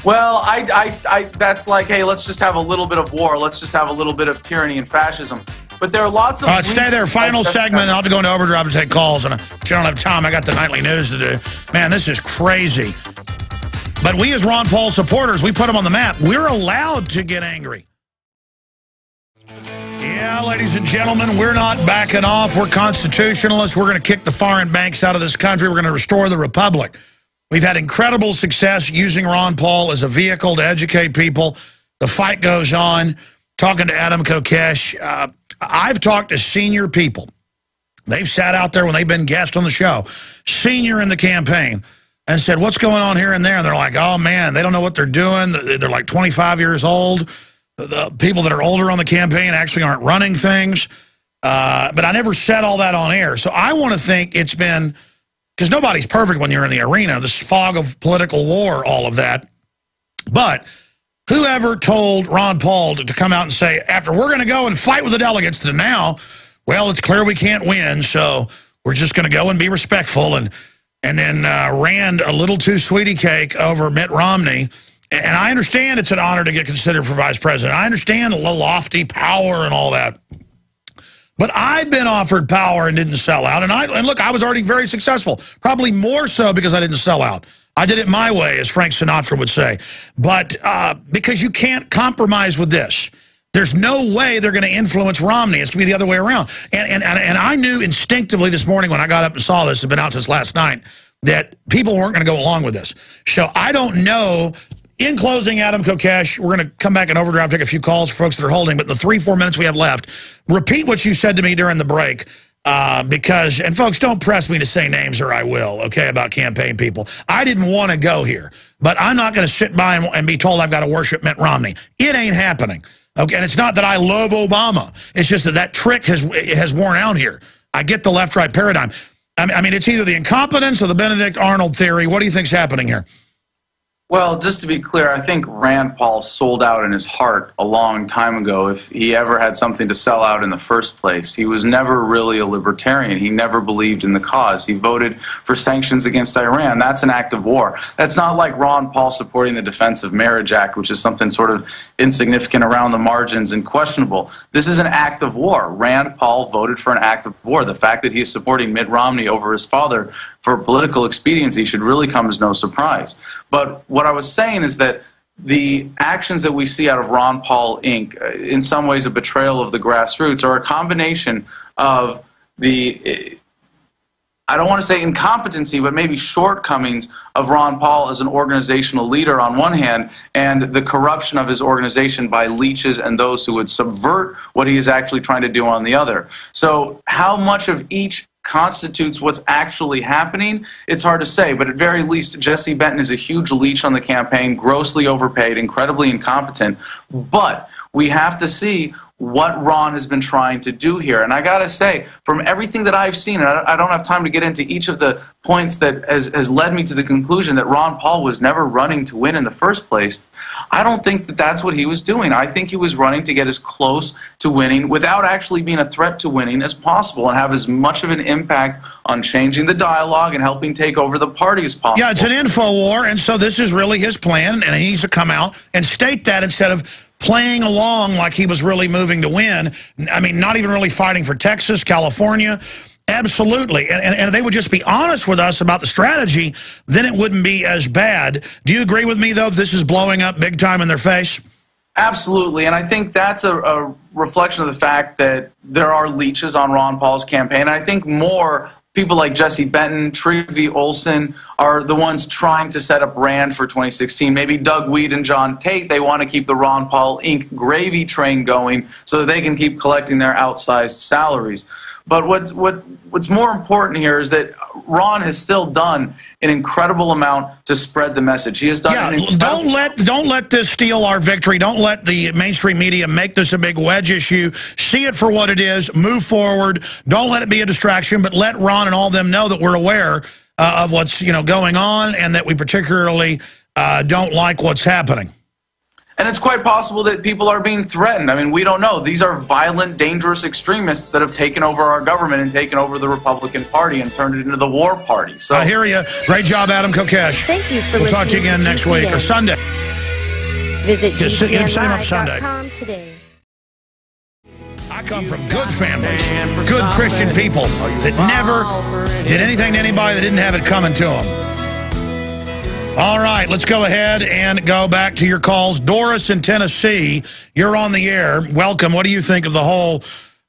Well, that's like, hey, let's just have a little bit of war. Let's just have a little bit of tyranny and fascism. But there are lots of... stay there. Final segment. I'll have to go into overdrive and take calls. And if you don't have time, I got the nightly news to do. Man, this is crazy. But we as Ron Paul supporters, we put him on the map. We're allowed to get angry. Yeah, ladies and gentlemen, we're not backing off. We're constitutionalists. We're going to kick the foreign banks out of this country. We're going to restore the republic. We've had incredible success using Ron Paul as a vehicle to educate people. The fight goes on. Talking to Adam Kokesh, I've talked to senior people. They've sat out there when they've been guests on the show, senior in the campaign, and said, what's going on here and there? And they're like, oh, man, they don't know what they're doing. They're like 25 years old. The people that are older on the campaign actually aren't running things. But I never said all that on air. So I want to think it's been, because nobody's perfect when you're in the arena, this fog of political war, all of that. But whoever told Ron Paul to come out and say, after we're going to go and fight with the delegates, to now, well, it's clear we can't win, so we're just going to go and be respectful, and then ran a little too sweetie cake over Mitt Romney. And I understand it's an honor to get considered for vice president. I understand the lofty power and all that. But I've been offered power and didn't sell out. And look, I was already very successful, probably more so because I didn't sell out. I did it my way, as Frank Sinatra would say. But because you can't compromise with this. There's no way they're going to influence Romney. It's going to be the other way around. And I knew instinctively this morning when I got up and saw this, it's been out since last night, that people weren't going to go along with this. So I don't know. In closing, Adam Kokesh, we're going to come back in overdrive, take a few calls for folks that are holding, but in the 3-4 minutes we have left, repeat what you said to me during the break. Because, and folks, don't press me to say names or I will, okay, about campaign people. I didn't want to go here, but I'm not going to sit by and be told I've got to worship Mitt Romney. It ain't happening. Okay, and it's not that I love Obama. It's just that trick has worn out here. I get the left-right paradigm. I mean, it's either the incompetence or the Benedict Arnold theory. What do you think's happening here? Well, just to be clear, I think Rand Paul sold out in his heart a long time ago if he ever had something to sell out in the first place. He was never really a libertarian. He never believed in the cause. He voted for sanctions against Iran. That's an act of war. That's not like Ron Paul supporting the Defense of Marriage Act, which is something sort of insignificant around the margins and questionable. This is an act of war. Rand Paul voted for an act of war. The fact that he is supporting Mitt Romney over his father for political expediency should really come as no surprise. But what I was saying is that the actions that we see out of Ron Paul Inc., in some ways a betrayal of the grassroots, are a combination of the, I don't want to say incompetency, but maybe shortcomings of Ron Paul as an organizational leader on one hand, and the corruption of his organization by leeches and those who would subvert what he is actually trying to do on the other. So how much of each constitutes what's actually happening, it's hard to say, but at very least Jesse Benton is a huge leech on the campaign, grossly overpaid, incredibly incompetent, but we have to see what Ron has been trying to do here. And I gotta say, from everything that I've seen, and I don't have time to get into each of the points that has led me to the conclusion that Ron Paul was never running to win in the first place, I don't think that that's what he was doing. I think he was running to get as close to winning without actually being a threat to winning as possible and have as much of an impact on changing the dialogue and helping take over the party as possible. Yeah, it's an info war, and so this is really his plan, and he needs to come out and state that instead of playing along like he was really moving to win. I mean, not even really fighting for Texas, California. Absolutely. And if they would just be honest with us about the strategy, then it wouldn't be as bad. Do you agree with me, though, this is blowing up big time in their face? Absolutely. And I think that's a reflection of the fact that there are leeches on Ron Paul's campaign. And I think more people like Jesse Benton, Trevi Olson are the ones trying to set up Rand for 2016. Maybe Doug Weed and John Tate, they want to keep the Ron Paul Inc. gravy train going so that they can keep collecting their outsized salaries. But what's more important here is that Ron has still done an incredible amount to spread the message. He has done. Yeah, don't let this steal our victory. Don't let the mainstream media make this a big wedge issue. See it for what it is. Move forward. Don't let it be a distraction. But let Ron and all them know that we're aware of what's going on, and that we particularly don't like what's happening. And it's quite possible that people are being threatened. I mean, we don't know. These are violent, dangerous extremists that have taken over our government and taken over the Republican Party and turned it into the war party. So I hear you. Great job, Adam Kokesh. Thank you for listening. We'll talk to you again next week or Sunday. Visit GCNlive.com today. I come from good families, good Christian people that never did anything to anybody that didn't have it coming to them. All right, let's go ahead and go back to your calls. Doris in Tennessee, you're on the air. Welcome. What do you think of the whole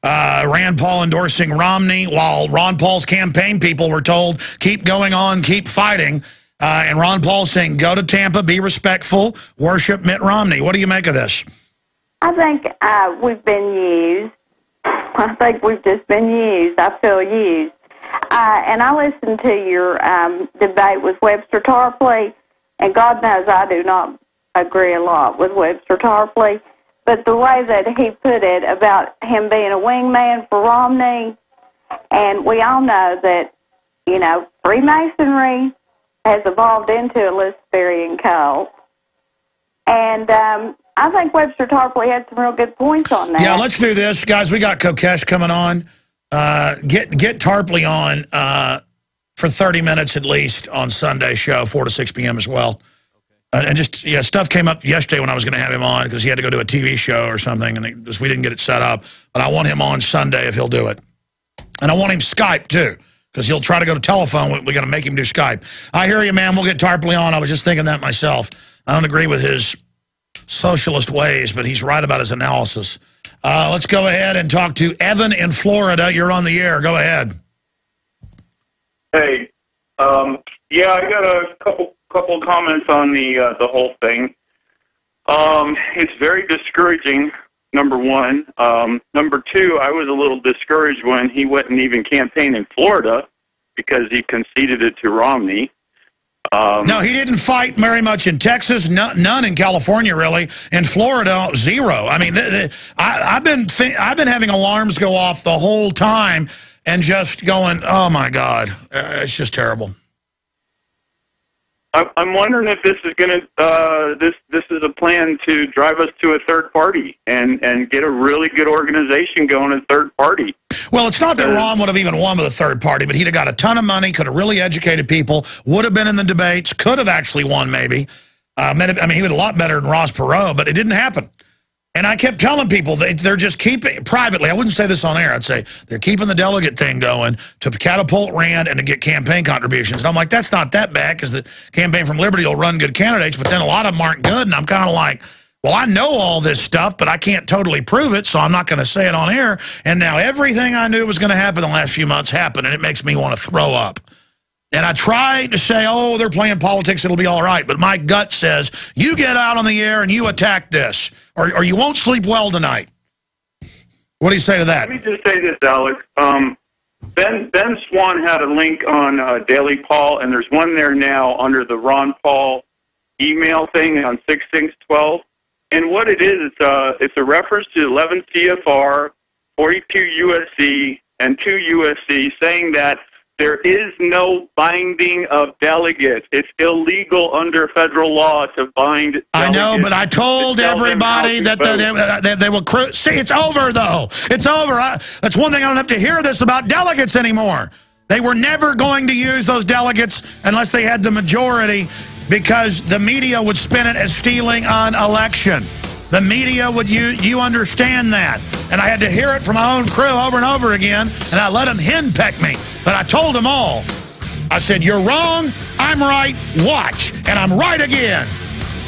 Rand Paul endorsing Romney while Ron Paul's campaign people were told, keep going on, keep fighting? And Ron Paul saying, go to Tampa, be respectful, worship Mitt Romney. What do you make of this? I think we've been used. I think we've just been used. I feel used. And I listened to your debate with Webster Tarpley, and God knows I do not agree a lot with Webster Tarpley, but the way that he put it about him being a wingman for Romney, and we all know that, you know, Freemasonry has evolved into a Luciferian cult, and I think Webster Tarpley had some real good points on that. Yeah, let's do this. Guys, we got Kokesh coming on. Get Tarpley on for 30 minutes at least on Sunday show, 4 to 6 p.m. as well. And just, yeah, stuff came up yesterday when I was going to have him on because he had to go to a TV show or something, and we didn't get it set up. But I want him on Sunday if he'll do it. And I want him Skype, too, because he'll try to go to telephone. We're going to make him do Skype. I hear you, man. We'll get Tarpley on. I was just thinking that myself. I don't agree with his socialist ways, but he's right about his analysis. Let's go ahead and talk to Evan in Florida. You're on the air. Go ahead. Hey, yeah, I got a couple comments on the whole thing. It's very discouraging, number one. Number two, I was a little discouraged when he went and even campaigned in Florida because he conceded it to Romney. No, he didn't fight very much in Texas, none in California, really. In Florida, zero. I mean, I've been having alarms go off the whole time and just going, oh, my God, it's just terrible. I'm wondering if this is going to this is a plan to drive us to a third party and get a really good organization going, a third party. Well, it's not that Ron would have even won with a third party, but he'd have got a ton of money, could have really educated people, would have been in the debates, could have actually won maybe. I mean, he was a lot better than Ross Perot, but it didn't happen. And I kept telling people they're just keeping, privately, I wouldn't say this on air, I'd say they're keeping the delegate thing going to catapult Rand and to get campaign contributions. And I'm like, that's not that bad because the Campaign from Liberty will run good candidates, but then a lot of them aren't good. And I'm kind of like, well, I know all this stuff, but I can't totally prove it, so I'm not going to say it on air. And now everything I knew was going to happen the last few months happened, and it makes me want to throw up. And I tried to say, oh, they're playing politics, it'll be all right. But my gut says, you get out on the air and you attack this, or you won't sleep well tonight. What do you say to that? Let me just say this, Alex. Ben Swan had a link on Daily Paul, and there's one there now under the Ron Paul email thing on 6612. And what it is, it's a reference to 11 CFR, 42 USC, and 2 USC, saying that there is no binding of delegates. It's illegal under federal law to bind delegates. I know, but I told everybody that they will... See, it's over, though. It's over. That's one thing I don't have to hear this about delegates anymore. They were never going to use those delegates unless they had the majority because the media would spin it as stealing an election. The media would you understand that. And I had to hear it from my own crew over and over again, and I let them henpeck me. But I told them all. I said, you're wrong, I'm right, watch. And I'm right again.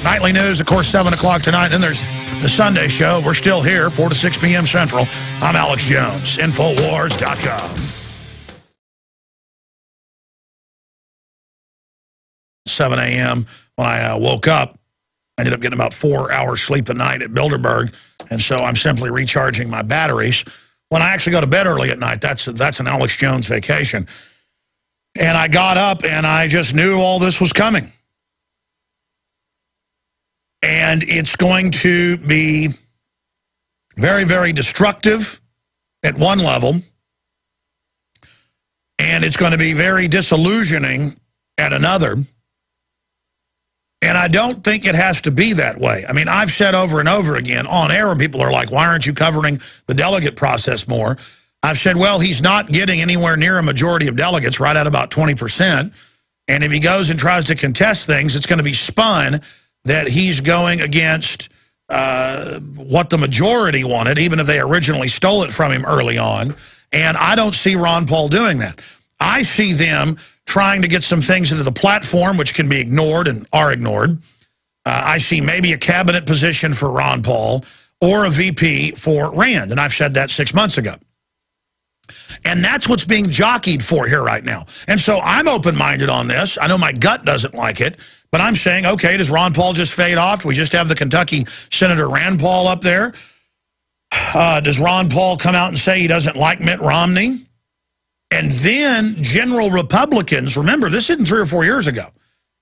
Nightly news, of course, 7 o'clock tonight. Then there's the Sunday show. We're still here, 4 to 6 p.m. Central. I'm Alex Jones, Infowars.com. 7 a.m. when I woke up. I ended up getting about 4 hours sleep a night at Bilderberg, and so I'm simply recharging my batteries. When I actually go to bed early at night, that's an Alex Jones vacation. And I got up, and I just knew all this was coming. And it's going to be very, very destructive at one level, and it's going to be very disillusioning at another. And I don't think it has to be that way. I mean, I've said over and over again on air when people are like, why aren't you covering the delegate process more? I've said, well, he's not getting anywhere near a majority of delegates, right at about 20%. And if he goes and tries to contest things, it's going to be spun that he's going against what the majority wanted, even if they originally stole it from him early on. And I don't see Ron Paul doing that. I see them trying to get some things into the platform which can be ignored and are ignored. I see maybe a cabinet position for Ron Paul or a VP for Rand, and I've said that 6 months ago. And that's what's being jockeyed for here right now. And so I'm open-minded on this. I know my gut doesn't like it, but I'm saying, okay, does Ron Paul just fade off? Do we just have the Kentucky Senator Rand Paul up there? Does Ron Paul come out and say he doesn't like Mitt Romney? And then general Republicans, remember, this isn't 3 or 4 years ago.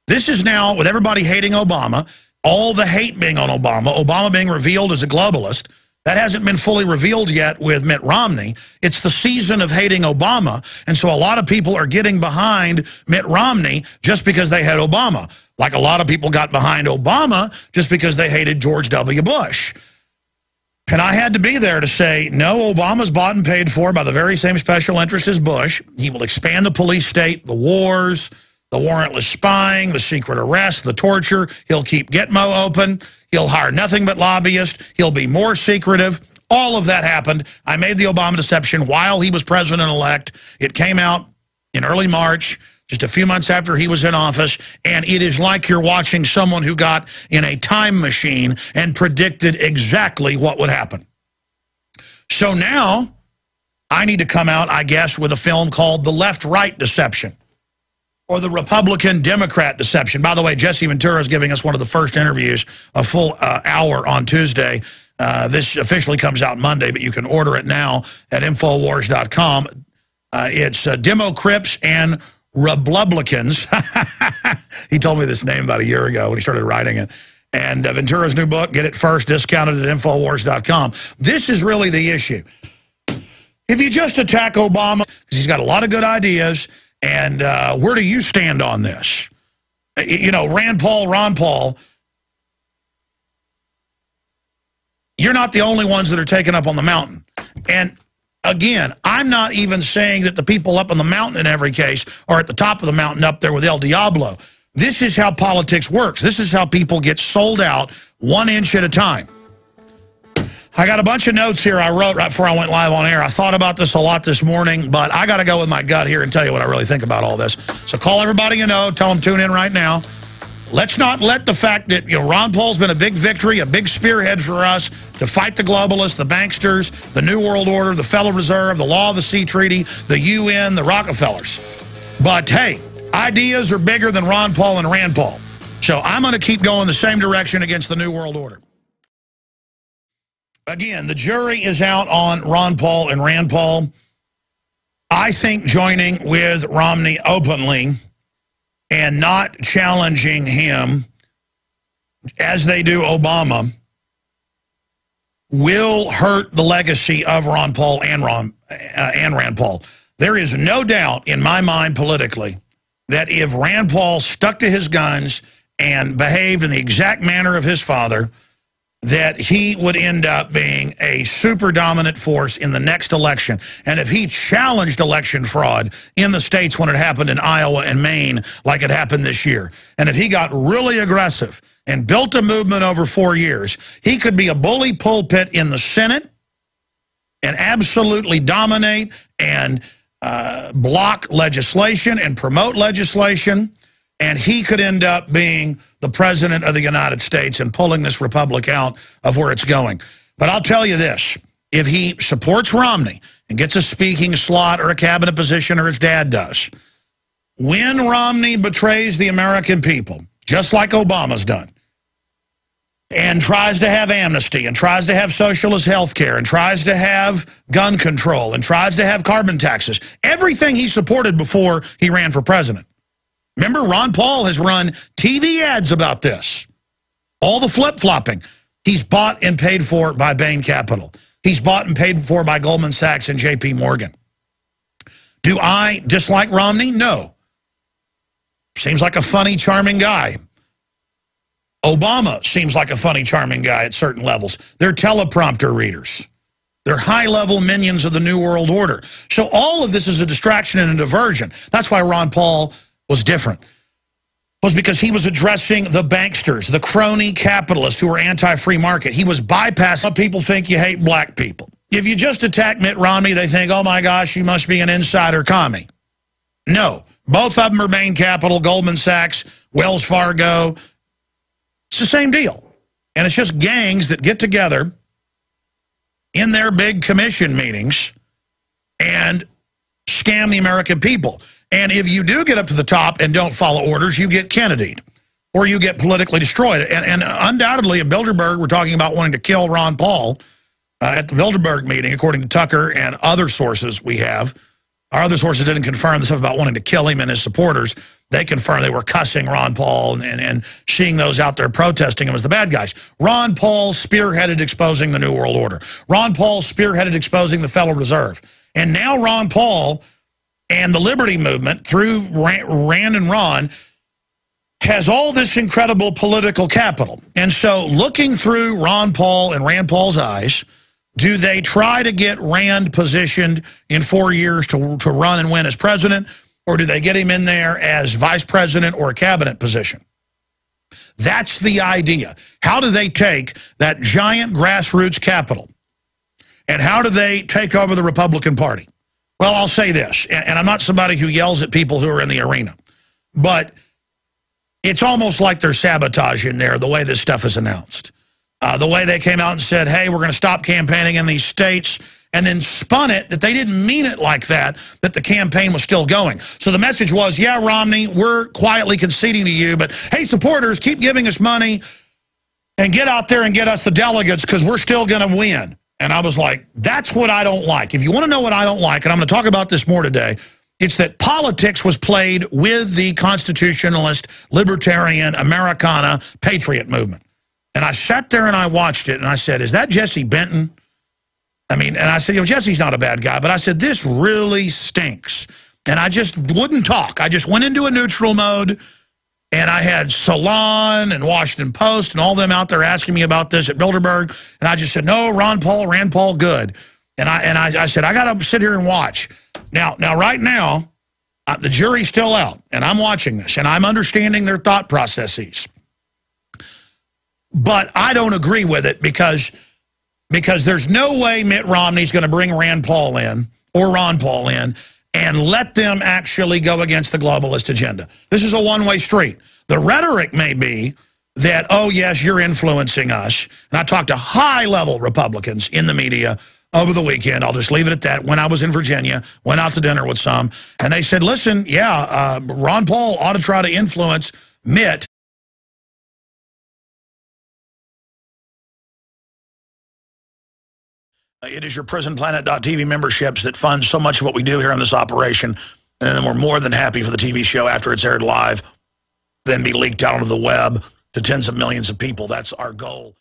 This is now, with everybody hating Obama, all the hate being on Obama, Obama being revealed as a globalist. That hasn't been fully revealed yet with Mitt Romney. It's the season of hating Obama, and so a lot of people are getting behind Mitt Romney just because they had Obama. Like a lot of people got behind Obama just because they hated George W. Bush. And I had to be there to say, no, Obama's bought and paid for by the very same special interest as Bush. He will expand the police state, the wars, the warrantless spying, the secret arrest, the torture. He'll keep Gitmo open. He'll hire nothing but lobbyists. He'll be more secretive. All of that happened. I made the Obama deception while he was president-elect. It came out in early March, just a few months after he was in office, and it is like you're watching someone who got in a time machine and predicted exactly what would happen. So now I need to come out, I guess, with a film called The Left-Right Deception, or the Republican-Democrat deception. By the way, Jesse Ventura is giving us one of the first interviews, a full hour on Tuesday. This officially comes out Monday, but you can order it now at Infowars.com. It's Demo Crips and Republicans. He told me this name about a year ago when he started writing it. And Ventura's new book, get it first, discounted at Infowars.com. This is really the issue. If you just attack Obama, because he's got a lot of good ideas, and where do you stand on this? You know, Rand Paul, Ron Paul, you're not the only ones that are taken up on the mountain. And again, I'm not even saying that the people up on the mountain in every case are at the top of the mountain up there with El Diablo. This is how politics works. This is how people get sold out 1 inch at a time. I got a bunch of notes here I wrote right before I went live on air. I thought about this a lot this morning, but I got to go with my gut here and tell you what I really think about all this. So call everybody you know, tell them tune in right now. Let's not let the fact that, you know, Ron Paul's been a big victory, a big spearhead for us to fight the globalists, the banksters, the New World Order, the Federal Reserve, the Law of the Sea Treaty, the UN, the Rockefellers. But hey, ideas are bigger than Ron Paul and Rand Paul. So I'm going to keep going the same direction against the New World Order. Again, the jury is out on Ron Paul and Rand Paul. I think joining with Romney openly and not challenging him as they do Obama will hurt the legacy of Ron Paul and Rand Paul. There is no doubt in my mind politically that if Rand Paul stuck to his guns and behaved in the exact manner of his father, that he would end up being a super dominant force in the next election. And if he challenged election fraud in the states when it happened in Iowa and Maine like it happened this year, and if he got really aggressive and built a movement over 4 years, he could be a bully pulpit in the Senate and absolutely dominate and block legislation and promote legislation. And he could end up being the president of the United States and pulling this republic out of where it's going. But I'll tell you this, if he supports Romney and gets a speaking slot or a cabinet position or his dad does, when Romney betrays the American people, just like Obama's done, and tries to have amnesty and tries to have socialist health care and tries to have gun control and tries to have carbon taxes, everything he supported before he ran for president. Remember, Ron Paul has run TV ads about this. All the flip-flopping. He's bought and paid for by Bain Capital. He's bought and paid for by Goldman Sachs and J.P. Morgan. Do I dislike Romney? No. Seems like a funny, charming guy. Obama seems like a funny, charming guy at certain levels. They're teleprompter readers. They're high-level minions of the New World Order. So all of this is a distraction and a diversion. That's why Ron Paul was different, was because he was addressing the banksters, the crony capitalists who were anti-free market. He was bypassing. Some people think you hate black people. If you just attack Mitt Romney, they think, oh my gosh, you must be an insider commie. No, both of them are Bain Capital, Goldman Sachs, Wells Fargo. It's the same deal. And it's just gangs that get together in their big commission meetings and scam the American people. And if you do get up to the top and don't follow orders, you get Kennedy'd, or you get politically destroyed. And undoubtedly, at Bilderberg, we're talking about wanting to kill Ron Paul at the Bilderberg meeting, according to Tucker and other sources we have. Our other sources didn't confirm the stuff about wanting to kill him and his supporters. They confirmed they were cussing Ron Paul and seeing those out there protesting him as the bad guys. Ron Paul spearheaded exposing the New World Order. Ron Paul spearheaded exposing the Federal Reserve. And now Ron Paul and the Liberty Movement, through Rand and Ron, has all this incredible political capital. And so looking through Ron Paul and Rand Paul's eyes, do they try to get Rand positioned in 4 years to run and win as president, or do they get him in there as vice president or a cabinet position? That's the idea. How do they take that giant grassroots capital, and how do they take over the Republican Party? Well, I'll say this, and I'm not somebody who yells at people who are in the arena, but it's almost like there's sabotage in there, the way this stuff is announced. The way they came out and said, hey, we're going to stop campaigning in these states, and then spun it that they didn't mean it like that, that the campaign was still going. So the message was, yeah, Romney, we're quietly conceding to you, but hey, supporters, keep giving us money and get out there and get us the delegates because we're still going to win. And I was like, that's what I don't like. If you want to know what I don't like, and I'm going to talk about this more today, it's that politics was played with the constitutionalist, libertarian, Americana, patriot movement. And I sat there and I watched it, and I said, is that Jesse Benton? I mean, and I said, you know, Jesse's not a bad guy, but I said, this really stinks. And I just wouldn't talk. I just went into a neutral mode, and I had Salon and Washington Post and all them out there asking me about this at Bilderberg, and I just said, no, Rand Paul, good. And I said, I got to sit here and watch. Now, right now, the jury's still out, and I'm watching this, and I'm understanding their thought processes. But I don't agree with it because there's no way Mitt Romney's going to bring Rand Paul in or Ron Paul in and let them actually go against the globalist agenda. This is a one-way street. The rhetoric may be that, oh, yes, you're influencing us. And I talked to high-level Republicans in the media over the weekend. I'll just leave it at that. When I was in Virginia, went out to dinner with some, and they said, listen, yeah, Ron Paul ought to try to influence Mitt. It is your PrisonPlanet.tv memberships that fund so much of what we do here on this operation. And then we're more than happy for the TV show after it's aired live, then be leaked out onto the web to tens of millions of people. That's our goal.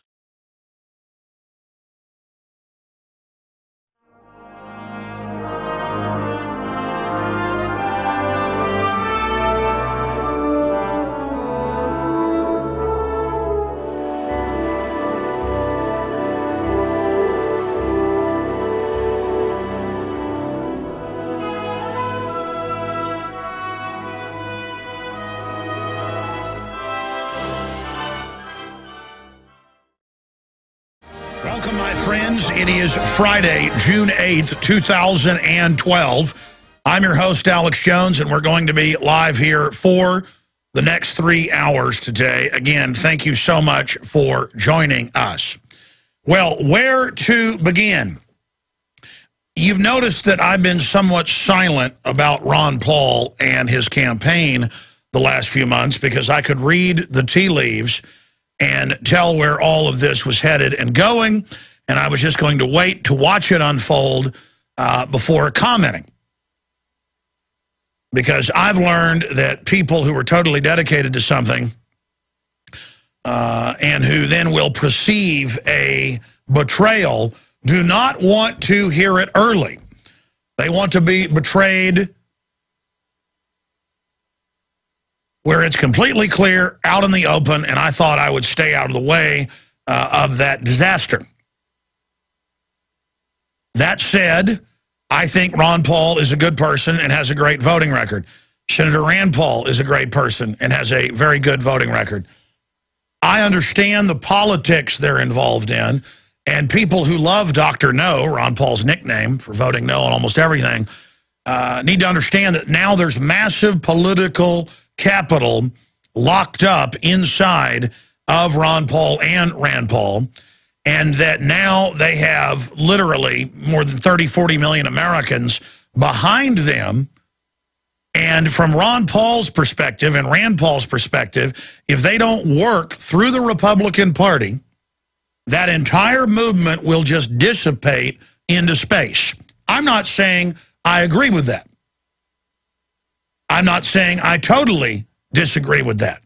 Welcome, my friends. It is Friday, June 8th, 2012. I'm your host, Alex Jones, and we're going to be live here for the next 3 hours today. Again, thank you so much for joining us. Well, where to begin? You've noticed that I've been somewhat silent about Ron Paul and his campaign the last few months because I could read the tea leaves and tell where all of this was headed and going, and I was just going to wait to watch it unfold before commenting. Because I've learned that people who are totally dedicated to something and who then will perceive a betrayal do not want to hear it early. They want to be betrayed where it's completely clear, out in the open, and I thought I would stay out of the way of that disaster. That said, I think Ron Paul is a good person and has a great voting record. Senator Rand Paul is a great person and has a very good voting record. I understand the politics they're involved in, and people who love Dr. No, Ron Paul's nickname for voting no on almost everything, need to understand that now there's massive political capital locked up inside of Ron Paul and Rand Paul, and that now they have literally more than 30, 40 million Americans behind them. And from Ron Paul's perspective and Rand Paul's perspective, if they don't work through the Republican Party, that entire movement will just dissipate into space. I'm not saying I agree with that. I'm not saying I totally disagree with that.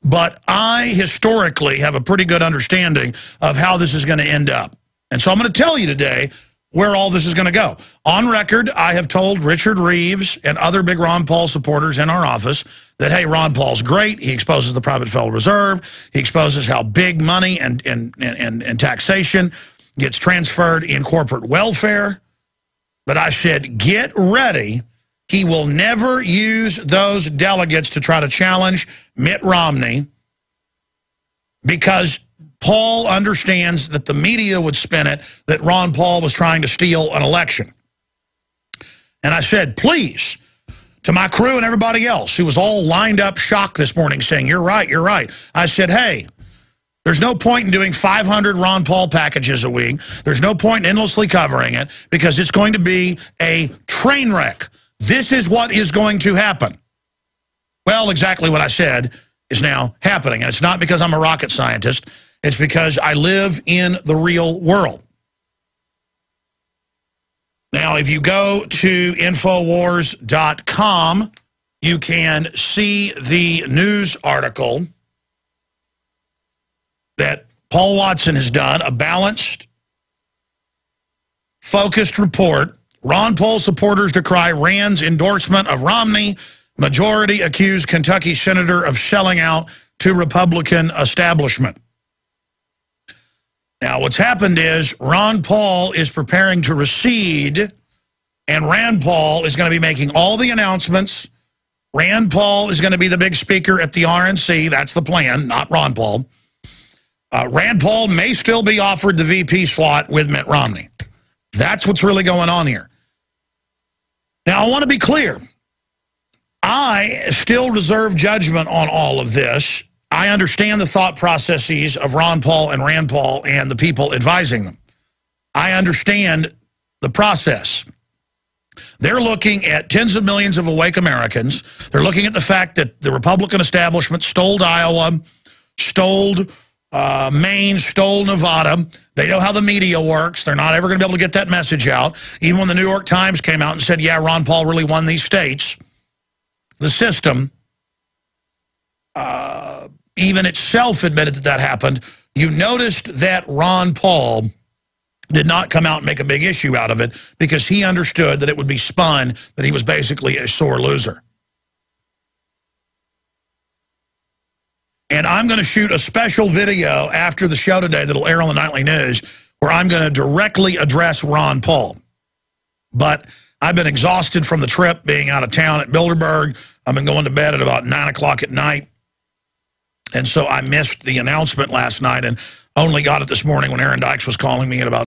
But I historically have a pretty good understanding of how this is going to end up. And so I'm going to tell you today where all this is going to go. On record, I have told Richard Reeves and other big Ron Paul supporters in our office that, hey, Ron Paul's great. He exposes the private Federal Reserve. He exposes how big money and taxation gets transferred in corporate welfare. But I said, get ready. He will never use those delegates to try to challenge Mitt Romney because Paul understands that the media would spin it that Ron Paul was trying to steal an election. And I said, please, to my crew and everybody else who was all lined up shocked this morning saying, you're right, you're right. I said, hey, there's no point in doing 500 Ron Paul packages a week. There's no point in endlessly covering it because it's going to be a train wreck. This is what is going to happen. Well, exactly what I said is now happening. And it's not because I'm a rocket scientist. It's because I live in the real world. Now, if you go to Infowars.com, you can see the news article that Paul Watson has done, a balanced, focused report. Ron Paul supporters decry Rand's endorsement of Romney. Majority accuse Kentucky senator of selling out to Republican establishment. Now, what's happened is Ron Paul is preparing to recede, and Rand Paul is going to be making all the announcements. Rand Paul is going to be the big speaker at the RNC. That's the plan, not Ron Paul. Rand Paul may still be offered the VP slot with Mitt Romney. That's what's really going on here. Now, I want to be clear. I still reserve judgment on all of this. I understand the thought processes of Ron Paul and Rand Paul and the people advising them. I understand the process. They're looking at tens of millions of awake Americans. They're looking at the fact that the Republican establishment stole Iowa, stole Maine, stole Nevada. They know how the media works. They're not ever going to be able to get that message out. Even when the New York Times came out and said, yeah, Ron Paul really won these states, the system even itself admitted that that happened. You noticed that Ron Paul did not come out and make a big issue out of it because he understood that it would be spun that he was basically a sore loser. And I'm going to shoot a special video after the show today that'll air on the Nightly News where I'm going to directly address Ron Paul. But I've been exhausted from the trip, being out of town at Bilderberg. I've been going to bed at about 9 o'clock at night. And so I missed the announcement last night and only got it this morning when Aaron Dykes was calling me at about